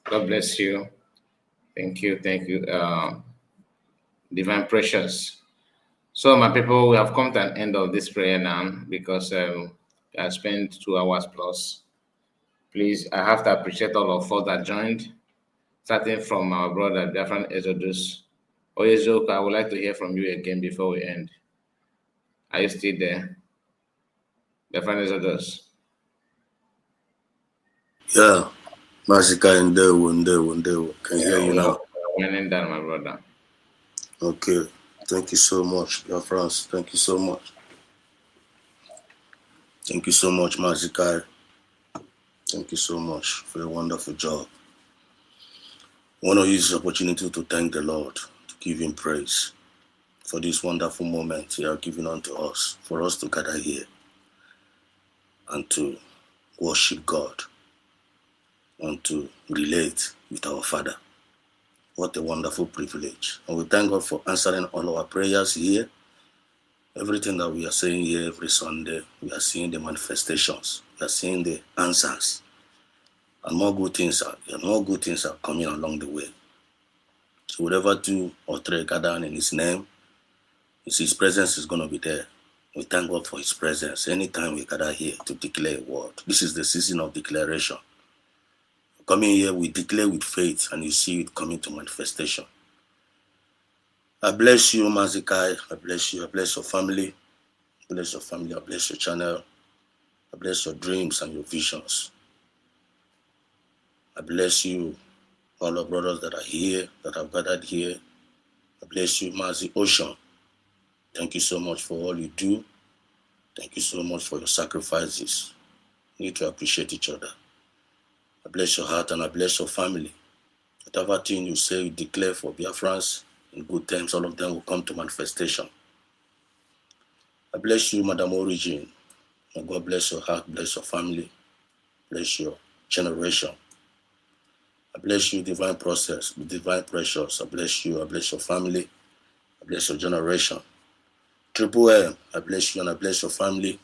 God bless you. Thank you. Divine Precious. So my people, we have come to an end of this prayer now, because I spent 2 hours plus. Please, I have to appreciate all of us that joined, starting from our brother, Biafran Exodus. Oyezoka, I would like to hear from you again before we end. Are you still there? Biafran Exodus. Yeah, Masika Ndewo. Can you hear you now? Winding down, my brother. Okay, thank you so much, Biafran. Thank you so much. Thank you so much, Masika. Thank you so much for a wonderful job. I want to use this opportunity to thank the Lord, to give him praise for this wonderful moment he has given unto us, for us to gather here and to worship God and to relate with our Father. What a wonderful privilege. And we thank God for answering all our prayers here. Everything that we are saying here every Sunday, we are seeing the manifestations. We are seeing the answers. And more good things are coming along the way. So whatever 2 or 3 gather in his name, his presence is going to be there. We thank God for his presence anytime we gather here to declare a word. This is the season of declaration. Coming here, we declare with faith, and you see it coming to manifestation. I bless you, Mazikai. I bless you. I bless your family. I bless your family. I bless your channel. I bless your dreams and your visions. I bless you, all the brothers that are here, that have gathered here. I bless you, Mazi Ocean. Thank you so much for all you do. Thank you so much for your sacrifices. We need to appreciate each other. I bless your heart and I bless your family. Whatever thing you say, you declare for Biafrans in good times, all of them will come to manifestation. I bless you, Madam Origin. May God bless your heart, bless your family, bless your generation. I bless you, Divine Process, Divine Precious. I bless you, I bless your family, I bless your generation. Triple M, I bless you and I bless your family,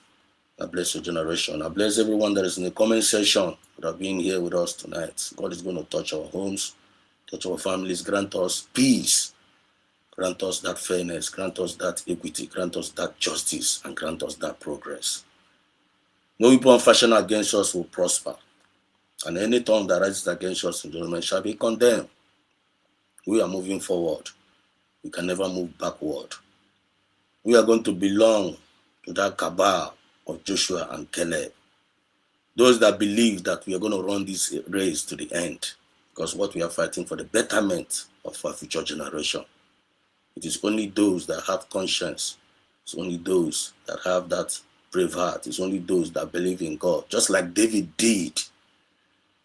I bless your generation. I bless everyone that is in the comment section that have been here with us tonight. God is going to touch our homes, touch our families, grant us peace, grant us that fairness, grant us that equity, grant us that justice, and grant us that progress. No weapon fashioned against us will prosper, and any tongue that rises against us in judgment shall be condemned. We are moving forward. We can never move backward. We are going to belong to that cabal of Joshua and Caleb. Those that believe that we are going to run this race to the end, because what we are fighting for the betterment of our future generation. It is only those that have conscience. It's only those that have that brave heart. It's only those that believe in God, just like David did.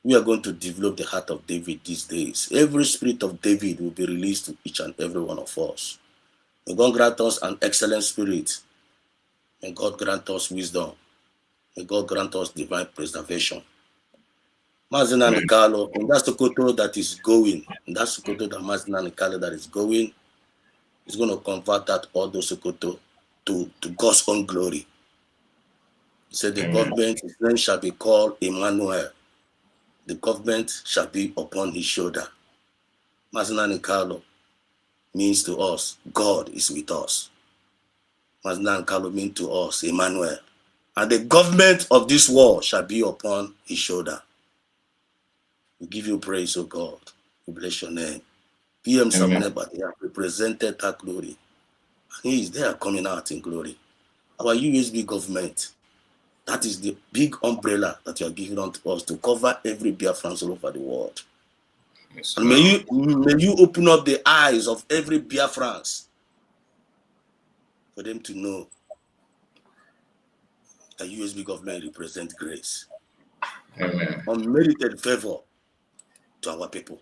We are going to develop the heart of David these days. Every spirit of David will be released to each and every one of us. May God grant us an excellent spirit. May God grant us wisdom. May God grant us divine preservation. Mazina Nikalo, in that Sokoto that is going, in that Sokoto that Mazina Nikalo that is going, is going to convert that Odo Sokoto to God's own glory. He said the government, his name shall be called Emmanuel. The government shall be upon his shoulder. Mazina Nikalo means to us, God is with us. Mazina Nikalo means to us, Emmanuel. And the government of this world shall be upon his shoulder. We give you praise, O God. We bless your name. PM Samuneba, they have represented that glory. And they are coming out in glory. Our USB government, that is the big umbrella that you are giving unto us to cover every Biafran all over the world. Yes, and may you open up the eyes of every Biafran for them to know that USB government represents grace. Amen. Unmerited favor to our people.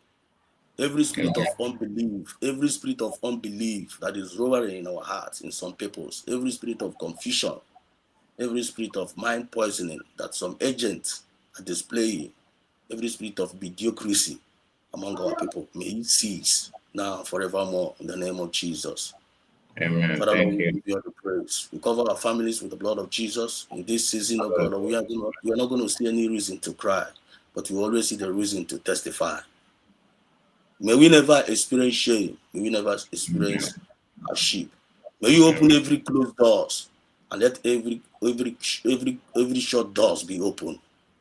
Every spirit of unbelief, every spirit of unbelief that is roaring in our hearts, in some peoples, every spirit of confusion, every spirit of mind poisoning that some agents are displaying, every spirit of mediocrity among our people, may it cease now and forevermore in the name of Jesus. Amen. Father, Lord, we give you all the praise. We cover our families with the blood of Jesus. In this season, oh God, we are not going to see any reason to cry, but we always see the reason to testify. May we never experience shame. May we never experience hardship. May you open every closed doors and let every shut doors be open.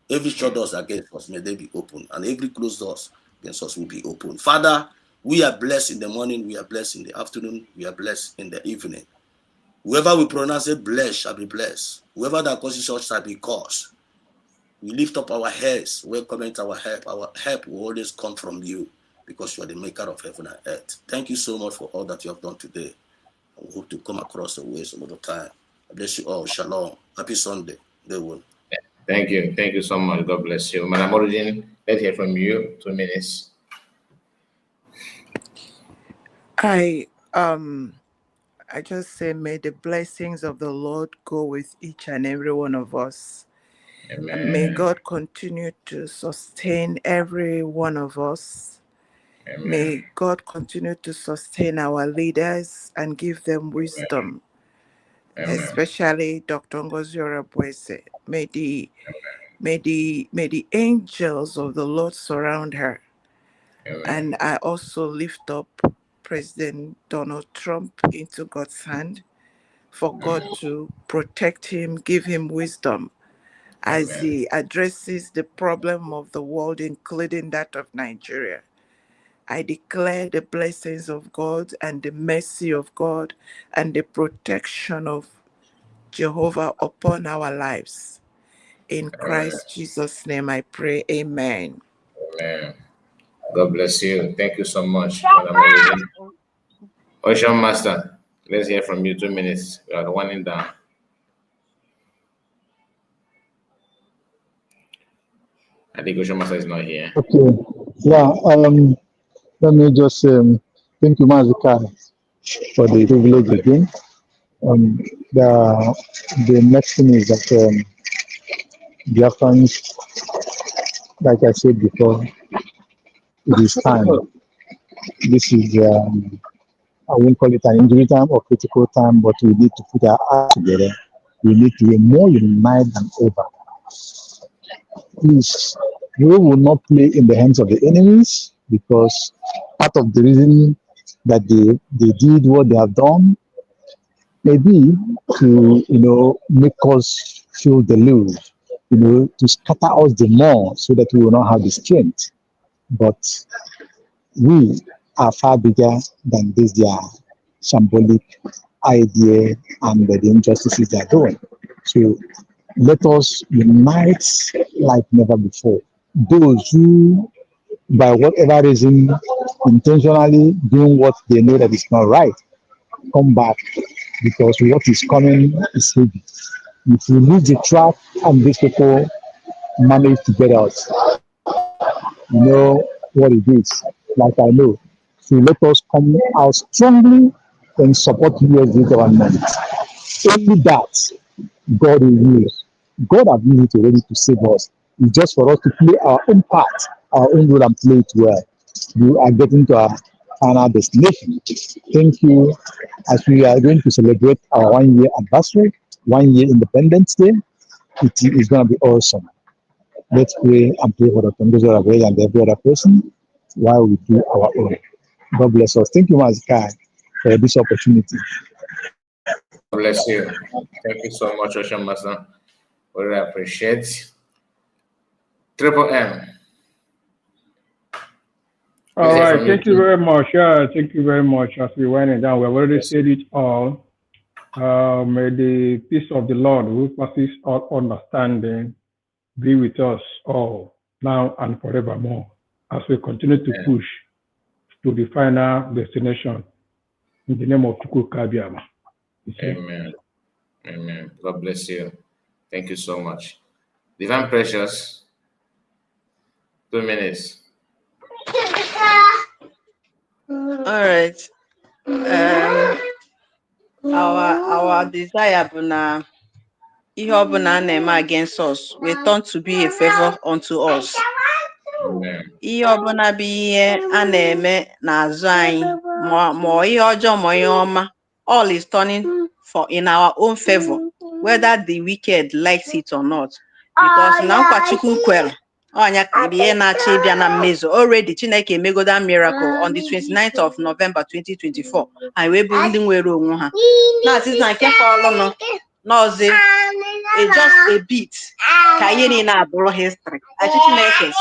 Every shut doors against us, may they be open, and every closed doors against us will be open. Father, we are blessed in the morning, we are blessed in the afternoon, we are blessed in the evening. Whoever we pronounce it blessed shall be blessed. Whoever that causes us shall be caused. We lift up our heads, welcoming our help. Our help will always come from you, because you are the maker of heaven and earth. Thank you so much for all that you have done today. I hope to come across the way some other time. I bless you all. Shalom. Happy Sunday. They will. Thank you. Thank you so much. God bless you. Madam Origin, let's hear from you. 2 minutes. I just say, may the blessings of the Lord go with each and every one of us. Amen. And may God continue to sustain every one of us. Amen. May God continue to sustain our leaders and give them wisdom. Amen. Especially Dr. Ngozi Orabueze. May the angels of the Lord surround her. Amen. And I also lift up President Donald Trump into God's hand, for God to protect him, give him wisdom as he addresses the problem of the world, including that of Nigeria. I declare the blessings of God and the mercy of God and the protection of Jehovah upon our lives. In Christ Jesus' name I pray, amen. Amen. God bless you. Thank you so much, Madam Ocean Master, let's hear from you. 2 minutes. We are winding down. I think Ocean Master is not here. Okay. Yeah. Let me just thank you, Mazika, for the privilege again. The next thing is that Biafrans, like I said before, it is time. This is I won't call it an injury time or critical time, but we need to put our hearts together we need to be more united than ever. Please, we will not play in the hands of the enemies, because part of the reason that they did what they have done may be to, make us feel the lose, to scatter us the more so that we will not have the strength. But we are far bigger than this their symbolic idea and the injustices they are doing. So let us unite like never before. Those who, by whatever reason, intentionally doing what they know that is not right, come back, because what is coming is heavy. If we lose the track and these people manage to get us, you know what it is. Like I know. So let us come out strongly and support USD government. Only that God will use. God has used it already to save us. It's just for us to play our own part, our own role, and play it well. We are getting to our final destination. Thank you. As we are going to celebrate our 1 year anniversary, 1 year Independence Day, it is going to be awesome. Let's pray and pray for the Orabueze and every other person while we do our own. God bless us. Thank you, Mazikai, for this opportunity. God bless you. Thank you so much, Ocean Master. We really appreciate. Triple M. All right, thank you very much. Thank you very much. As we went it down, we have already said it all. May the peace of the Lord, who passes all understanding, be with us all now and forevermore, as we continue to push to the final destination in the name of Chukwu Kabiama. Amen. Amen. God bless you. Thank you so much. Divine Precious, 2 minutes. All right. Our desire bụ na ihe ọbụla a na-eme against us we turn to be a favor unto us. Ihe ọbụla bụ ihe a na-eme n'azụ anyị ma ihe ọjọọ ma ihe ọma, all is turning in our own favor, whether the wicked likes it or not. Because na nkwa Chukwu kwere ọnya ka ihe na-achọ ịbịa na mmezu. Already Chineke emego that miracle on the 29th of November 2024. Anyị wee bụ ndị nwere onwe ha. Na-asị na nke fọlụnụ n'ọzi just a bit ka ihe niile abụrụ history. Achị Chineke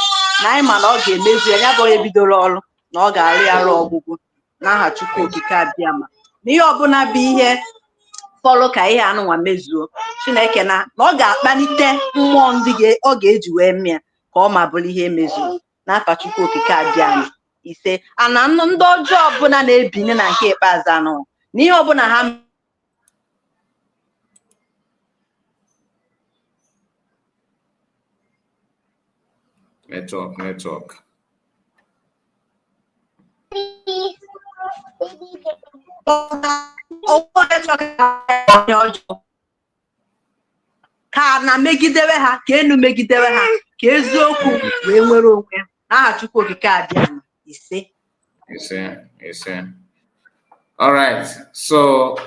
na anyị ma na ọ ga-emezu ya bụ onye bidoro ọrụ na ọ ga-arụ ya arụ ọgwụgwụ n'aha Chukwu okike abịama. N'ihe ọbụla bụ ihe fọlụ ka ihe anụnwa mezuo, Chineke na ọ ga-akpalite mmụọ ndị ọ ga-eji wee mịa ka ọ ma bụrụ ihe emezuo n'afa Chukwu okike abịama. Ise ana ndị ọjọọ ọbụla na-ebinye na nke ikpeazụ anụ n'ihe ọbụla ha network. ka na megidewe ha ka enu megidewe ha ka eziokwu wee nwere onwe n'aha Chukwu okike abịa. Ise. All right. So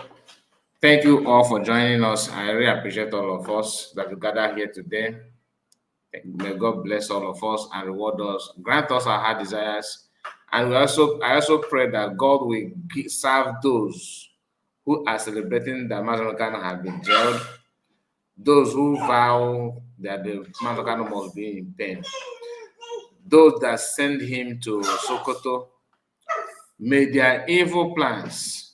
thank you all for joining us. I really appreciate all of us that we gather here today. May God bless all of us and reward us, grant us our heart desires. And I also pray that God will serve those who are celebrating that Mazamekano have been jailed, those who vow that the Mazamekano must be in pain, those that send him to Sokoto. May their evil plans,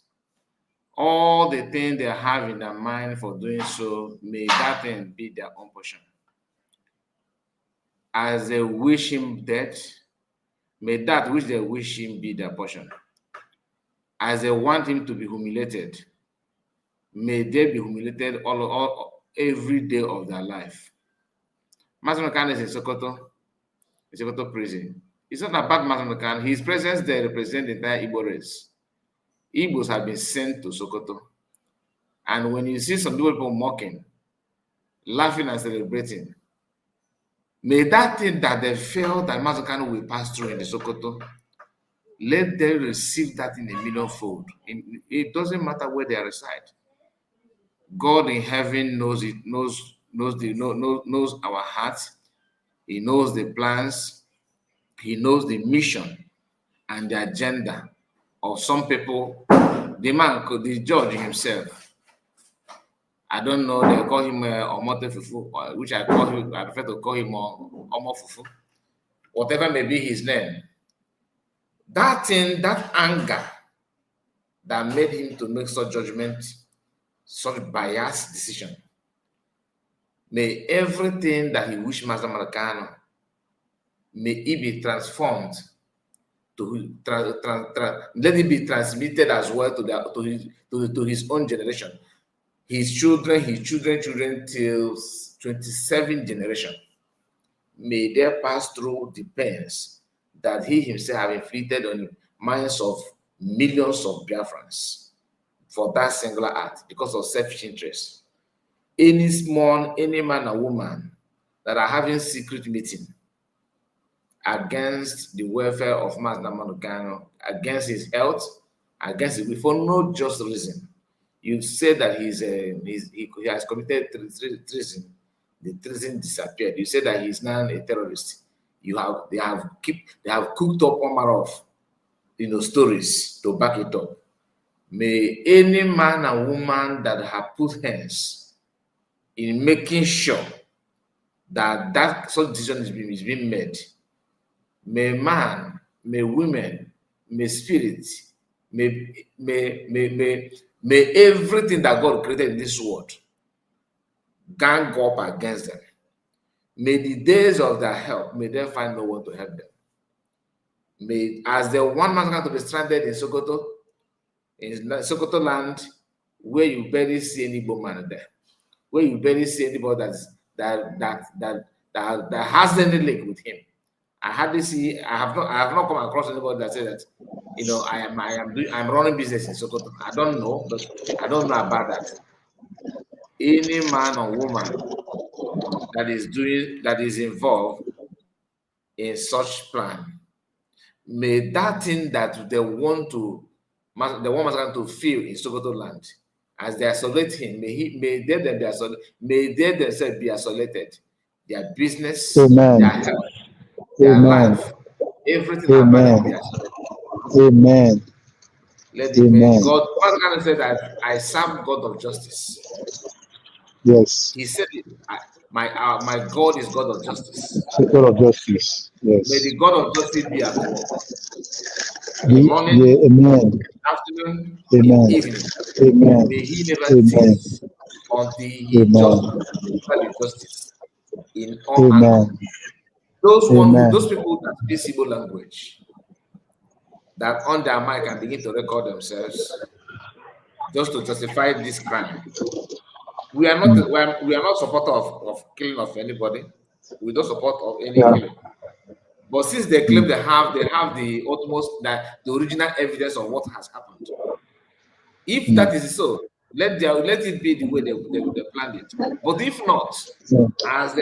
all the things they have in their mind for doing so, may that thing be their own portion. As they wish him death, may that which they wish him be their portion. As they want him to be humiliated, may they be humiliated all every day of their life. Mazamekano is in Sokoto prison. It's not about Mazamekano. His presence there represents the entire Igbo race. Igbos have been sent to Sokoto. And when you see some people mocking, laughing and celebrating, may that thing that they felt that Mazamekano will pass through in the Sokoto, let them receive that in a millionfold. It doesn't matter where they reside. God in heaven knows it, knows our hearts. He knows the plans. He knows the mission and the agenda of some people. The man could the judge himself. I don't know. They call him Omote Fufu, which I call him. I prefer to call him Omo Fufu. Whatever may be his name. That thing, that anger that made him to make such judgment, such biased decision. May everything that he wished Master Marcano, may it be transformed to let it be transmitted as well to his own generation, his children, till 27 generation. May they pass through the pains that he himself have inflicted on the minds of millions of Biafrans for that singular act because of selfish interest. Any man or woman that are having secret meeting against the welfare of Master Manukano, against his health, against it, for no just reason. You say that he has committed treason. The treason disappeared. You say that he's now a terrorist. They have cooked up one manner of stories to back it up. May any man and woman that have put hands in making sure that such decision is being made, may man, may women, may spirit, may everything that God created in this world gang up against them. May the days of their help, may they find no one to help them. May, as the one man going to be stranded in Sokoto land, where you barely see any man there, where you barely see anybody that has any link with him. I have not come across anybody that said that, I'm running business in Sokoto. I don't know, but I don't know about that. Any man or woman that is involved in such plan, may that thing that they want to feel in Sokoto land, as they isolate him, may they themselves be isolated. Their business, Amen. their health, their Amen. life, everything about them be isolated. Amen. Let it Amen. be. God, Pastor said that I serve God of justice. Yes. He said it. My God is God of justice. God of justice. Yes. May the God of justice be at work. In the morning, amen. afternoon, Amen. in evening. Amen. May he never Amen. cease until he just deliver justice in all Amen. angles. Those Amen. people that speak Igbo language, that on their mic and begin to record themselves just to justify this crime. We are not supporter of killing of anybody. We don't support of any killing. But since they claim they have the utmost, that the original evidence of what has happened. If that is so, let it be the way they planned it. But if not, as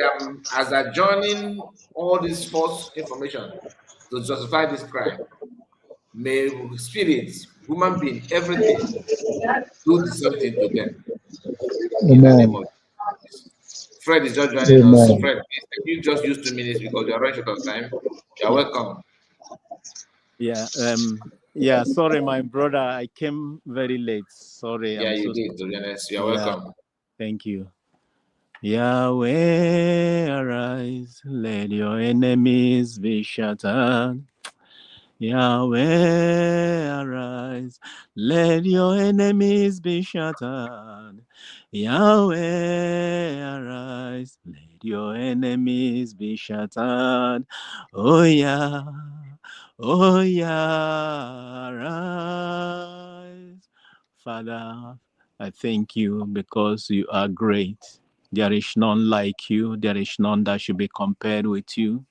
they're joining all this false information to justify this crime, may spirits, human being, everything do the same thing to them. In the name of Jesus. Fred is just joining us. Fred, please, can you just use 2 minutes because we are running short of time? You are welcome. Yeah, sorry, my brother. I came very late. Sorry. Yeah, you did, to be honest. You are welcome. Thank you. Yahweh, arise, let your enemies be shattered. Yahweh, arise, let your enemies be shattered. Yahweh, arise, let your enemies be shattered. Oh yeah, arise. Father, I thank you because you are great. There is none like you. There is none that should be compared with you.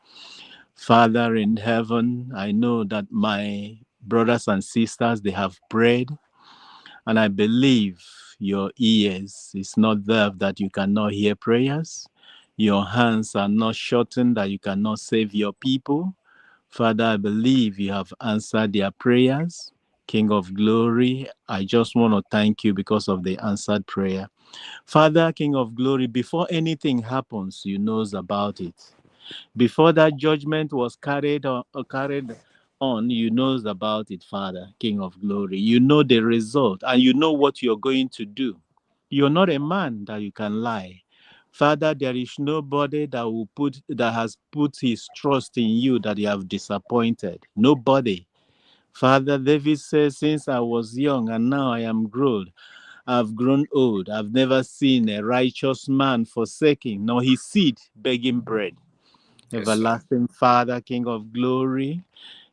Father in heaven, I know that my brothers and sisters, they have prayed, and I believe your ears is not there that you cannot hear prayers. Your hands are not shortened that you cannot save your people. Father, I believe you have answered their prayers. King of glory, I just want to thank you because of the answered prayer. Father, King of glory, before anything happens, you knows about it. Before that judgment was carried on, you knows about it, Father, King of glory. You know the result and you know what you're going to do. You're not a man that you can lie. Father, there is nobody that has put his trust in you that you have disappointed. Nobody. Father, David says, since I was young and now I am grown, I've grown old. I've never seen a righteous man forsaking, nor his seed begging bread. Yes, sir. Everlasting Father, King of glory,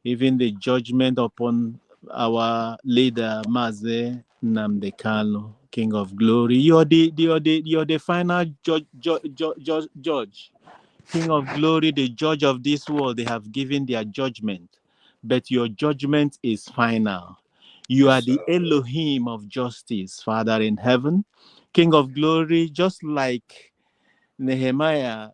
even the judgment upon our leader, Maze Namdekano, King of glory. You're the final judge. King of glory, the judge of this world. They have given their judgment, but your judgment is final. You are Yes, the sir. Elohim of justice, Father in heaven. King of glory, just like Nehemiah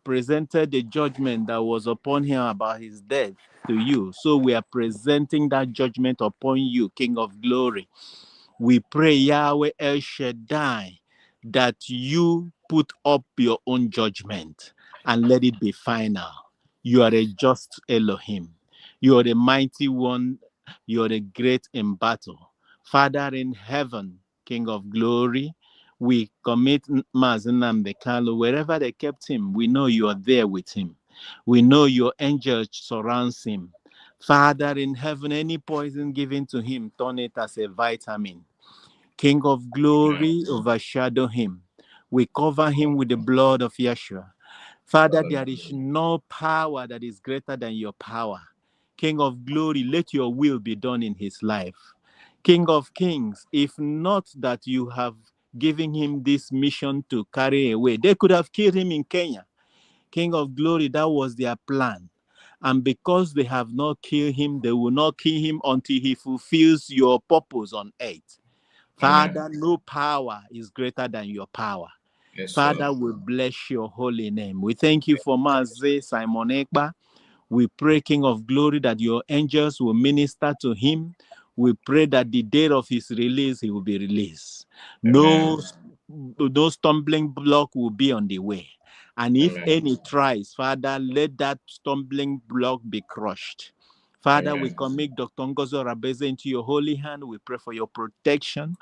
presented the judgment that was upon him about his death to you, so we are presenting that judgment upon you, King of glory. We pray, Yahweh El Shaddai, that you put up your own judgment and let it be final. You are a just Elohim. You are the mighty one. You are the great in battle. Father in heaven, King of glory, we commit Mazenam Bekalo, wherever they kept him, we know you are there with him. We know your angel surrounds him. Father in heaven, any poison given to him, turn it as a vitamin. King of glory, overshadow him. We cover him with the blood of Yeshua. Father, there is no power that is greater than your power. King of glory, let your will be done in his life. King of kings, if not that you have given him this mission to carry away, they could have killed him in Kenya. King of glory, that was their plan. And because they have not killed him, they will not kill him until he fulfills your purpose on earth. Father, no power is greater than your power. Yes, sir. Father, we bless your holy name. We thank you for Maze Simon Ekpa. We pray, King of glory, that your angels will minister to him. We pray that the day of his release, he will be released. No stumbling block will be on the way. And if any tries, Father, let that stumbling block be crushed. Father, we commit Dr. Ngozi Orabueze into your holy hand. We pray for your protection.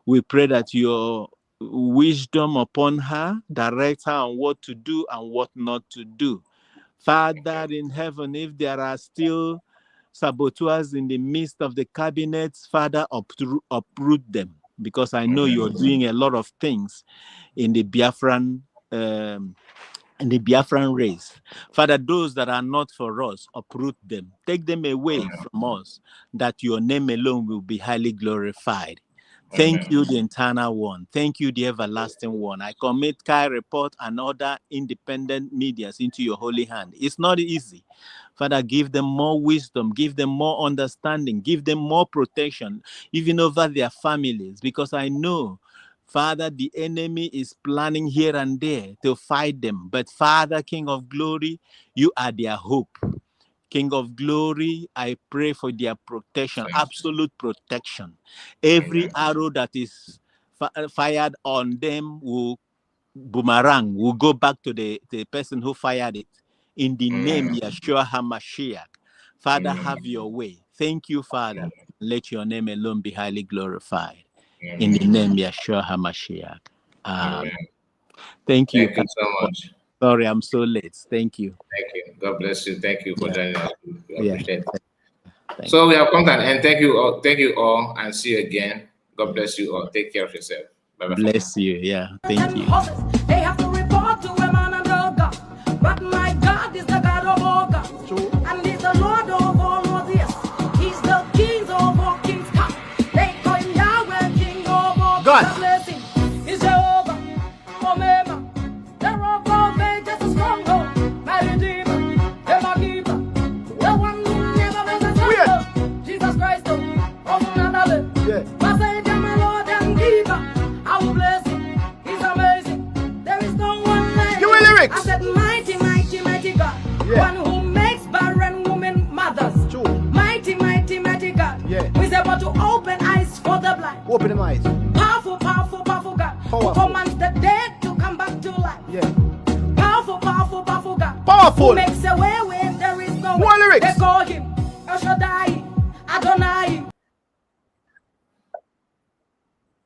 We pray that your wisdom upon her, direct her on what to do and what not to do. Father in heaven, if there are still saboteurs in the midst of the cabinets, Father, uproot them, because I know you're doing a lot of things in the Biafran race. Father, those that are not for us, uproot them. Take them away from us, that your name alone will be highly glorified. Thank you, the eternal one. Thank you, the everlasting one. I commit Kai Report and other independent medias into your holy hand. It's not easy. Father, give them more wisdom, give them more understanding, give them more protection, even over their families, because I know, Father, the enemy is planning here and there to fight them. But Father, King of glory, you are their hope. King of glory, I pray for their protection, absolute protection. Every arrow that is fired on them will boomerang, will go back to the person who fired it. In the name Yeshua HaMashiach. Father, have your way. Thank you, Father. Let your name alone be highly glorified. In the name Yeshua HaMashiach. Thank you. Thank you so much. Sorry, I'm so late. Thank you. Thank you. God bless you. Thank you for joining us. We appreciate it. So we have come to an end. Thank you all. Thank you all, and see you again. God bless you all. Take care of yourself. Bye-bye. Bless you. Yeah. Thank you. They have to report to a man and a God. But my God is the God of all gods. And he's the Lord of all lords, yes. He's the King of all kings. They call him Yahweh, King of all gods. Blessing is Jehovah, Omega. The rock of ages is stronghold. My Redeemer, my keeper. The one who never was a stronghold. Jesus Christ, of Nazareth. My Savior, my Lord and Keeper. I will bless him. He's amazing. There is no one like him. I said, mighty, mighty, mighty God. One who makes barren women mothers. Mighty, mighty, mighty God. We say, call him El Shaddai, Adonai.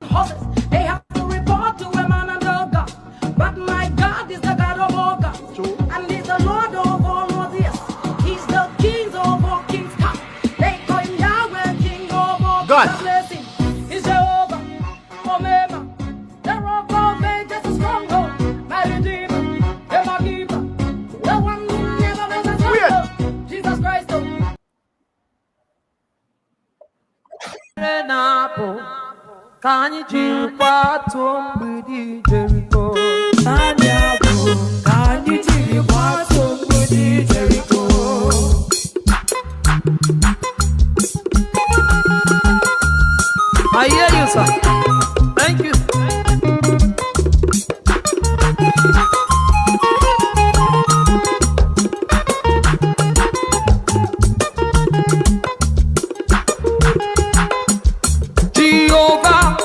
Horses, they have to report to a man and a God. But my God is the God of all gods. And he's the Lord of all lords, yes. He's the King of all kings. Come. They call him Yahweh, King of all God. The blessing is Jehovah, Omega, the rock of ages, the stronghold, my redeemer, the my keeper, the one who never was a struggle, Jesus Christ. Can you do what to Jericho? Can you do what to Jericho? I hear you, sir. Thank you. Jehovah,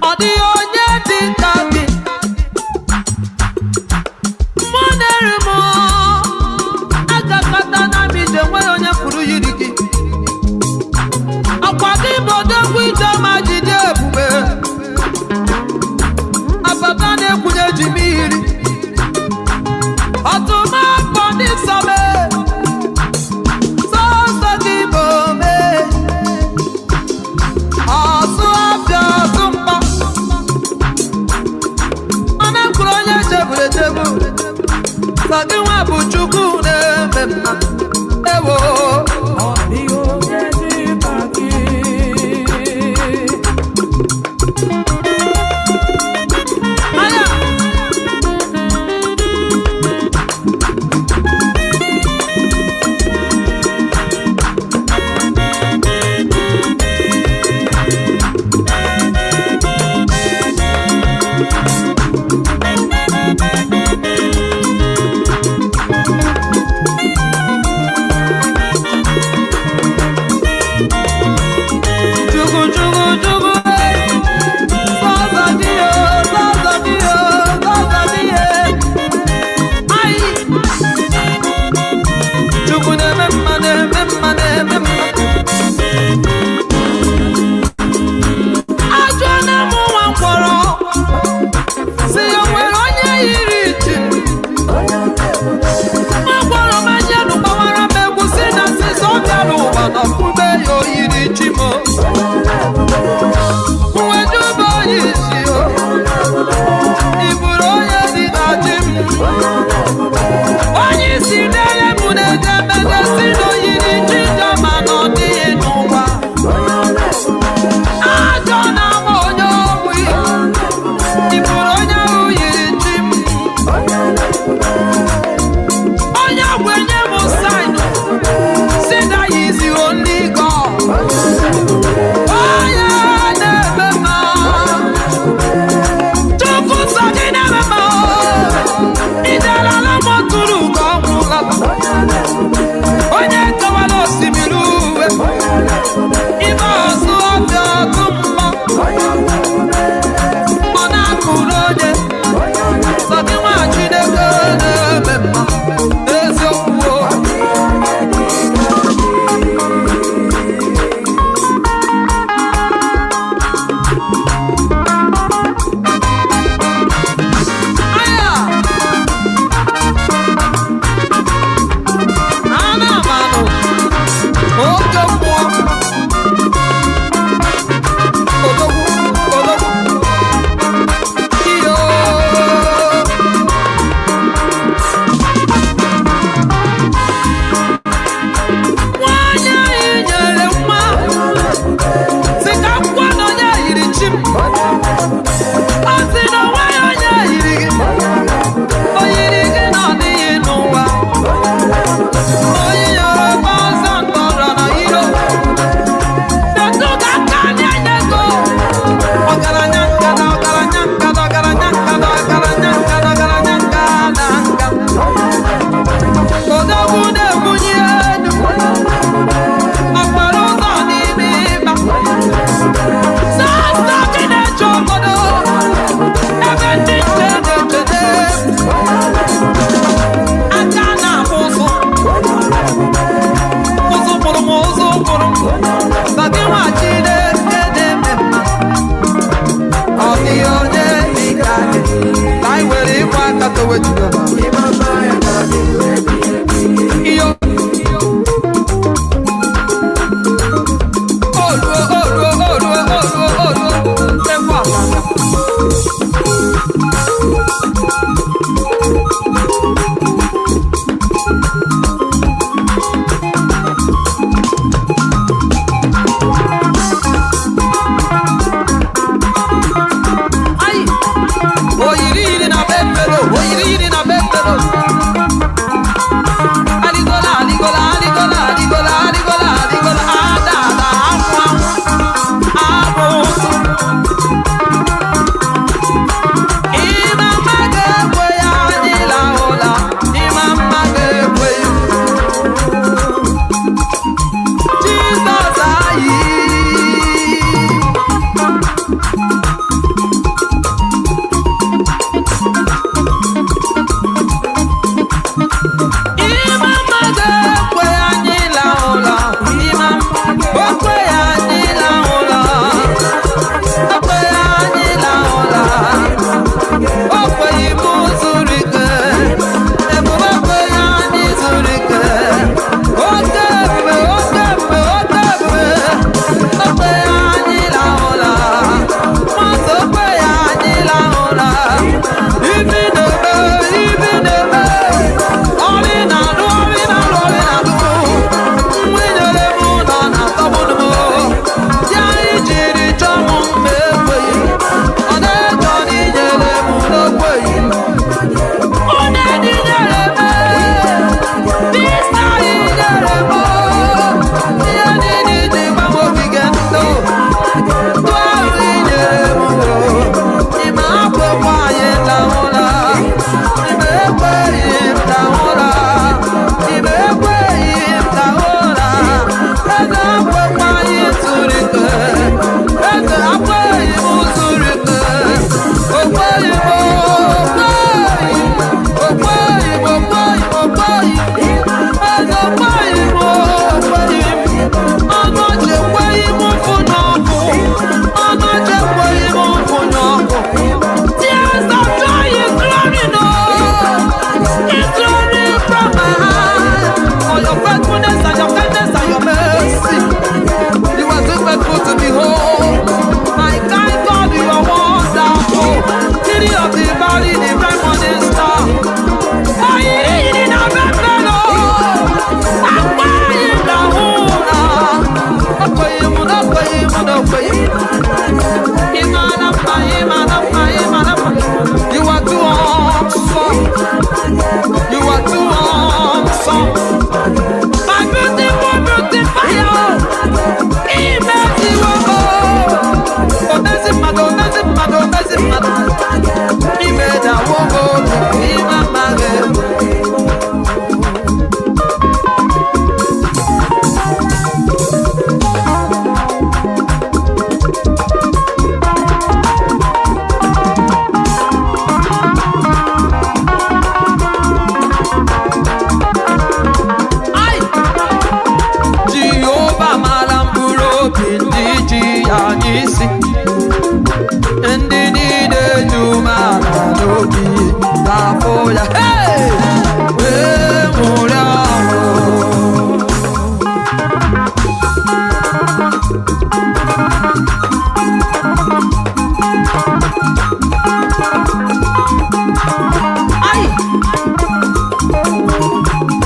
audio dikati, monerimo, agakata na mije onye kwuru yirigi. Akwadi bodo kwije majide ebube. Ababa na-ekwunye ji mmiri. Ọtụma akpọ ndị nsọme. Sọsọ gị bụ ome. Ọsụ abịa ọsụ mkpọ. Ọ na-ekwuru onye cheburu echebu. Sọ gị nwa bụ Chukwu na-eme mma. Ewo. Ọ dịghị onye dị ka gị. Aya.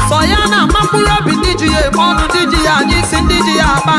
Soyana makuyo bidiji ye monu diji ya nyisi ndiji ya